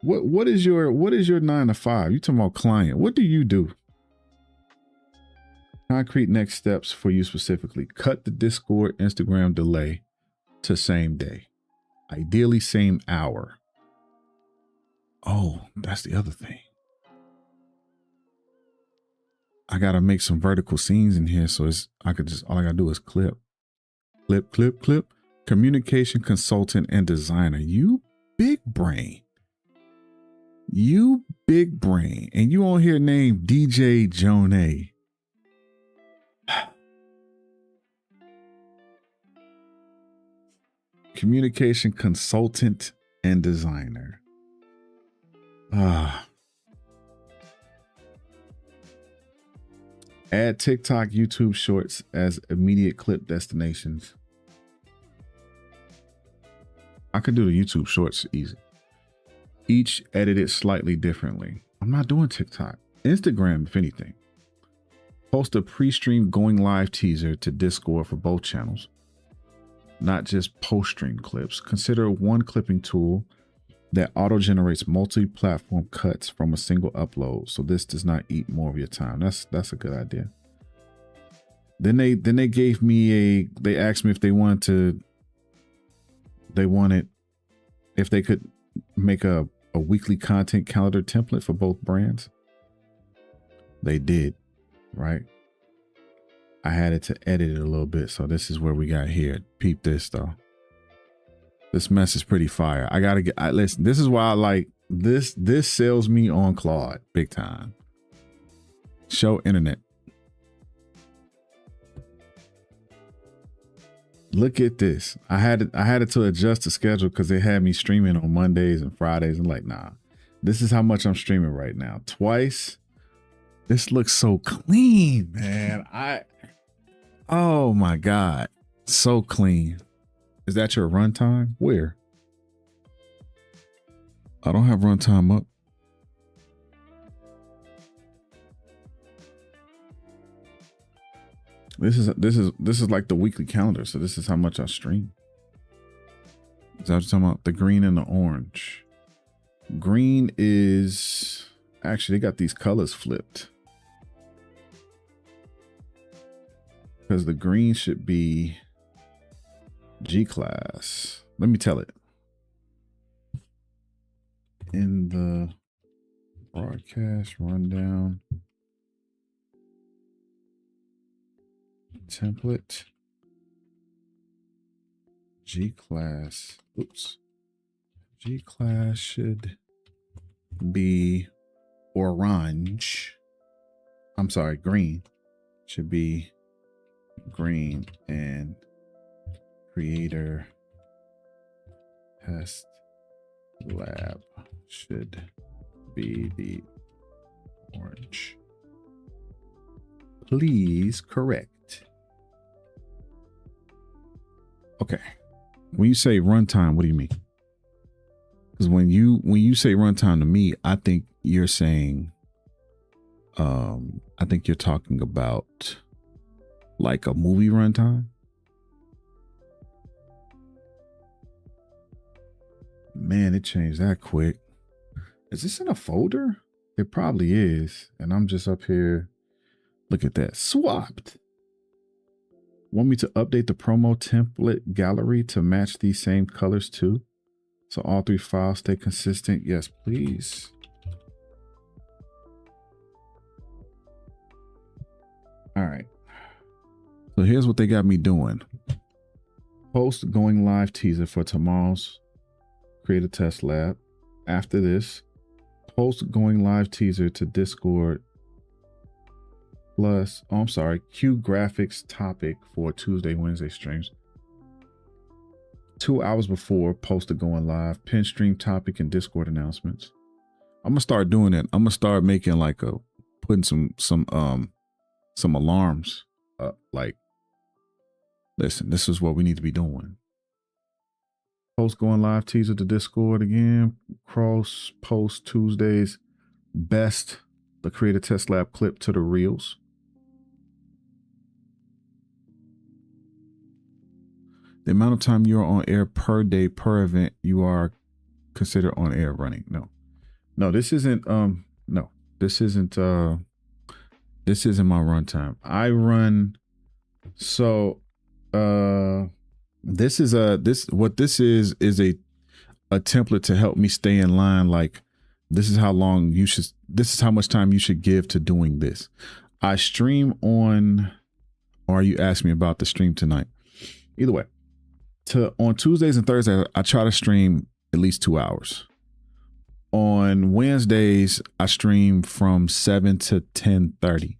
What is your 9 to 5? You talking about client? What do you do? Concrete next steps for you specifically. Cut the Discord, Instagram delay to same day. Ideally same hour. Oh, that's the other thing. I gotta make some vertical scenes in here, so all I gotta do is clip. Communication consultant and designer. You big brain. And you on here named DJ Jonay. Communication consultant and designer. Add TikTok, YouTube Shorts as immediate clip destinations. I could do the YouTube Shorts easy. Each edited slightly differently. I'm not doing TikTok. Instagram, if anything. Post a pre-stream going live teaser to Discord for both channels, not just post-stream clips. Consider one clipping tool that auto-generates multi-platform cuts from a single upload, so this does not eat more of your time. That's a good idea. Then they gave me they asked me if if they could make a weekly content calendar template for both brands. They did, right? I had it to edit it a little bit, so this is where we got here. Peep this though. This mess is pretty fire. Listen, this is why I like this. This sells me on Claude big time. Show internet. Look at this. I had it to adjust the schedule because they had me streaming on Mondays and Fridays. I'm like, nah, this is how much I'm streaming right now. Twice. This looks so clean, man. Oh my God. So clean. Is that your runtime? Where? I don't have runtime up. This is like the weekly calendar. So this is how much I stream. Is that what you're talking about? The green and the orange. Green is actually, they got these colors flipped. Because the green should be G class. Let me tell it. In the broadcast rundown template, G class, G class should be orange. I'm sorry, green. Should be green, and creator test lab should be the orange. Please correct. Okay. When you say runtime, what do you mean? Because when you say runtime to me, I think you're saying, I think you're talking about like a movie runtime. Man, it changed that quick. Is this in a folder? It probably is. And I'm just up here. Look at that. Swapped. Want me to update the promo template gallery to match these same colors too? So all three files stay consistent? Yes, please. All right. So here's what they got me doing. Post going live teaser for tomorrow's Creative Test Lab. After this, post going live teaser to Discord plus, oh, I'm sorry, Q graphics topic for Tuesday, Wednesday streams. 2 hours before, post the going live, pin stream topic and Discord announcements. I'm gonna start doing it. I'm gonna start making like putting some alarms up. Like, listen, this is what we need to be doing. Post going live teaser to Discord again. Cross post Tuesdays best the Creative Test Lab clip to the reels. The amount of time you are on air per day per event you are considered on air running. No, this isn't this isn't my runtime. I run this is a template to help me stay in line. Like, this is how much time you should give to doing this. I stream on, or you asked me about the stream tonight. Either way, on Tuesdays and Thursdays, I try to stream at least 2 hours. On Wednesdays, I stream from 7 to 10:30.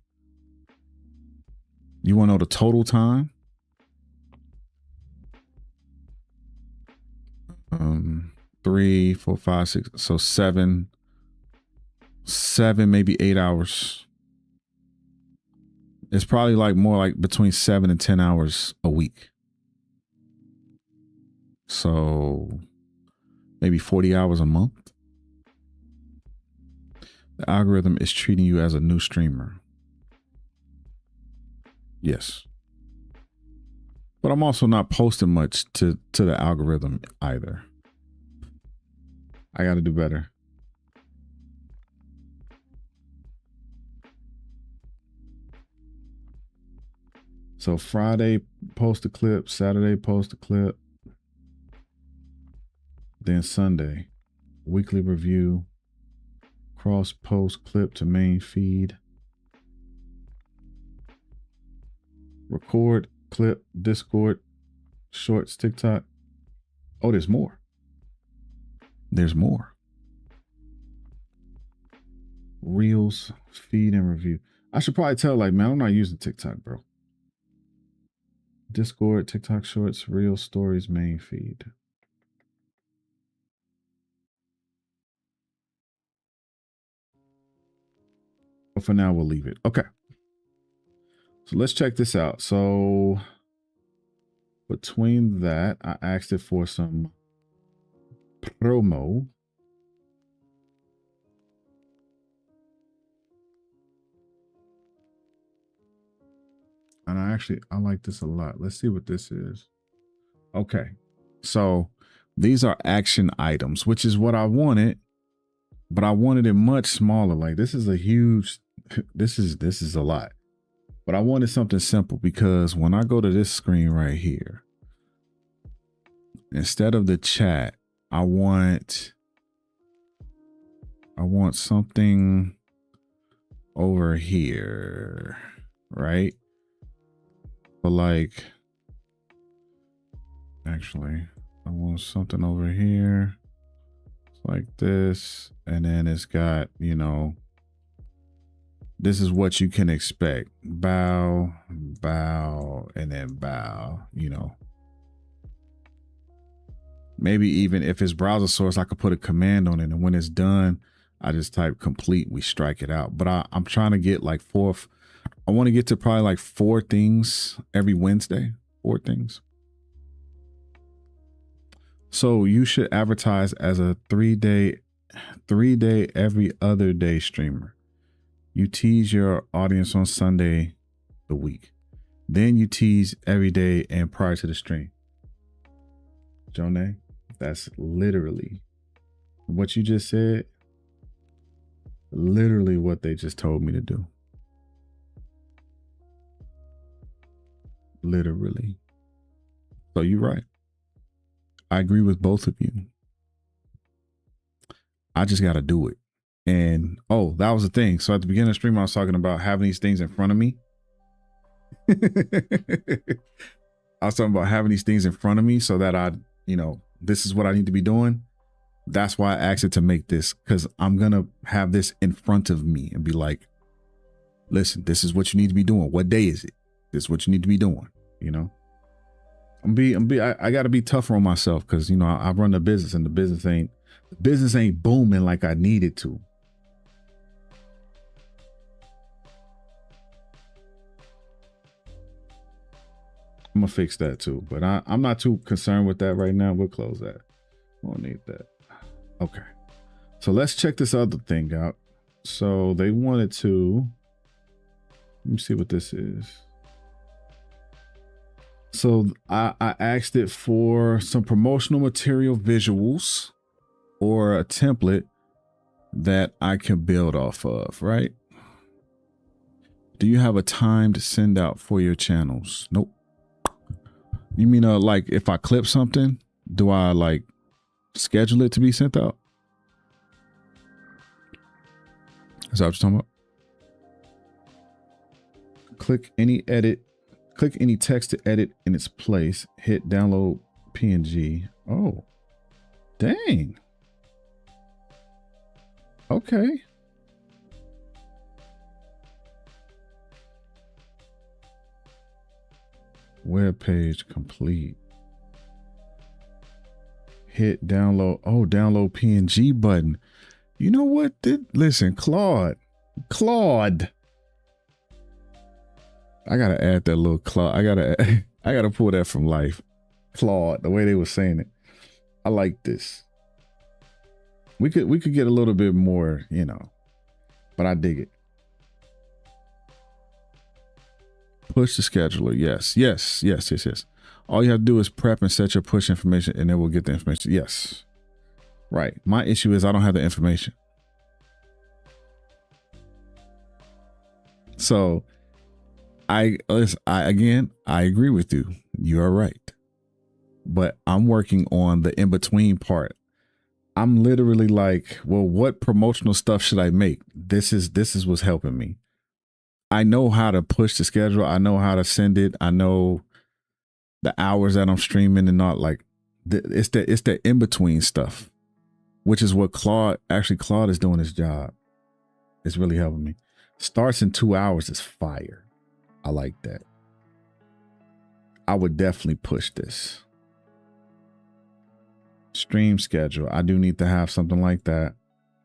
You want to know the total time? 3, 4, 5, 6. So 7, maybe 8 hours. It's probably like more like between 7 and 10 hours a week. So maybe 40 hours a month. The algorithm is treating you as a new streamer. Yes. But I'm also not posting much to the algorithm either. I got to do better. So Friday, post a clip. Saturday, post a clip. Then Sunday, weekly review. Cross post clip to main feed. Record, clip, Discord, shorts, TikTok. Oh, there's more. There's more. Reels, feed and review. I should probably tell, like, man, I'm not using TikTok, bro. Discord, TikTok Shorts, Real Stories, main feed. But for now, we'll leave it. Okay. So let's check this out. So between that, I asked it for some promo. And I like this a lot. Let's see what this is. Okay. So these are action items, which is what I wanted, but I wanted it much smaller. Like this is a huge, this is a lot, but I wanted something simple because when I go to this screen right here, instead of the chat, I want something over here, right? But like, actually, I want something over here. It's like this. And then it's got, you know, this is what you can expect. Bow, bow, and then bow, you know. Maybe even if it's browser source, I could put a command on it. And when it's done, I just type complete, we strike it out. But I'm trying to get like I want to get to probably like 4 things every Wednesday, 4 things. So you should advertise as a 3-day, every other day streamer. You tease your audience on Sunday the week. Then you tease every day and prior to the stream. Jonay, that's literally what you just said. Literally what they just told me to do. Literally. So you're right. I agree with both of you. I just got to do it. And oh, that was the thing. So at the beginning of the stream, I was talking about having these things in front of me. I was talking about having these things in front of me so that you know, this is what I need to be doing. That's why I asked it to make this, because I'm going to have this in front of me and be like, listen, this is what you need to be doing. What day is it? This is what you need to be doing. You know, I got to be tougher on myself because, you know, I run a business and the business ain't booming like I need it to. I'm going to fix that too, but I'm not too concerned with that right now. We'll close that. Won't need that. Okay. So let's check this other thing out. So they wanted to, let me see what this is. So I asked it for some promotional material visuals or a template that I can build off of, right? Do you have a time to send out for your channels? Nope. You mean like if I clip something, do I like schedule it to be sent out? Is that what you're talking about? Click any text to edit in its place. Hit download PNG. Oh, dang. Okay. Web page complete. Hit download. Oh, download PNG button. You know what? Listen, Claude. I gotta add that little Claude. I gotta pull that from life. Claude, the way they were saying it. I like this. We could get a little bit more, you know, but I dig it. Push the scheduler. Yes. All you have to do is prep and set your push information and then we'll get the information. Yes. Right. My issue is I don't have the information. So I agree with you. You are right. But I'm working on the in-between part. I'm literally like, well, what promotional stuff should I make? This is what's helping me. I know how to push the schedule. I know how to send it. I know the hours that I'm streaming and not like it's the in-between stuff, which is what Claude is doing his job. It's really helping me. Starts in 2 hours is fire. I like that. I would definitely push this. Stream schedule. I do need to have something like that.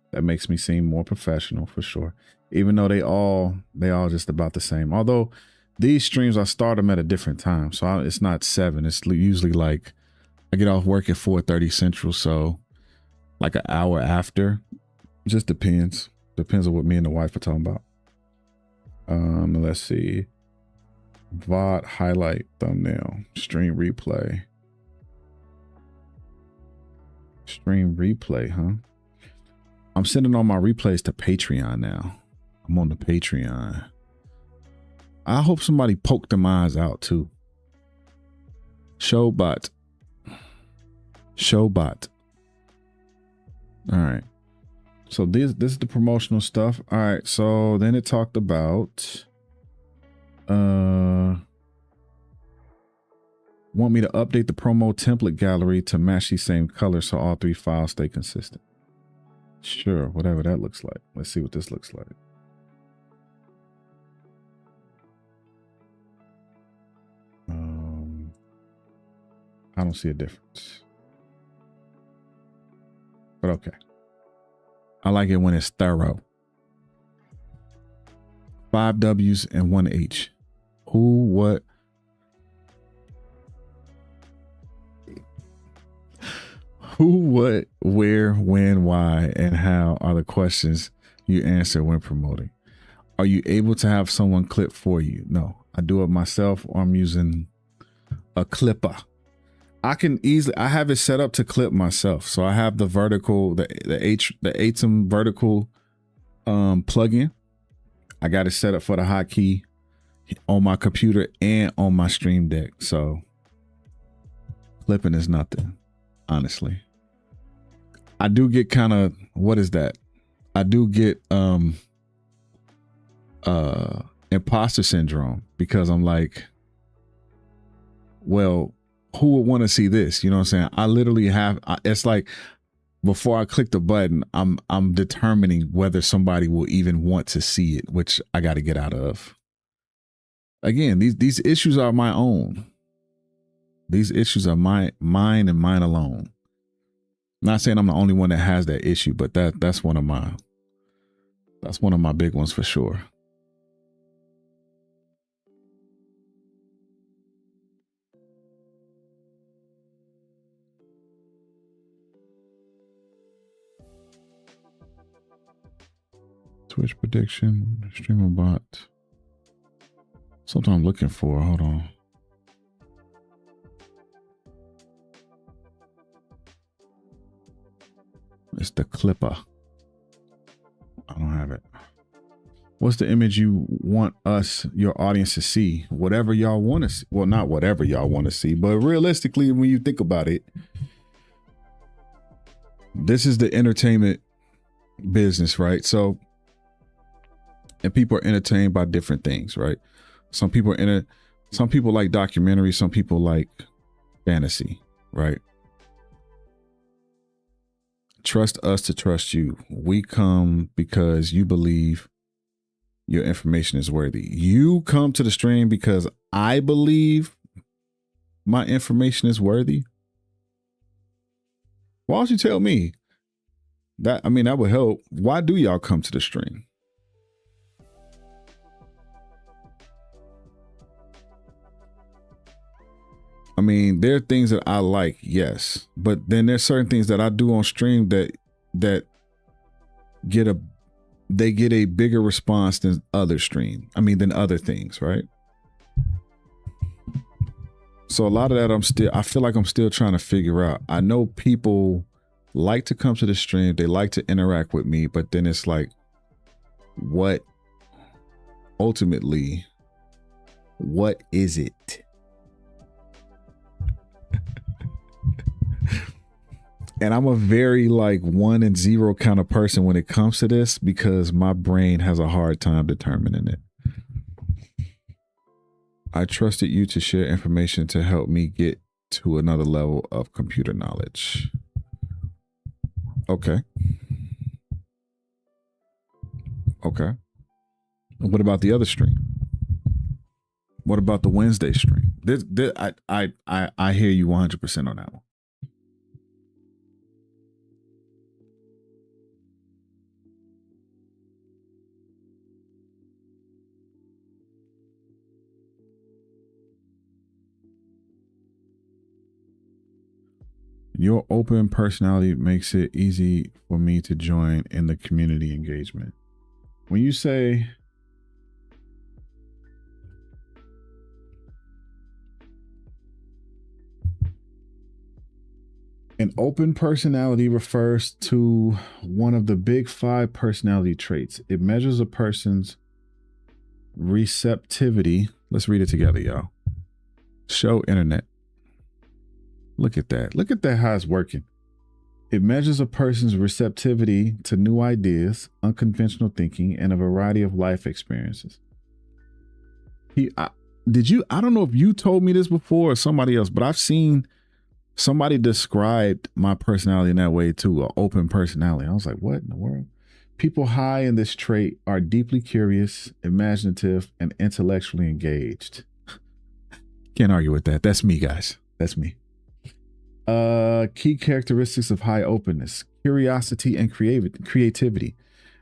That makes me seem more professional for sure. Even though they all just about the same. Although these streams, I start them at a different time. So it's not 7. It's usually like I get off work at 4:30 Central. So like an hour after. Just depends. Depends on what me and the wife are talking about. Let's see. VOD highlight thumbnail. Stream replay. Stream replay, huh? I'm sending all my replays to Patreon now. I'm on the Patreon. I hope somebody poked them eyes out too. Showbot. Showbot. All right. So this is the promotional stuff. All right. So then it talked about want me to update the promo template gallery to match these same colors so all 3 files stay consistent. Sure, whatever that looks like. Let's see what this looks like. I don't see a difference. But okay. I like it when it's thorough. 5 W's and 1 H. Who, what? Who, what, where, when, why, and how are the questions you answer when promoting. Are you able to have someone clip for you? No, I do it myself, or I'm using a clipper. I can easily, I have it set up to clip myself. So I have the vertical, the ATEM vertical plugin. I got it set up for the hotkey on my computer and on my Stream Deck. So clipping is nothing, honestly. I do get kind of, what is that? I do get imposter syndrome because I'm like, well, who would want to see this? You know what I'm saying? I literally have, it's like before I click the button, I'm determining whether somebody will even want to see it, which I got to get out of. Again, these issues are my own. These issues are mine and mine alone. Not saying I'm the only one that has that issue, but that's one of my big ones for sure. Twitch prediction, streamerbot. Something I'm looking for. Hold on. It's the clipper. I don't have it. What's the image you want your audience to see? Whatever y'all want to see. Well, not whatever y'all want to see, but realistically, when you think about it, this is the entertainment business, right? So, and people are entertained by different things, right? Some people like documentaries, some people like fantasy, right? Trust us to trust you. We come because you believe your information is worthy. You come to the stream because I believe my information is worthy. Why don't you tell me that? I mean, that would help. Why do y'all come to the stream? I mean, there are things that I like, yes, but then there's certain things that I do on stream that get a bigger response than other things, right? So a lot of that I feel like I'm still trying to figure out. I know people like to come to the stream, they like to interact with me, but then it's like, what is it? And I'm a very like 1 and 0 kind of person when it comes to this because my brain has a hard time determining it. I trusted you to share information to help me get to another level of computer knowledge. Okay. Okay. What about the other stream? What about the Wednesday stream? I hear you 100% on that one. Your open personality makes it easy for me to join in the community engagement. When you say an open personality refers to one of the big 5 personality traits. It measures a person's receptivity. Let's read it together, y'all. Show internet. Look at that. Look at that, how it's working. It measures a person's receptivity to new ideas, unconventional thinking, and a variety of life experiences. I don't know if you told me this before or somebody else, but I've seen somebody described my personality in that way too, an open personality. I was like, what in the world? People high in this trait are deeply curious, imaginative, and intellectually engaged. Can't argue with that. That's me, guys. That's me. Key characteristics of high openness: curiosity and creativity.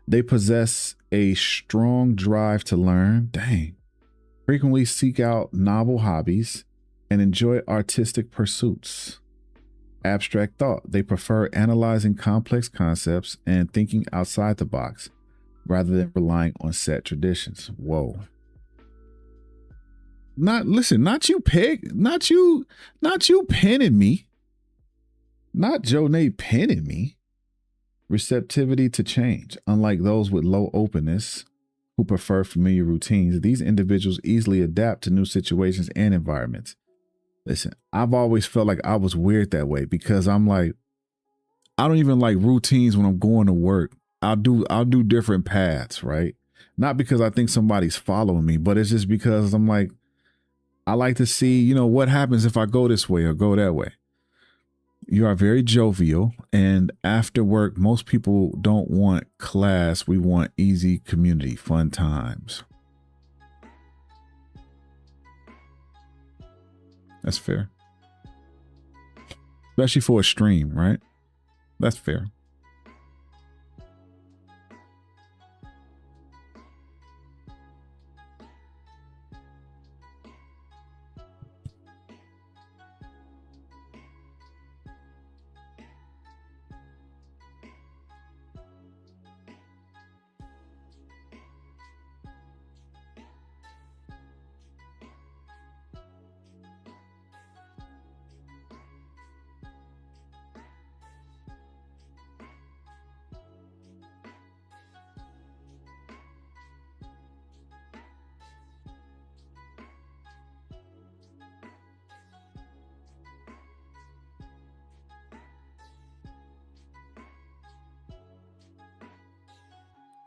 They possess a strong drive to learn. Dang. Frequently seek out novel hobbies and enjoy artistic pursuits. Abstract thought. They prefer analyzing complex concepts and thinking outside the box rather than relying on set traditions. Whoa. Not you penning me. Not Jonay penning me. Receptivity to change. Unlike those with low openness who prefer familiar routines, these individuals easily adapt to new situations and environments. Listen, I've always felt like I was weird that way because I'm like, I don't even like routines when I'm going to work. I'll do different paths, right? Not because I think somebody's following me, but it's just because I'm like, I like to see, what happens if I go this way or go that way. You are very jovial, and after work, most people don't want class. We want easy community, fun times. That's fair. Especially for a stream, right? That's fair.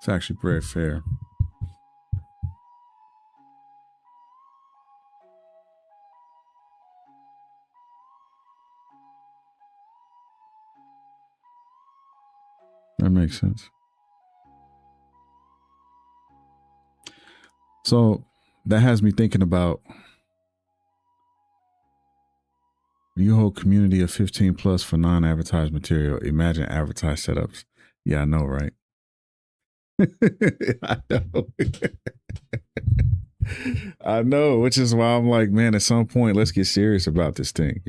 It's actually very fair. That makes sense. So that has me thinking about your whole community of 15 plus for non-advertised material. Imagine advertised setups. Yeah, I know, right? I know. I know, which is why I'm like, man, at some point, let's get serious about this thing,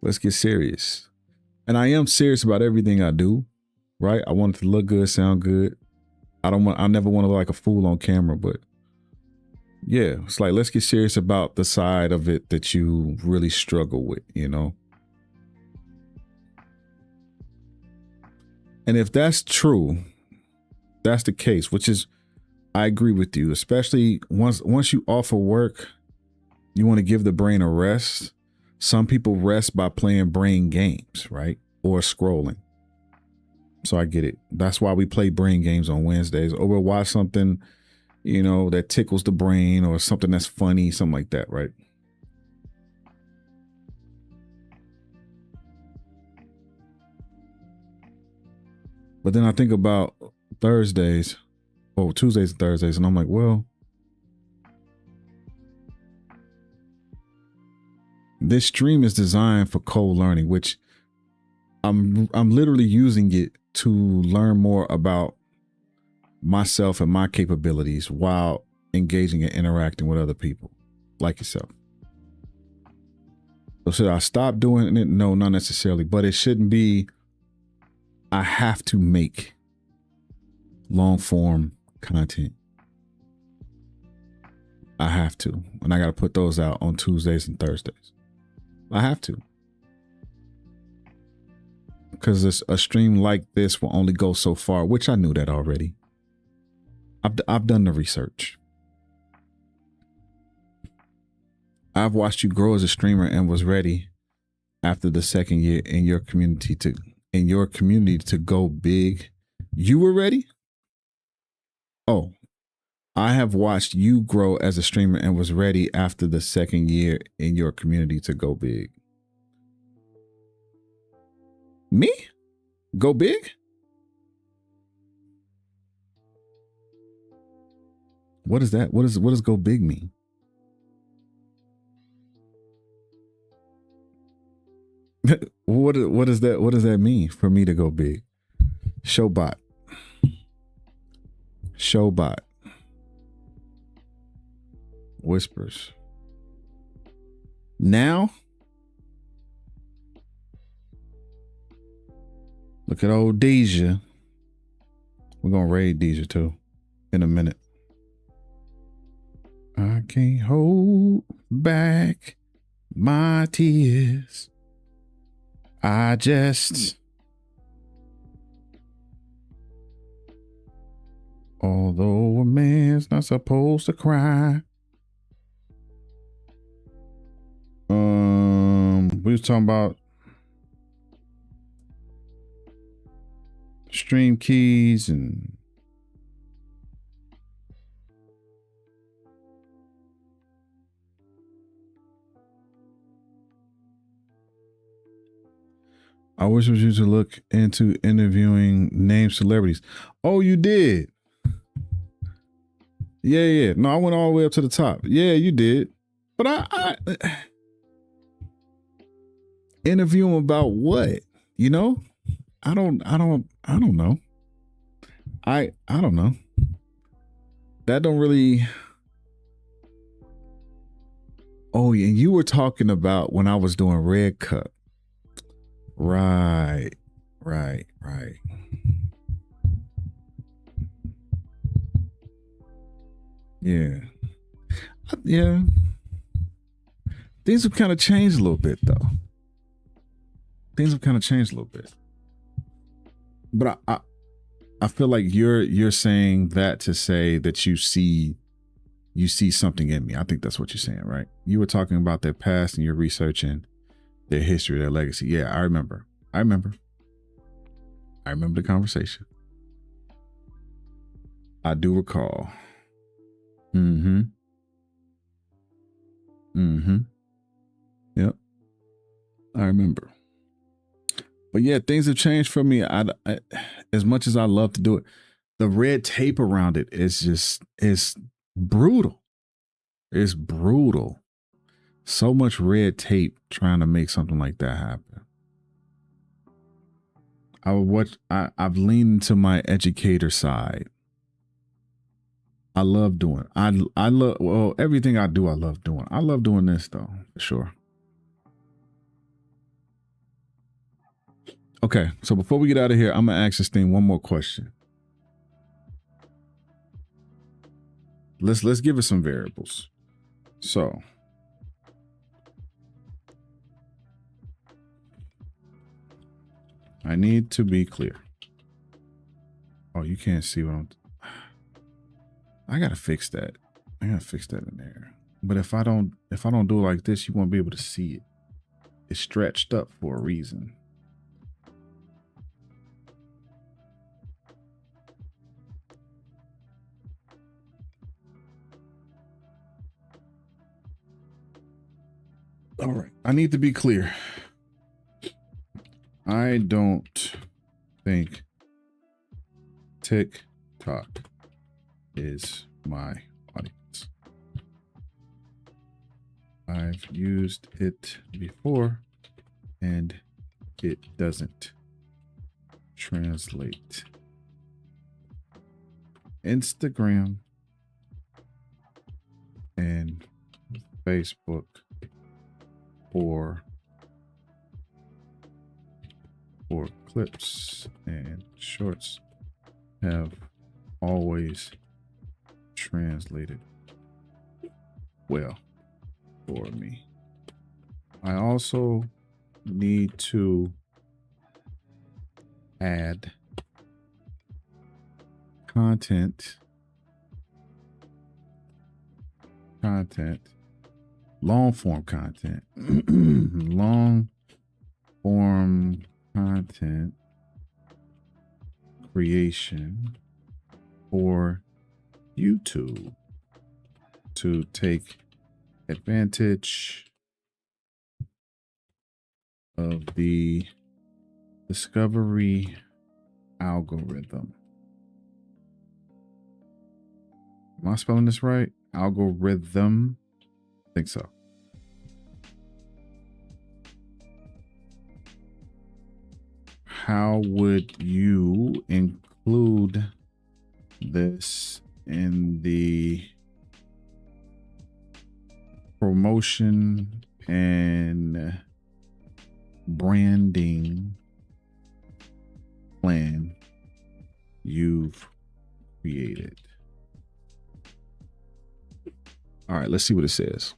Let's get serious. And I am serious about everything I do, right? I want it to look good, sound good. I never want to look like a fool on camera, but yeah, it's like, let's get serious about the side of it that you really struggle with, And if that's true, that's the case, which is, I agree with you, especially once you offer work, you want to give the brain a rest. Some people rest by playing brain games, right? Or scrolling. So I get it. That's why we play brain games on Wednesdays, or we'll watch something, that tickles the brain, or something that's funny, something like that, right? But then I think about Thursdays. Oh, Tuesdays and Thursdays. And I'm like, well, this stream is designed for co-learning, which I'm literally using it to learn more about myself and my capabilities while engaging and interacting with other people like yourself. So should I stop doing it? No, not necessarily, but it shouldn't be, I have to make long form content. I have to, and I got to put those out on Tuesdays and Thursdays. I have to. Because a stream like this will only go so far, which I knew that already. I've done the research. I've watched you grow as a streamer and was ready after the second year in your community to go big. You were ready? Oh, I have watched you grow as a streamer and was ready after the second year in your community to go big. Me? Go big? What is that? What does go big mean? What does that mean for me to go big? Showbot. Whispers. Now, look at old Deja. We're gonna raid Deja too in a minute. I can't hold back my tears. I just, although a man's not supposed to cry. We was talking about stream keys and I wish it was you to look into interviewing named celebrities. Oh, you did? Yeah. No, I went all the way up to the top. Yeah, you did. But I interview him about what? You know? I don't know. I don't know. That don't really. Oh, yeah, you were talking about when I was doing Red Cup. Right. Yeah. Things have kind of changed a little bit, though. But I feel like you're saying that to say that you see something in me. I think that's what you're saying, right? You were talking about their past and you're researching their history, their legacy. Yeah, I remember the conversation. I do recall. Yep. I remember. But yeah, things have changed for me. I as much as I love to do it, the red tape around it is brutal. It's brutal. So much red tape trying to make something like that happen. I've leaned into my educator side. I love doing. I love everything I do. I love doing. I love doing this though, for sure. Okay, so before we get out of here, I'm gonna ask this thing one more question. Let's give it some variables. So, I need to be clear. Oh, you can't see what I gotta fix that. I gotta fix that in there. But if I don't do it like this, you won't be able to see it. It's stretched up for a reason. All right, I need to be clear. I don't think TikTok is my audience. I've used it before and it doesn't translate. Instagram and Facebook for clips and shorts have always translated well for me. I also need to add content, long form content, long form content creation for YouTube to take advantage of the discovery algorithm. Am I spelling this right? Algorithm? I think so. How would you include this in the promotion and branding plan you've created? All right, let's see what it says.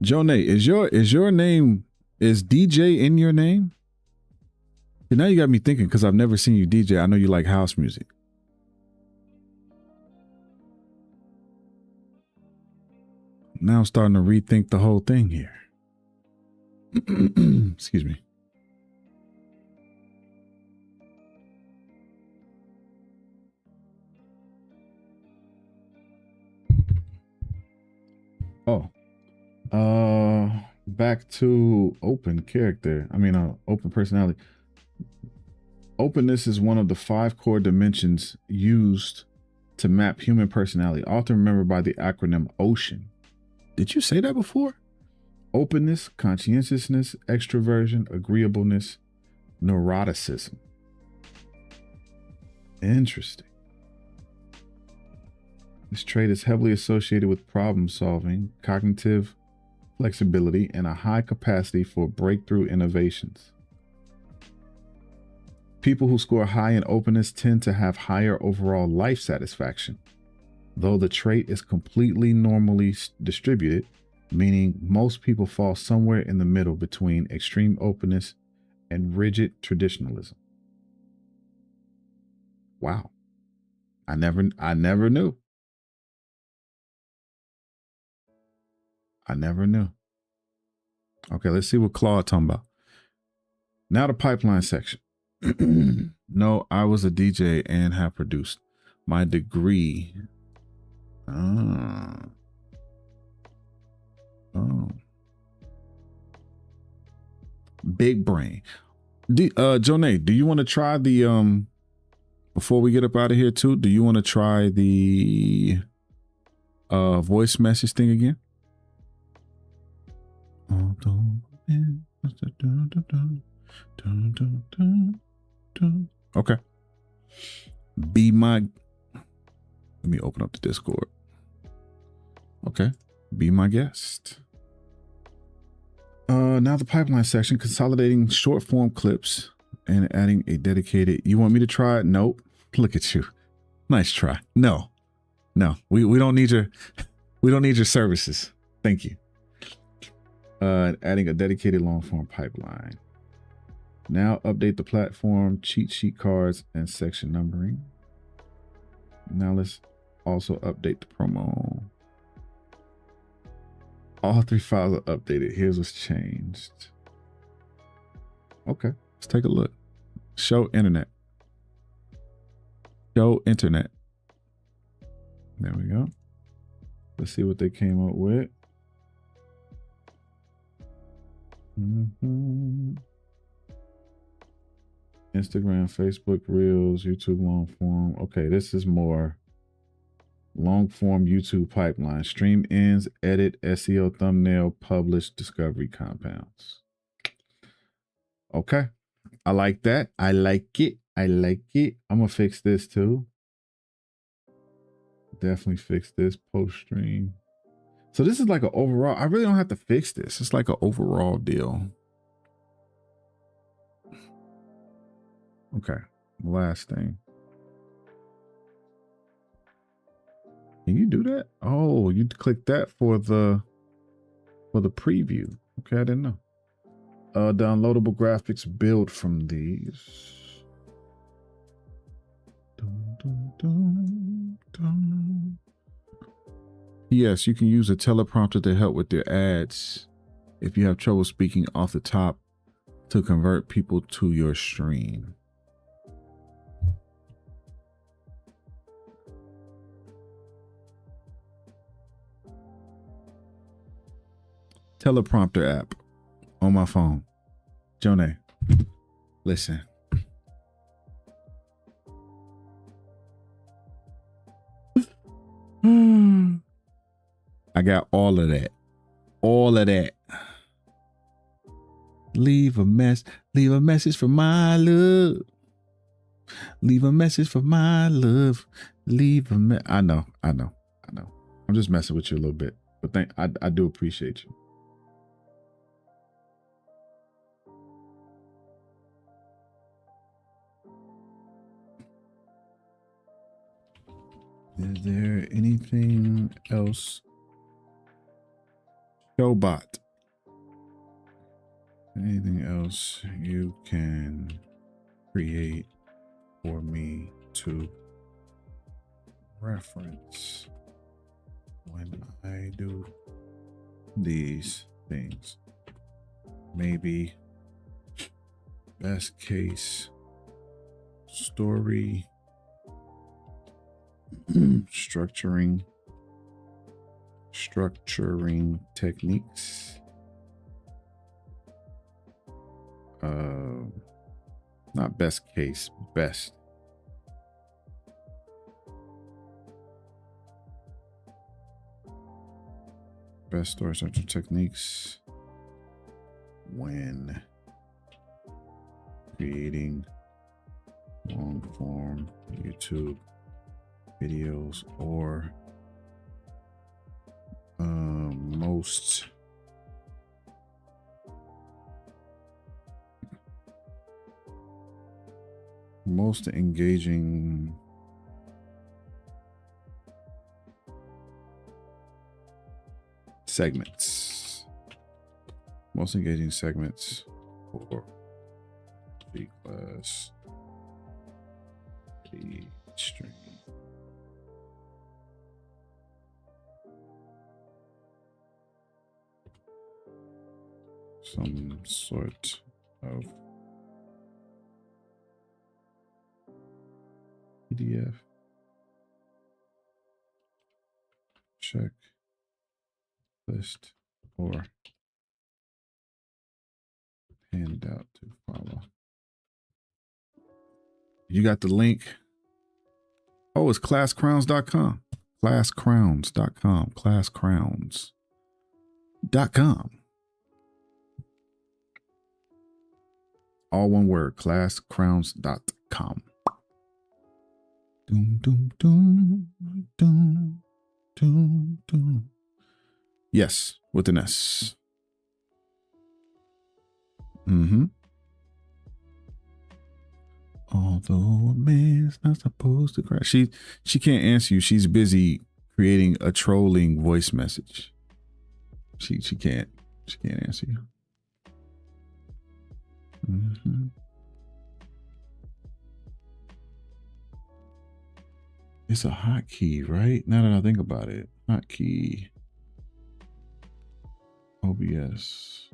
Jonay, is your name, is DJ in your name? And now you got me thinking, because I've never seen you DJ. I know you like house music. Now I'm starting to rethink the whole thing here. Excuse me. Oh. Back to open character. Open personality. Openness is one of the 5 core dimensions used to map human personality, often remembered by the acronym OCEAN. Did you say that before? Openness, conscientiousness, extroversion, agreeableness, neuroticism. Interesting. This trait is heavily associated with problem solving, cognitive flexibility, and a high capacity for breakthrough innovations. People who score high in openness tend to have higher overall life satisfaction, though the trait is completely normally distributed, meaning most people fall somewhere in the middle between extreme openness and rigid traditionalism. Wow. I never knew. I never knew. Okay, let's see what Claude talking about. Now the pipeline section. No, I was a DJ and have produced. My degree. Oh. Big brain. Jonay, do you want to try the before we get up out of here too, do you want to try the voice message thing again? Okay. Be my, let me open up the Discord. Okay. Be my guest. Now the pipeline section, consolidating short form clips and adding a dedicated, you want me to try it? Nope. Look at you. Nice try. No, we don't need your services. Thank you. Adding a dedicated long form pipeline. Now update the platform, cheat sheet cards, and section numbering. Now let's also update the promo. All 3 files are updated. Here's what's changed. Okay, let's take a look. Show internet. Show internet. There we go. Let's see what they came up with. Instagram, Facebook Reels, YouTube long form. Okay, this is more long form YouTube pipeline. Stream ends, edit, SEO thumbnail, publish, discovery compounds. Okay. I like that. I like it. I like it. I'm going to fix this too. Definitely fix this post stream. So this is like an overall. I really don't have to fix this. It's like an overall deal. Okay. Last thing. Can you do that? Oh, you click that for the preview. Okay, I didn't know. Downloadable graphics build from these. Dun, dun, dun, dun. Yes, you can use a teleprompter to help with your ads if you have trouble speaking off the top to convert people to your stream. Teleprompter app on my phone. Jonah, listen. I got all of that. All of that. Leave a message for my love. Leave a message for my love. Leave a I know. I'm just messing with you a little bit, but I do appreciate you. Is there anything else? Showbot. Anything else you can create for me to reference when I do these things? Maybe best case story, structuring techniques, not best case, best story structure techniques when creating long form YouTube videos, or most engaging segments. Most engaging segments for B-class stream. Some sort of PDF check list or handout to follow. You got the link. Oh, it's classcrowns.com. Classcrowns.com. Classcrowns.com. All one word, classcrowns.com. Doom, doom, doom, doom, doom, doom. Yes, with an S. Although a man's not supposed to cry. She can't answer you. She's busy creating a trolling voice message. She can't answer you. It's a hotkey, right? Now that I think about it. Hotkey. OBS.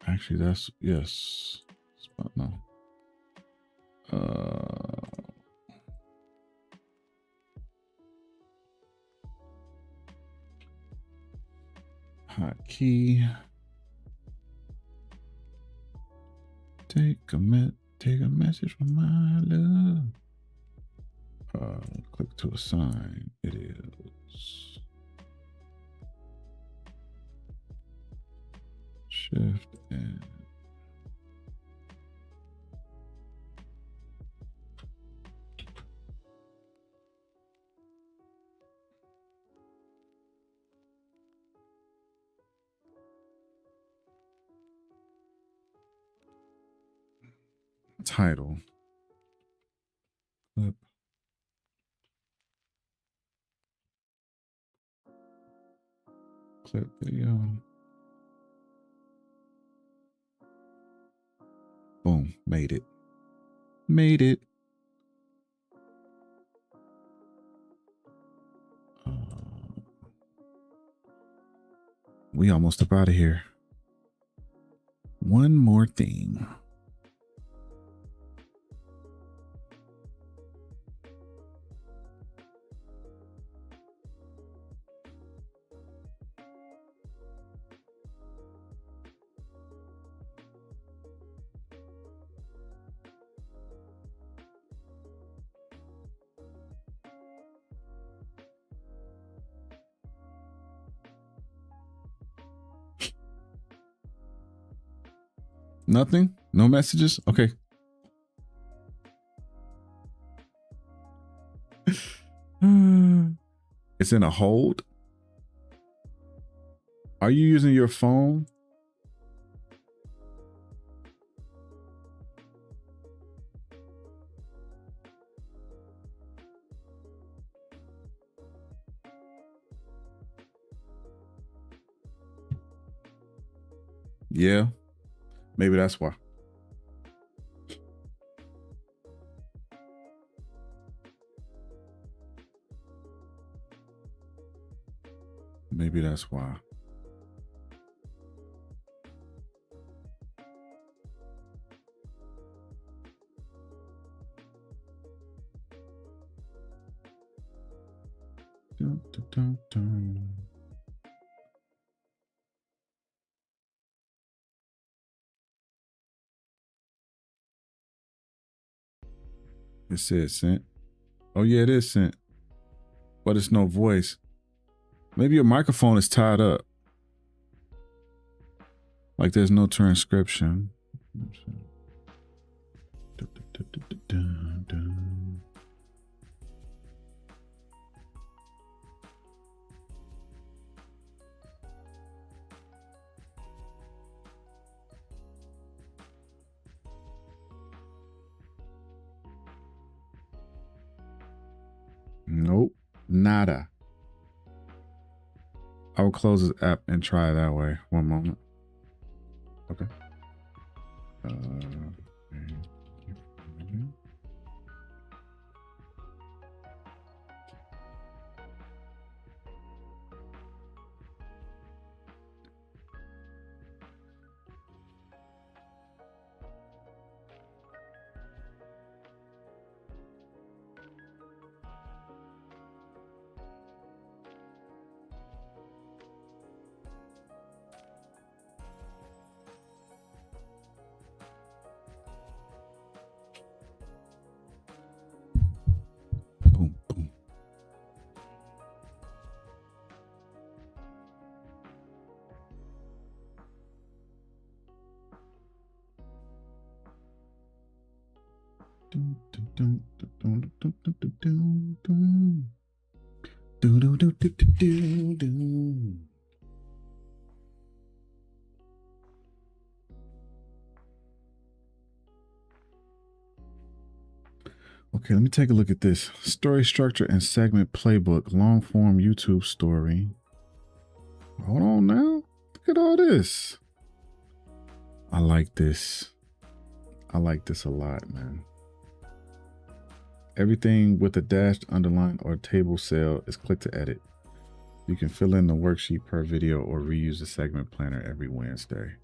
Actually, that's, yes. No. Hotkey. Take a message from my love. Click to assign. It is shift and title. Clip. Clip video. Boom. Made it. Made it. We almost up out of here. One more thing. Nothing? No messages? Okay. It's in a hold. Are you using your phone? Yeah. Maybe that's why. Maybe that's why. Dun, dun, dun, dun. It says sent. Oh yeah, it is sent. But it's no voice. Maybe your microphone is tied up. Like there's no transcription. Nope, nada. I will close this app and try that way. One moment. Okay. Boom, boom. Okay, let me take a look at this. Story structure and segment playbook, long form YouTube story. Hold on now. Look at all this. I like this. I like this a lot, man. Everything with a dashed, underline, or table cell is click to edit. You can fill in the worksheet per video or reuse the segment planner every Wednesday.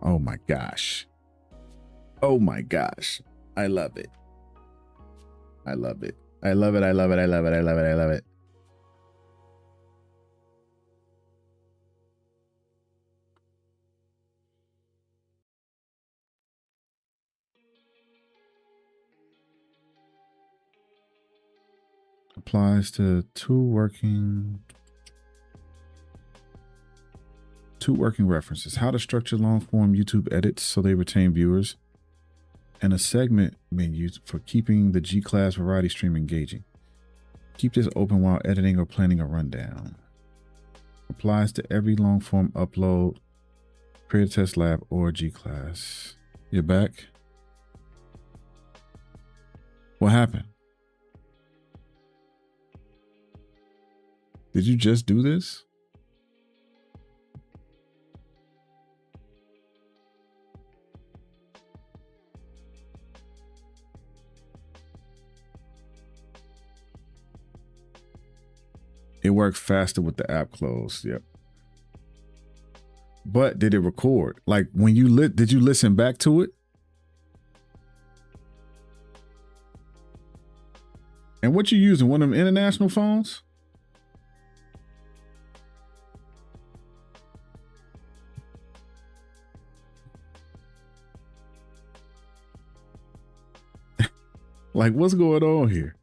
Oh my gosh. Oh my gosh. I love it. I love it. I love it. I love it. I love it. I love it. I love it. Applies to two working references. How to structure long form YouTube edits so they retain viewers, and a segment menu for keeping the G-Class variety stream engaging. Keep this open while editing or planning a rundown. Applies to every long form upload, Creator Test Lab, or G-Class. You're back? What happened? Did you just do this? It worked faster with the app closed. Yep. But did it record? Like when you did you listen back to it? And what you using? One of them international phones? Like what's going on here?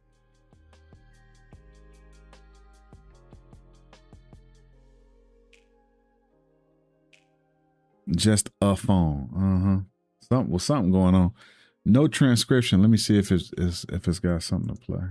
Just a phone. Something going on. No transcription. Let me see if it's got something to play.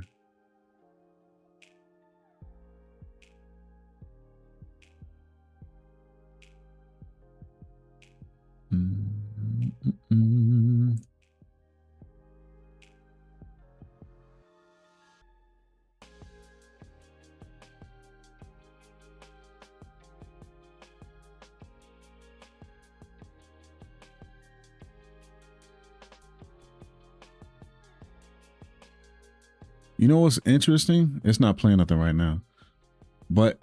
You know what's interesting? It's not playing nothing right now, but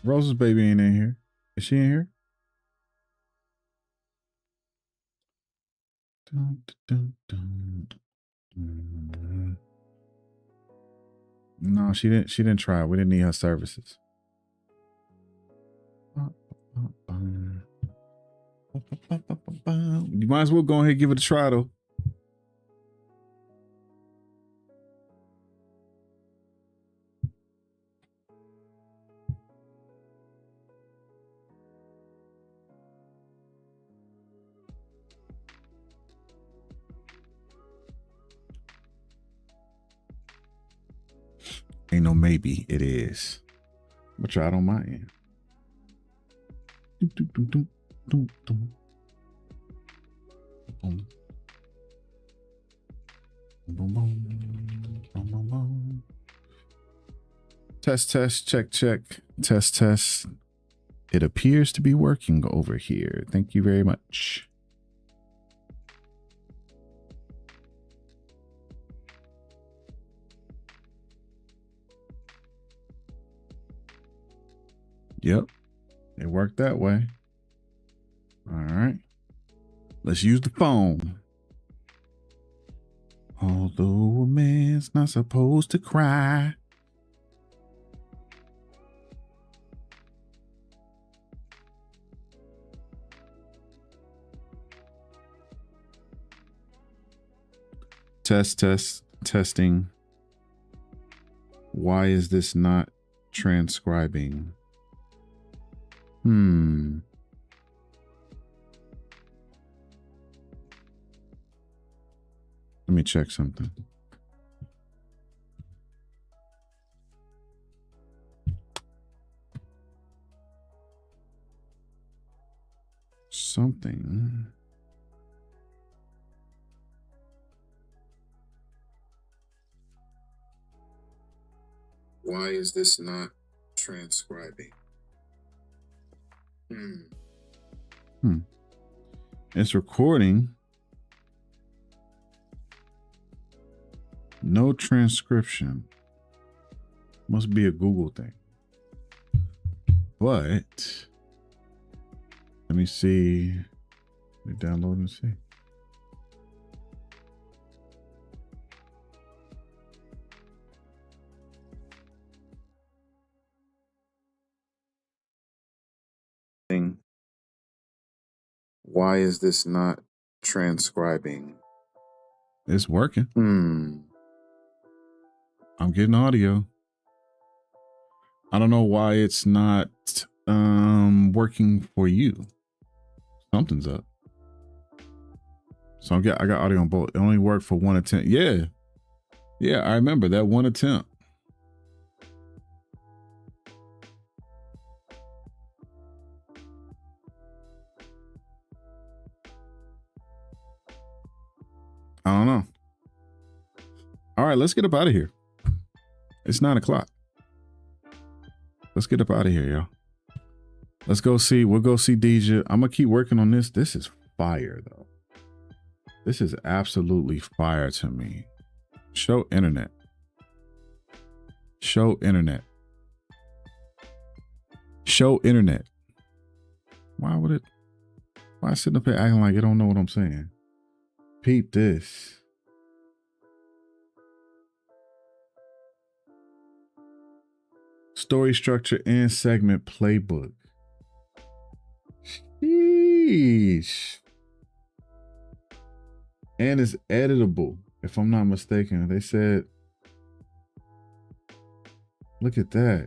Rose's baby ain't in here. Is she in here? No, she didn't. She didn't try. We didn't need her services. You might as well go ahead and give it a try, though. Ain't no maybe. It is. But try it on my end. Test, check, test. It appears to be working over here. Thank you very much. Yep, it worked that way. All right, let's use the phone. Although a man's not supposed to cry. Testing. Why is this not transcribing? Let me check something. Why is this not transcribing? It's recording. No transcription. Must be a Google thing. But let me see. Let me download and see. Why is this not transcribing. It's working. I'm getting audio. I don't know why it's not working for you. Something's up. So I got audio on both. It only worked for one attempt. Yeah. Yeah, I remember that one attempt. I don't know. All right, let's get up out of here. It's 9 o'clock. Let's get up out of here, y'all. Let's go see. We'll go see Deja. I'm going to keep working on this. This is fire, though. This is absolutely fire to me. Show internet. Show internet. Show internet. Why would it? Why sitting up here acting like it don't know what I'm saying? Peep this. Story structure and segment playbook. Sheesh. And it's editable, if I'm not mistaken. They said, look at that.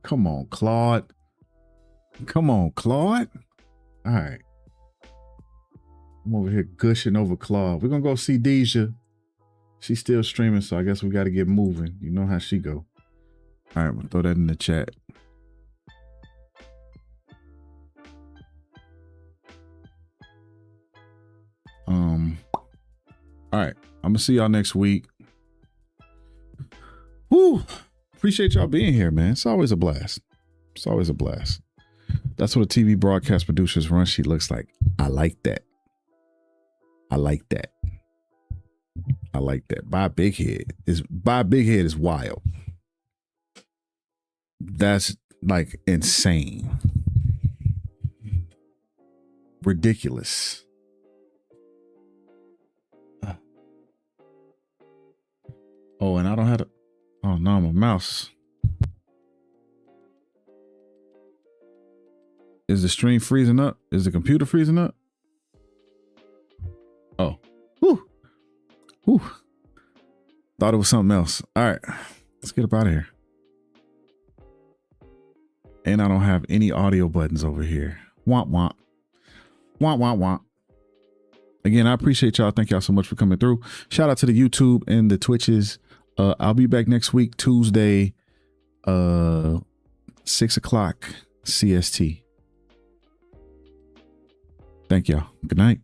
Come on, Claude. Come on, Claude. All right. I'm over here gushing over Claude. We're going to go see Deja. She's still streaming, so I guess we got to get moving. You know how she go. All right, we'll throw that in the chat. All right, I'm gonna see y'all next week. Woo! Appreciate y'all being here, man. It's always a blast. It's always a blast. That's what a TV broadcast producer's run sheet looks like. I like that. I like that. I like that. Buy Big Head is wild. That's like insane. Ridiculous. Oh, and I don't have to. Oh, no, my mouse. Is the stream freezing up? Is the computer freezing up? Oh. Whew. Whew. Thought it was something else. All right. Let's get up out of here. And I don't have any audio buttons over here. Womp womp. Womp womp womp. Again, I appreciate y'all. Thank y'all so much for coming through. Shout out to the YouTube and the Twitches. I'll be back next week, Tuesday, 6 o'clock CST. Thank y'all. Good night.